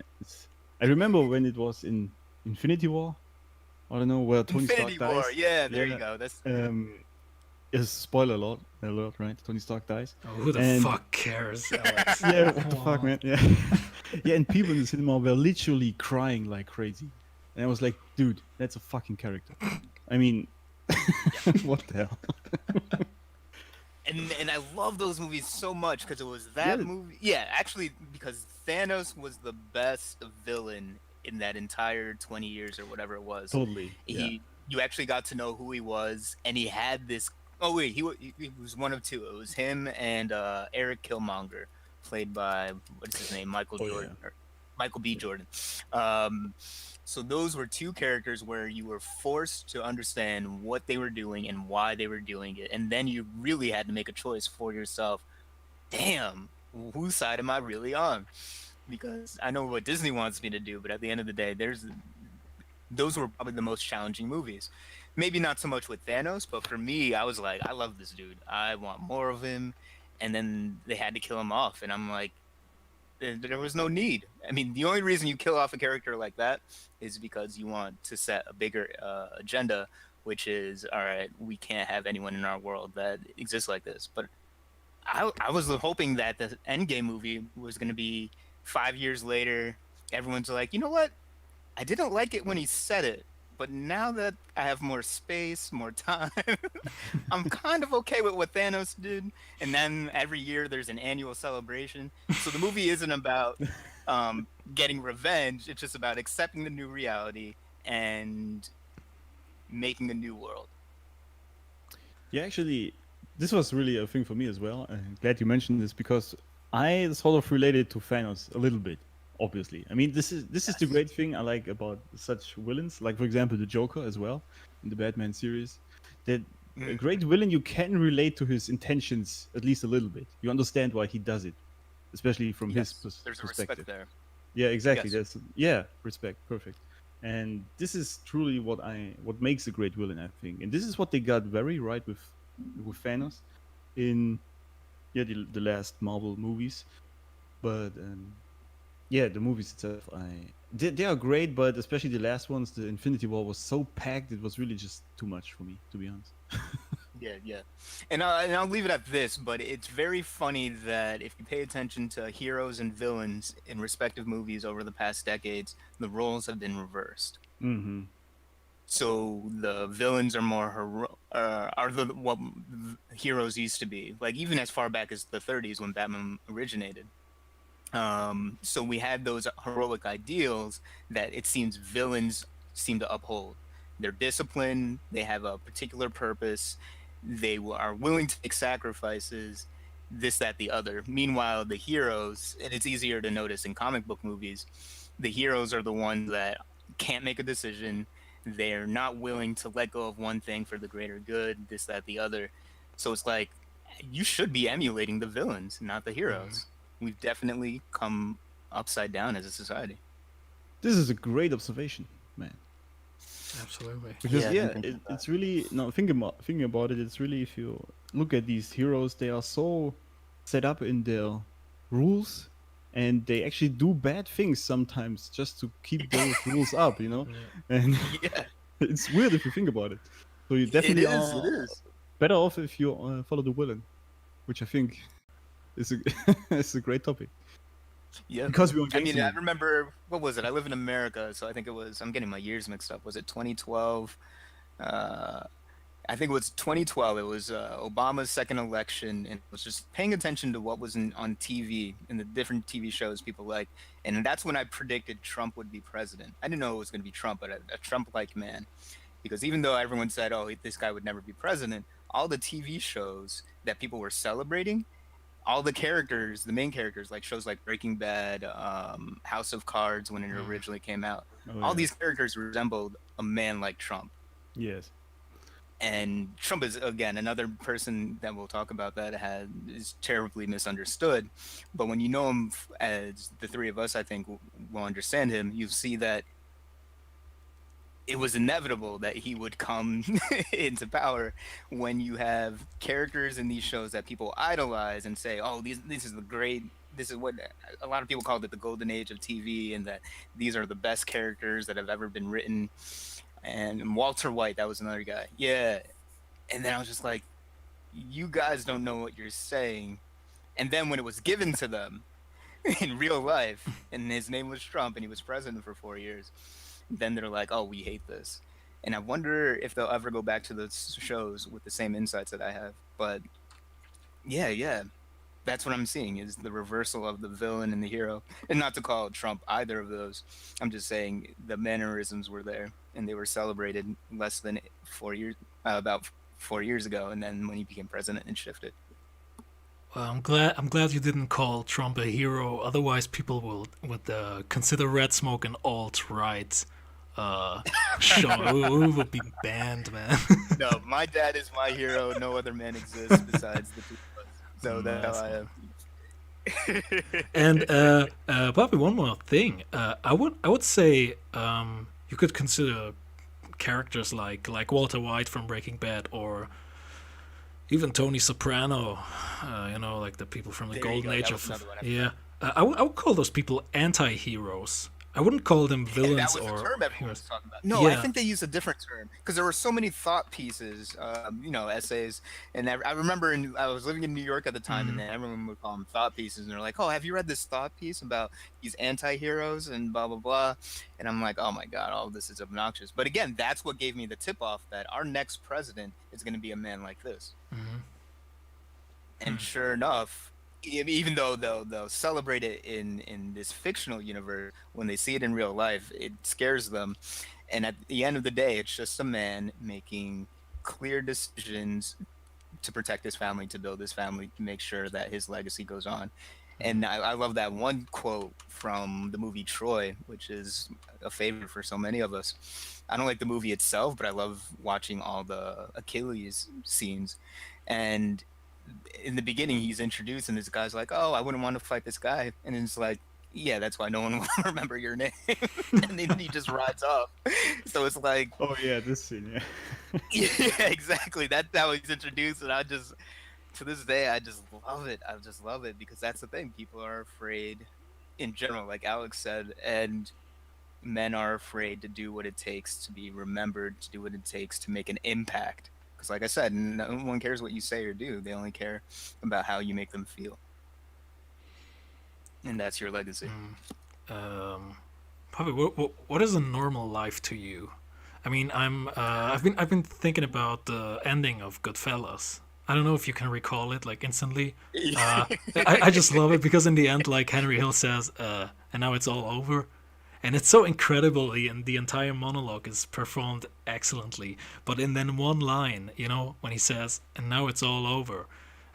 Speaker 1: I remember when it was in Infinity War. I don't know where Tony
Speaker 3: Infinity
Speaker 1: Stark
Speaker 3: War.
Speaker 1: dies.
Speaker 3: Yeah, there
Speaker 1: Yeah.
Speaker 3: you go. That's
Speaker 1: Is spoiler alert, right? Tony Stark dies.
Speaker 2: Oh, who the
Speaker 1: And-
Speaker 2: fuck cares, Alex?
Speaker 1: Yeah, what the fuck, man? Yeah, yeah, and people in the cinema were literally crying like crazy, and I was like, dude, that's a fucking character. I mean, what the hell?
Speaker 3: and I love those movies so much because it was that
Speaker 1: Yeah.
Speaker 3: movie. Yeah, actually, because Thanos was the best villain in that entire 20 years or whatever it was.
Speaker 1: Totally. Yeah.
Speaker 3: You actually got to know who he was, and he had this. Oh wait, he was one of two. It was him and Eric Killmonger, played by what's his name, Michael
Speaker 1: Oh,
Speaker 3: Jordan, or Michael B. Jordan. So those were two characters where you were forced to understand what they were doing and why they were doing it, and then you really had to make a choice for yourself. Damn, whose side am I really on? Because I know what Disney wants me to do, but at the end of the day, those were probably the most challenging movies. Maybe not so much with Thanos, but for me, I was like, I love this dude. I want more of him. And then they had to kill him off, and I'm like, there was no need. I mean, the only reason you kill off a character like that is because you want to set a bigger agenda, which is, all right, we can't have anyone in our world that exists like this. But I was hoping that the Endgame movie was going to be 5 years later. Everyone's like, you know what? I didn't like it when he said it, but now that I have more space, more time, I'm kind of okay with what Thanos did. And then every year there's an annual celebration. So the movie isn't about getting revenge. It's just about accepting the new reality and making a new world.
Speaker 1: Yeah, actually, this was really a thing for me as well. I'm glad you mentioned this because I sort of related to Thanos a little bit. Obviously, I mean, this is the great thing I like about such villains, like for example the Joker as well in the Batman series. That a great villain, you can relate to his intentions at least a little bit. You understand why he does it, especially from his
Speaker 3: There's a
Speaker 1: perspective.
Speaker 3: respect there.
Speaker 1: Yeah, exactly.
Speaker 3: Yes.
Speaker 1: Respect, perfect. And this is truly what makes a great villain, I think. And this is what they got very right with Thanos in the last Marvel movies. But yeah, the movies itself, they are great, but especially the last ones, the Infinity War was so packed, it was really just too much for me, to be honest.
Speaker 3: Yeah. And I'll leave it at this, but it's very funny that if you pay attention to heroes and villains in respective movies over the past decades, the roles have been reversed.
Speaker 1: Mm-hmm.
Speaker 3: So the villains are more what heroes used to be, like even as far back as the 30s when Batman originated. So we had those heroic ideals that it seems villains seem to uphold. They're disciplined, they have a particular purpose, they are willing to make sacrifices, this, that, the other. Meanwhile, the heroes, and it's easier to notice in comic book movies, the heroes are the ones that can't make a decision, they're not willing to let go of one thing for the greater good, this, that, the other. So it's like, you should be emulating the villains, not the heroes. We've definitely come upside down as a society.
Speaker 1: This is a great observation, man.
Speaker 2: Absolutely.
Speaker 1: Because
Speaker 3: Yeah, I
Speaker 1: yeah,
Speaker 3: didn't think of that.
Speaker 1: it's really no thinking about it. It's really, if you look at these heroes, they are so set up in their rules, and they actually do bad things sometimes just to keep those rules up, you know. And
Speaker 3: Yeah,
Speaker 1: it's weird if you think about it. So you definitely
Speaker 3: it is.
Speaker 1: are
Speaker 3: It is.
Speaker 1: better off if you follow the villain, which I think is a is a great topic.
Speaker 3: Yeah.
Speaker 1: Because we were
Speaker 3: I mean,
Speaker 1: gangster
Speaker 3: I
Speaker 1: movies.
Speaker 3: remember, what was it? I live in America, so I think it was, I'm getting my years mixed up. Was it 2012? I think it was 2012. It was Obama's second election, and it was just paying attention to what was on TV and the different TV shows people like. And that's when I predicted Trump would be president. I didn't know it was going to be Trump, but a Trump-like man. Because even though everyone said, "Oh, this guy would never be president," all the TV shows that people were celebrating, all the characters, the main characters, like shows like Breaking Bad, House of Cards, when it originally came out,
Speaker 1: Oh
Speaker 3: all
Speaker 1: yeah.
Speaker 3: these characters resembled a man like Trump.
Speaker 1: Yes.
Speaker 3: And Trump is again another person that we'll talk about that is terribly misunderstood. But when you know him, as the three of us, I think, will understand him, you see that it was inevitable that he would come into power when you have characters in these shows that people idolize and say, "Oh, this is the great. This is what a lot of people called it, the golden age of TV, and that these are the best characters that have ever been written." And Walter White, that was another guy. Yeah. And then I was just like, you guys don't know what you're saying. And then when it was given to them in real life, and his name was Trump, and he was president for 4 years, then they're like, "Oh, we hate this." And I wonder if they'll ever go back to those shows with the same insights that I have. But yeah, yeah, that's what I'm seeing is the reversal of the villain and the hero. And not to call Trump either of those. I'm just saying the mannerisms were there, and they were celebrated less than 4 years, about 4 years ago. And then when he became president, it shifted.
Speaker 2: Well, I'm glad you didn't call Trump a hero. Otherwise, people would consider Red Smoke an alt-right uh, show. It would be banned, man.
Speaker 3: No, my dad is my hero. No other man exists besides the two of us. So that's how I am.
Speaker 2: And Bobby, one more thing. I would say you could consider characters like Walter White from Breaking Bad, or even Tony Soprano. Like the people from the
Speaker 3: There you
Speaker 2: golden
Speaker 3: go.
Speaker 2: age
Speaker 3: That was
Speaker 2: of
Speaker 3: another one.
Speaker 2: yeah. I would call those people anti-heroes. I wouldn't call them
Speaker 3: And that
Speaker 2: villains
Speaker 3: was the
Speaker 2: or
Speaker 3: term everyone
Speaker 2: heroes.
Speaker 3: was talking about. No, I
Speaker 2: Yeah.
Speaker 3: think they used a different term because there were so many thought pieces, essays. And I remember I was living in New York at the time, and then everyone would call them thought pieces. And they're like, "Oh, have you read this thought piece about these anti-heroes and blah, blah, blah?" And I'm like, "Oh my God, all of this is obnoxious." But again, that's what gave me the tip off that our next president is going to be a man like this. And sure enough, even though they'll celebrate it in this fictional universe, when they see it in real life, it scares them. And at the end of the day, it's just a man making clear decisions to protect his family, to build his family, to make sure that his legacy goes on. And I love that one quote from the movie Troy, which is a favorite for so many of us. I don't like the movie itself, but I love watching all the Achilles scenes. And in the beginning, he's introduced, and this guy's like, "Oh, I wouldn't want to fight this guy," and it's like, "Yeah, that's why no one will remember your name." And then he just rides off. So it's like,
Speaker 1: Oh yeah, this scene. Yeah.
Speaker 3: yeah, exactly. That's how he's introduced, and to this day, I just love it. I just love it because that's the thing. People are afraid, in general, like Alex said, and men are afraid to do what it takes to be remembered, to do what it takes to make an impact. Because, like I said, no one cares what you say or do. They only care about how you make them feel, and that's your legacy.
Speaker 2: Um, Bobby, what is a normal life to you? I mean, I've been thinking about the ending of Goodfellas. I don't know if you can recall it like instantly. I just love it because in the end, like Henry Hill says, and now it's all over. And it's so incredibly, and the entire monologue is performed excellently. But in then one line, when he says, "And now it's all over,"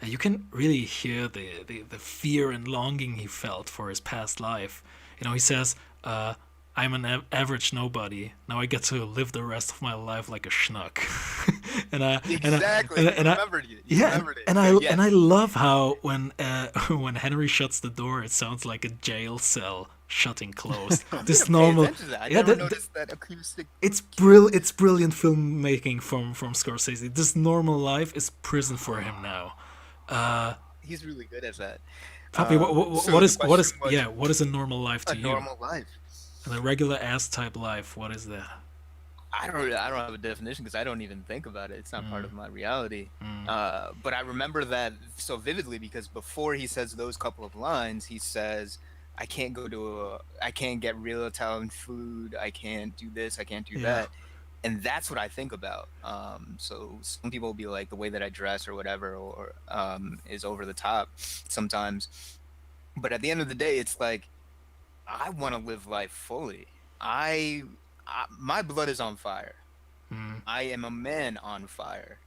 Speaker 2: you can really hear the fear and longing he felt for his past life. He says, "I'm an average nobody. Now I get to live the rest of my life like a schnuck." and I
Speaker 3: Exactly.
Speaker 2: and I
Speaker 3: Remembered it.
Speaker 2: yeah,
Speaker 3: Remembered it.
Speaker 2: and I
Speaker 3: Yes.
Speaker 2: and I love how when when Henry shuts the door, it sounds like a jail cell shutting closed. This
Speaker 3: Pay
Speaker 2: normal,
Speaker 3: attention to that. I
Speaker 2: yeah,
Speaker 3: never noticed that acoustic.
Speaker 2: it's brilliant filmmaking from Scorsese. This normal life is prison for him now.
Speaker 3: He's really good at that.
Speaker 2: Papi,
Speaker 3: So
Speaker 2: what
Speaker 3: the
Speaker 2: is
Speaker 3: question was,
Speaker 2: what is a normal life
Speaker 3: a
Speaker 2: to you?
Speaker 3: normal life?
Speaker 2: And a regular ass type life, what is that?
Speaker 3: I don't have a definition because I don't even think about it. It's not part of my reality. But I remember that so vividly because before he says those couple of lines, he says, I can't get real Italian food. I can't do this. I can't do
Speaker 2: Yeah.
Speaker 3: that. And that's what I think about. So some people will be like, the way that I dress or whatever, or is over the top sometimes. But at the end of the day, it's like I want to live life fully. My blood is on fire.
Speaker 2: Mm.
Speaker 3: I am a man on fire.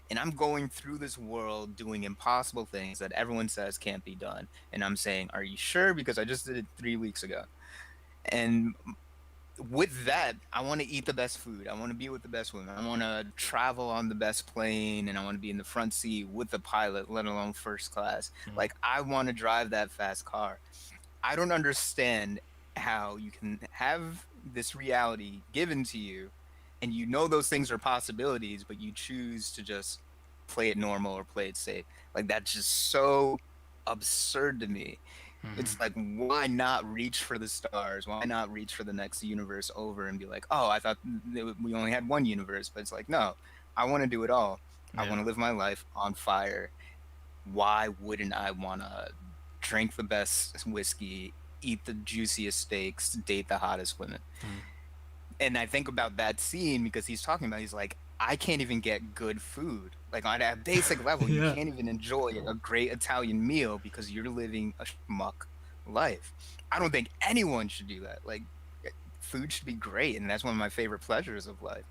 Speaker 3: And I'm going through this world doing impossible things that everyone says can't be done. And I'm saying, are you sure? Because I just did it 3 weeks ago. And with that, I want to eat the best food. I want to be with the best women. I want to travel on the best plane, and I want to be in the front seat with the pilot, let alone first class. Like, I want to drive that fast car. I don't understand how you can have this reality given to you, and you know those things are possibilities, but you choose to just play it normal or play it safe. Like, that's just so absurd to me. It's like, why not reach for the stars? Why not reach for the next universe over and be like, oh, I thought we only had one universe. But it's like, no, I want to do it all. I want to live my life on fire. Why wouldn't I want to drink the best whiskey, eat the juiciest steaks, date the hottest women? And I think about that scene because he's talking about, he's like, I can't even get good food. Like, on a basic level, you can't even enjoy a great Italian meal because you're living a schmuck life. I don't think anyone should do that. Like, food should be great, and that's one of my favorite pleasures of life.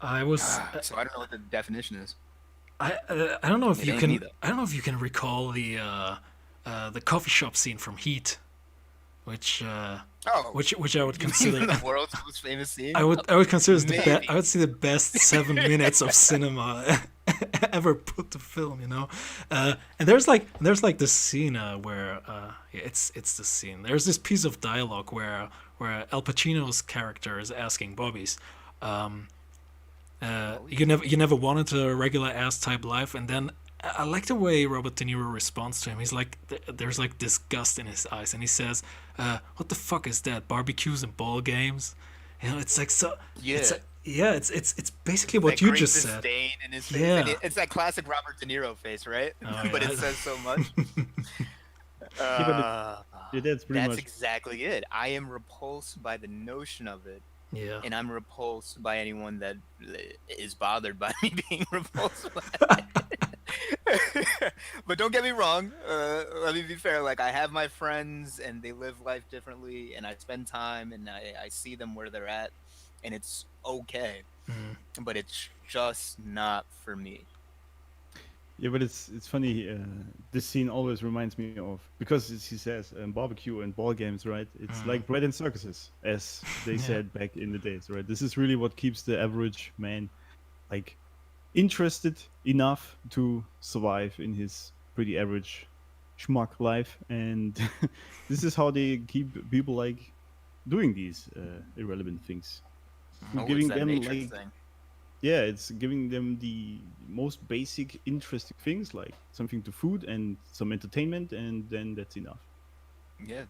Speaker 2: I was.
Speaker 3: So I don't know what the definition is.
Speaker 2: I don't know if
Speaker 3: It
Speaker 2: you
Speaker 3: ain't
Speaker 2: can.
Speaker 3: me, though.
Speaker 2: I don't know if you can recall the coffee shop scene from Heat, which which I would consider
Speaker 3: the world's most famous scene.
Speaker 2: I would consider as
Speaker 3: Maybe.
Speaker 2: I would say the best 7 minutes of cinema ever put to film, you know. And there's like this scene where it's the scene. There's this piece of dialogue where Al Pacino's character is asking Bobby's, you never wanted a regular ass type life, and then I like the way Robert De Niro responds to him. He's like, there's like disgust in his eyes, and he says, "What the fuck is that? Barbecues and ball games?" You know, it's like so.
Speaker 3: Yeah.
Speaker 2: It's basically what
Speaker 3: That
Speaker 2: you
Speaker 3: great
Speaker 2: just said.
Speaker 3: disdain in his face.
Speaker 2: Yeah.
Speaker 3: And it's that classic Robert De Niro face, right?
Speaker 2: Oh,
Speaker 3: But
Speaker 2: yeah.
Speaker 3: it says so much.
Speaker 1: Yeah, that's pretty
Speaker 3: That's
Speaker 1: much.
Speaker 3: exactly it. I am repulsed by the notion of it,
Speaker 2: Yeah.
Speaker 3: and I'm repulsed by anyone that is bothered by me being repulsed by it. But don't get me wrong. Let me be fair. Like, I have my friends, and they live life differently, and I spend time, and I see them where they're at, and it's okay. But it's just not for me.
Speaker 1: Yeah, but it's funny. This scene always reminds me of, because he says barbecue and ball games, right? It's like bread and circuses, as they said back in the days, right? This is really what keeps the average man like interested enough to survive in his pretty average schmuck life, and this is how they keep people like doing these irrelevant things.
Speaker 3: Oh,
Speaker 1: Giving
Speaker 3: it's that
Speaker 1: them
Speaker 3: Matrix
Speaker 1: like
Speaker 3: thing.
Speaker 1: yeah, it's giving them the most basic interesting things like something to food and some entertainment, and then that's enough.
Speaker 3: Yeah.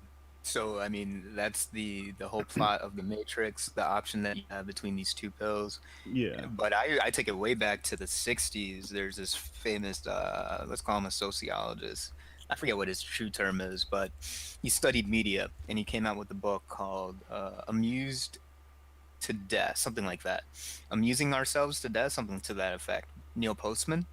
Speaker 3: So I mean, that's the whole plot of the Matrix, the option that you have between these two pills.
Speaker 1: Yeah.
Speaker 3: But I take it way back to the 60s. There's this famous, let's call him a sociologist. I forget what his true term is, but he studied media, and he came out with a book called Amused to Death, something like that. Amusing Ourselves to Death, something to that effect. Neil Postman.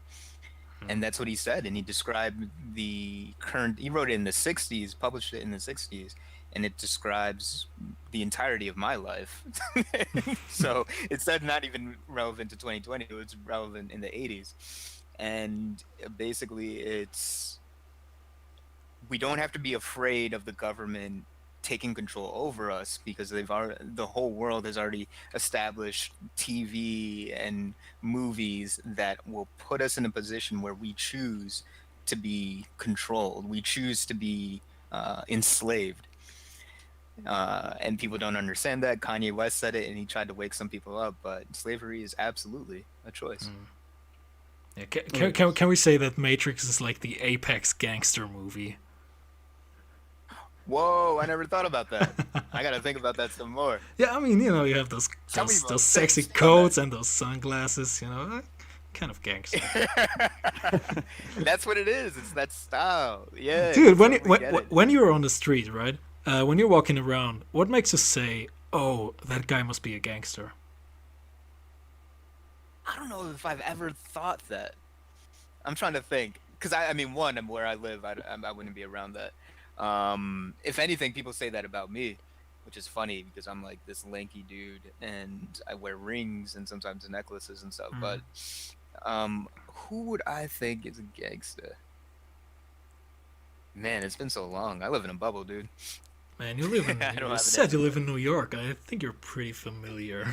Speaker 3: And that's what he said. And he described the current, he wrote it in the 60s, published it in the 60s, and it describes the entirety of my life. So it's not even relevant to 2020, it's relevant in the 80s. And basically, we don't have to be afraid of the government taking control over us, because the whole world has already established TV and movies that will put us in a position where we choose to be controlled, we choose to be enslaved, and people don't understand that. Kanye West said it, and he tried to wake some people up, but slavery is absolutely a choice.
Speaker 2: Yeah, can we say that Matrix is like the apex gangster movie?
Speaker 3: Whoa, I never thought about that. I gotta think about that some more.
Speaker 2: Yeah, I mean, you know, you have those
Speaker 3: Tell me more.
Speaker 2: sexy
Speaker 3: Say on
Speaker 2: coats and those sunglasses, you know, kind of gangster.
Speaker 3: That's what it is. It's that style. Yeah.
Speaker 2: Dude, when
Speaker 3: totally get it.
Speaker 2: when you're on the street, right? When you're walking around, what makes us say, "Oh, that guy must be a gangster"?
Speaker 3: I don't know if I've ever thought that. I'm trying to think, because I mean, one, where I live, I wouldn't be around that. If anything, people say that about me, which is funny because I'm like this lanky dude and I wear rings and sometimes necklaces and stuff. But who would I think is a gangster? Man, it's been so long. I live in a bubble, dude.
Speaker 2: Man, you live in.
Speaker 3: I don't
Speaker 2: You
Speaker 3: have
Speaker 2: said
Speaker 3: an
Speaker 2: you live in New York. I think you're pretty familiar.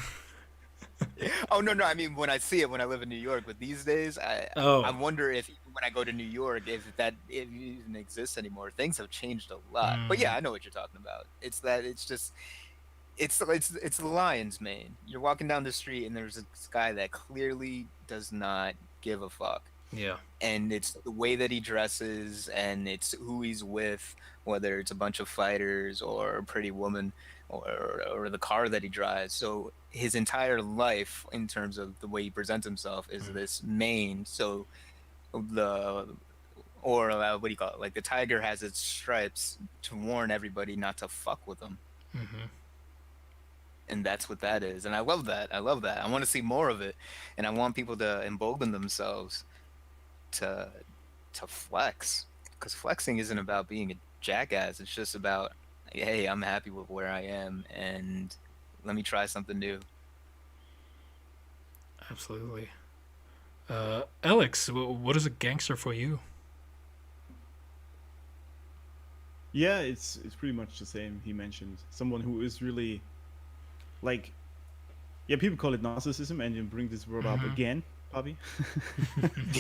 Speaker 3: Oh no, no, I mean when I see it when I live in New York, but these days I
Speaker 2: Oh.
Speaker 3: wonder if even when I go to New York if that it even exists anymore. Things have changed a lot. But
Speaker 2: Mm,
Speaker 3: yeah, I know what you're talking about. It's that it's just it's the lion's mane. You're walking down the street and there's this guy that clearly does not give a fuck.
Speaker 2: yeah.
Speaker 3: And it's the way that he dresses and it's who he's with, whether it's a bunch of fighters or a pretty woman or the car that he drives. So his entire life in terms of the way he presents himself is this mane. So the or what do you call it, like the tiger has its stripes to warn everybody not to fuck with him.
Speaker 2: Hmm.
Speaker 3: And that's what that is. And I love that. I love that. I want to see more of it, and I want people to embolden themselves to flex, because flexing isn't about being a jackass. It's just about, hey, I'm happy with where I am and let me try something new.
Speaker 2: Absolutely. Alex, what is a gangster for you?
Speaker 1: Yeah, it's pretty much the same. He mentioned someone who is really like, yeah, people call it narcissism, and you bring this word up
Speaker 2: Hmm.
Speaker 1: again, Papi.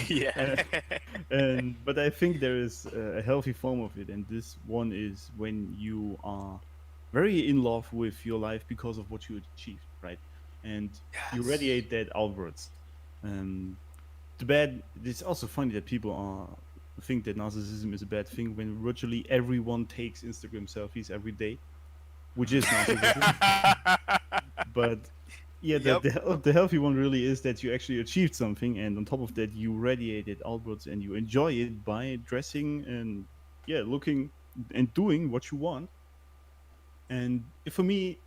Speaker 3: Yeah.
Speaker 1: Uh, and but I think there is a healthy form of it, and this one is when you are very in love with your life because of what you achieved, right? And you
Speaker 3: Yes.
Speaker 1: radiate that outwards. Um, the bad. It's also funny that people are think that narcissism is a bad thing when virtually everyone takes Instagram selfies every day, which is narcissism. But yeah,
Speaker 3: Yep.
Speaker 1: the healthy one really is that you actually achieved something, and on top of that, you radiate it outwards, and you enjoy it by dressing and yeah, looking and doing what you want. And for me,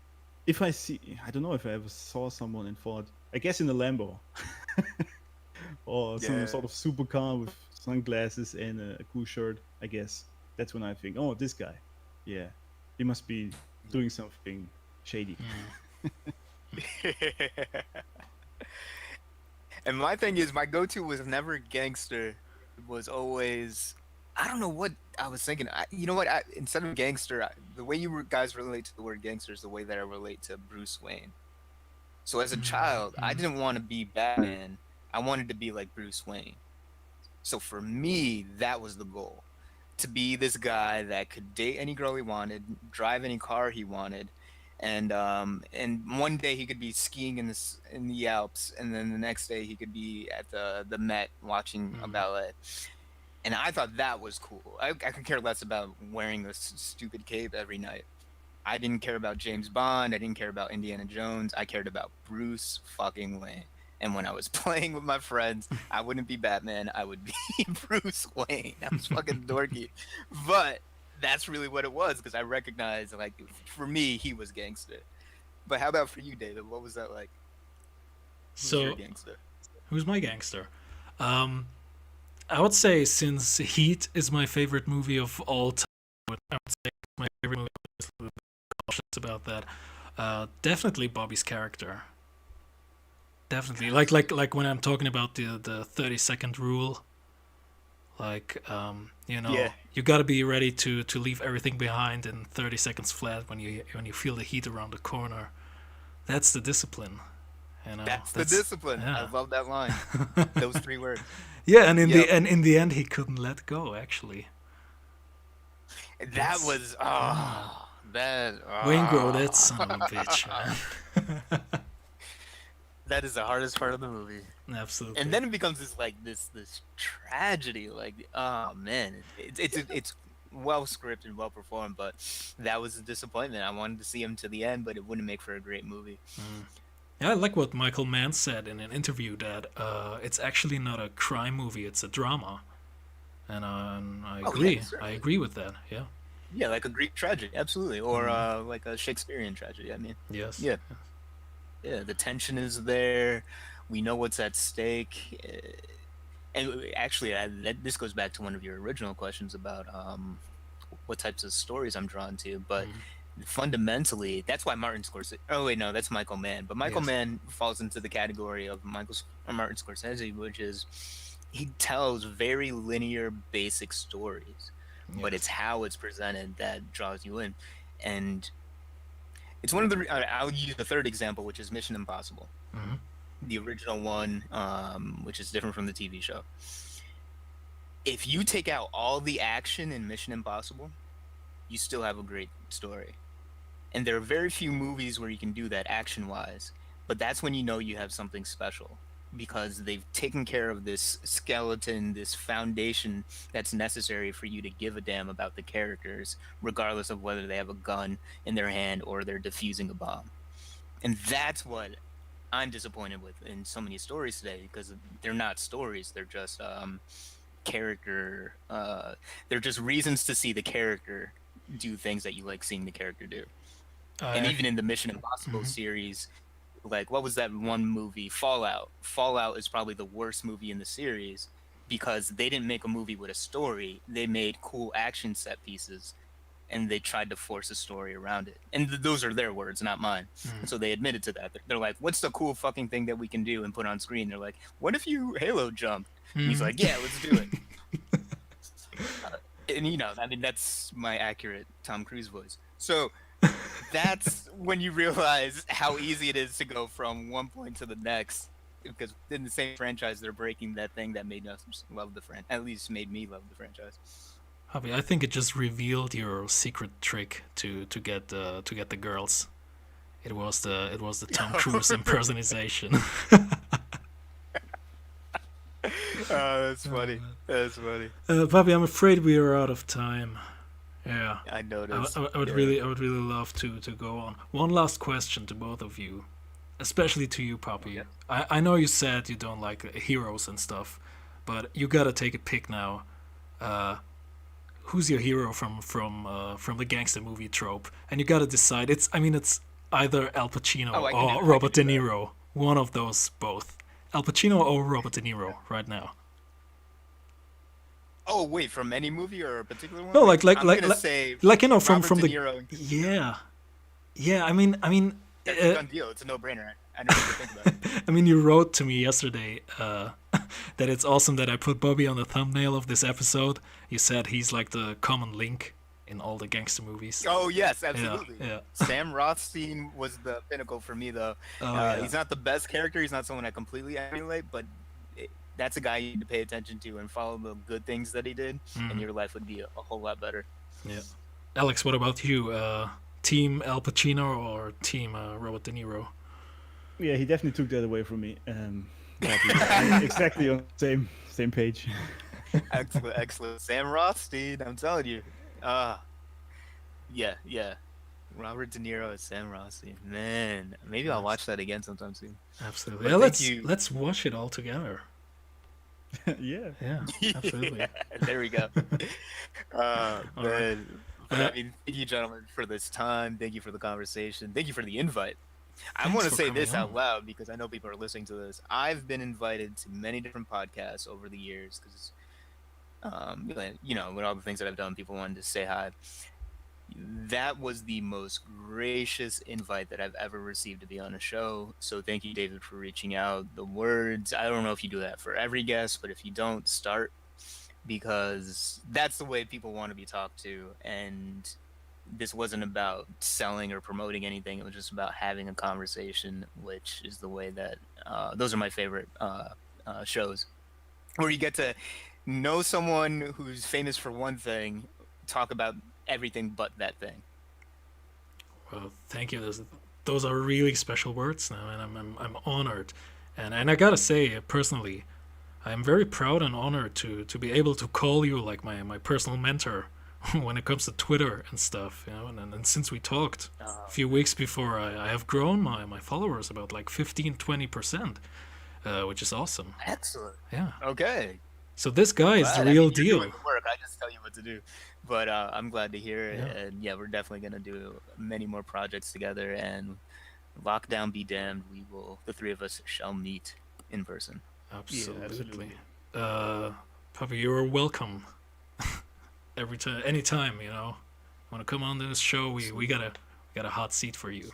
Speaker 1: if I see, I don't know if I ever saw someone and thought, I guess in a Lambo or some
Speaker 3: Yeah.
Speaker 1: sort of supercar with sunglasses and a cool shirt, I guess that's when I think, oh, this guy, yeah, he must be doing something shady.
Speaker 3: And my thing is, my go-to was never gangster. It was always, I don't know what I was thinking. You know what? Instead of gangster, the way guys relate to the word gangster is the way that I relate to Bruce Wayne. So as a child, I
Speaker 2: Hmm.
Speaker 3: didn't want to be Batman. I wanted to be like Bruce Wayne. So for me, that was the goal. To be this guy that could date any girl he wanted, drive any car he wanted, and one day he could be skiing in the Alps, and then the next day he could be at the Met watching a ballet. And I thought that was cool. I could care less about wearing this stupid cape every night. I didn't care about James Bond. I didn't care about Indiana Jones. I cared about Bruce fucking Wayne. And when I was playing with my friends, I wouldn't be Batman. I would be Bruce Wayne. I was fucking dorky. But that's really what it was because I recognized, like, for me, he was gangster. But how about for you, David? What was that like? Who's your
Speaker 2: So,
Speaker 3: gangster?
Speaker 2: who's my gangster? Um, I would say since Heat is my favorite movie of all time, I would say it's my favorite movie. I'm a little bit cautious about that. Definitely Bobby's character. Definitely,
Speaker 3: Yes.
Speaker 2: like when I'm talking about the 30-second rule. Like,
Speaker 3: Yeah.
Speaker 2: you gotta be ready to leave everything behind in 30 seconds flat when you feel the heat around the corner. That's the discipline.
Speaker 3: That's the
Speaker 2: That's
Speaker 3: discipline. I
Speaker 2: yeah.
Speaker 3: love that line. Those three words.
Speaker 2: Yeah,
Speaker 3: Yep.
Speaker 2: and in the end he couldn't let go. Actually,
Speaker 3: That
Speaker 2: that's
Speaker 3: was,
Speaker 2: yeah.
Speaker 3: that,
Speaker 2: Waingro, that son of a bitch, man.
Speaker 3: that is the hardest part of the movie. And
Speaker 2: Absolutely.
Speaker 3: then it becomes this like this tragedy. Like, oh man, it's well scripted, well performed, but that was a disappointment. I wanted to see him to the end, but it wouldn't make for a great movie.
Speaker 2: Yeah, I like what Michael Mann said in an interview that it's actually not a crime movie; it's a drama, and I
Speaker 3: Oh yeah,
Speaker 2: agree. I
Speaker 3: certainly.
Speaker 2: agree with that. Yeah.
Speaker 3: Yeah, like a Greek tragedy, absolutely, or
Speaker 2: Mm,
Speaker 3: like a Shakespearean tragedy. I mean,
Speaker 2: yes.
Speaker 3: yeah, yeah. The tension is there. We know what's at stake. And actually, this goes back to one of your original questions about what types of stories I'm drawn to. But fundamentally, that's why Martin Scorsese. Oh wait, no, that's Michael Mann. But Michael
Speaker 2: Yes.
Speaker 3: Mann falls into the category of Martin Scorsese, which is he tells very linear, basic stories, but
Speaker 2: Yes.
Speaker 3: it's how it's presented that draws you in. And it's one of the. I'll use a third example, which is Mission Impossible, the original one, which is different from the TV show. If you take out all the action in Mission Impossible, you still have a great story. And there are very few movies where you can do that action-wise, but that's when you know you have something special because they've taken care of this skeleton, this foundation that's necessary for you to give a damn about the characters, regardless of whether they have a gun in their hand or they're defusing a bomb. And that's what I'm disappointed with in so many stories today because they're not stories, they're just character they're just reasons to see the character do things that you like seeing the character do. And even in the Mission Impossible series, like what was that one movie, Fallout is probably the worst movie in the series because they didn't make a movie with a story, they made cool action set pieces and they tried to force a story around it. And those are their words, not mine. And so they admitted to that. They're like, what's the cool fucking thing that we can do and put on screen? They're like, what if you Halo jumped? And he's like, yeah, let's do it. And you know, I mean, that's my accurate Tom Cruise voice. So that's when you realize how easy it is to go from one point to the next. Because in the same franchise, they're breaking that thing that made us love the franchise. At least made me love the franchise.
Speaker 2: Javi, I think it just revealed your secret trick to get the girls. It was the Tom Cruise impersonation.
Speaker 3: Oh, that's funny. That's funny.
Speaker 2: Papi, I'm afraid we are out of time. Yeah.
Speaker 3: I noticed.
Speaker 2: I would really love to go on. One last question to both of you, especially to you, Papi.
Speaker 3: Okay.
Speaker 2: I know you said you don't like heroes and stuff, but you gotta take a pick now. Who's your hero from the gangster movie trope? And you gotta decide. It's either Al Pacino or Robert De Niro. One of those both. Al Pacino or Robert De Niro right now.
Speaker 3: Oh wait, from any movie or a particular one?
Speaker 2: No, like
Speaker 3: I'm gonna say
Speaker 2: like you know from
Speaker 3: Robert
Speaker 2: the
Speaker 3: De Niro.
Speaker 2: yeah. I mean
Speaker 3: That's a done deal. It's a no-brainer. I never even think about it.
Speaker 2: I mean, you wrote to me yesterday that it's awesome that I put Bobby on the thumbnail of this episode. You said he's like the common link in all the gangster movies.
Speaker 3: Oh yes, absolutely.
Speaker 2: Yeah.
Speaker 3: Sam Rothstein was the pinnacle for me, though. He's not the best character. He's not someone I completely emulate, but that's a guy you need to pay attention to and follow the good things that he did, and your life would be a whole lot better.
Speaker 2: Yeah. Alex, what about you? Team Al Pacino or Team Robert De Niro?
Speaker 1: Yeah, he definitely took that away from me. Exactly on the same page.
Speaker 3: Excellent. Sam Rothstein, I'm telling you. Yeah. Robert De Niro as Sam Rothstein. Man, maybe I'll watch that again sometime soon.
Speaker 2: Absolutely.
Speaker 3: But
Speaker 2: Yeah, let's watch it all together.
Speaker 1: Yeah.
Speaker 2: Yeah, absolutely.
Speaker 3: Yeah, there we go. Man.
Speaker 2: right.
Speaker 3: But, I mean, thank you, gentlemen, for this time. Thank you for the conversation. Thank you for the invite. I
Speaker 2: Thanks
Speaker 3: want to
Speaker 2: for
Speaker 3: say
Speaker 2: coming
Speaker 3: this out
Speaker 2: on.
Speaker 3: loud because I know people are listening to this. I've been invited to many different podcasts over the years because, you know, with all the things that I've done, people wanted to say hi. That was the most gracious invite that I've ever received to be on a show. So thank you, David, for reaching out. The words, I don't know if you do that for every guest, but if you don't, start, because that's the way people want to be talked to. And this wasn't about selling or promoting anything. It was just about having a conversation, which is the way that those are my favorite shows, where you get to know someone who's famous for one thing, talk about everything but that thing.
Speaker 2: Well, thank you. Those are really special words now, and I'm honored. And I gotta say, personally, I'm very proud and honored to be able to call you like my personal mentor when it comes to Twitter and stuff, you know. And since we talked a few weeks before, I have grown my followers about like 15-20%, which is awesome.
Speaker 3: Excellent.
Speaker 2: Yeah.
Speaker 3: Okay.
Speaker 2: So this guy is the
Speaker 3: Glad. I
Speaker 2: real
Speaker 3: mean, you're
Speaker 2: deal.
Speaker 3: doing the work. I just tell you what to do. But I'm glad to hear it.
Speaker 2: Yeah.
Speaker 3: And yeah, we're definitely going to do many more projects together. And lockdown be damned, the three of us shall meet in person.
Speaker 2: Absolutely.
Speaker 1: absolutely.
Speaker 2: Papi, you're welcome. Every time, anytime, you know. Want to come on this show? We got a hot seat for you.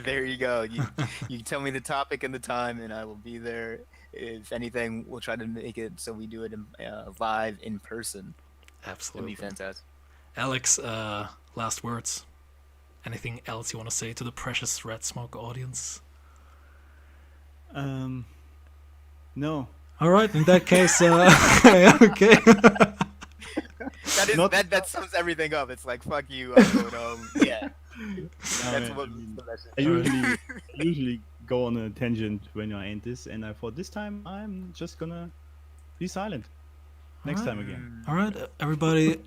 Speaker 3: There you go. You tell me the topic and the time, and I will be there. If anything, we'll try to make it so we do it live in person. It'd
Speaker 2: Absolutely.
Speaker 3: be fantastic.
Speaker 2: Alex, last words. Anything else you want to say to the precious Red Smoke audience?
Speaker 1: No.
Speaker 2: All right, in that case, okay.
Speaker 3: That sums everything up. It's like, fuck you, I'm going home. Yeah, that's
Speaker 1: man,
Speaker 3: what
Speaker 1: I mean,
Speaker 3: the message.
Speaker 1: I usually go on a tangent when I end this, and I thought this time I'm just gonna be silent. Next
Speaker 2: Alright.
Speaker 1: time again.
Speaker 2: All right, everybody.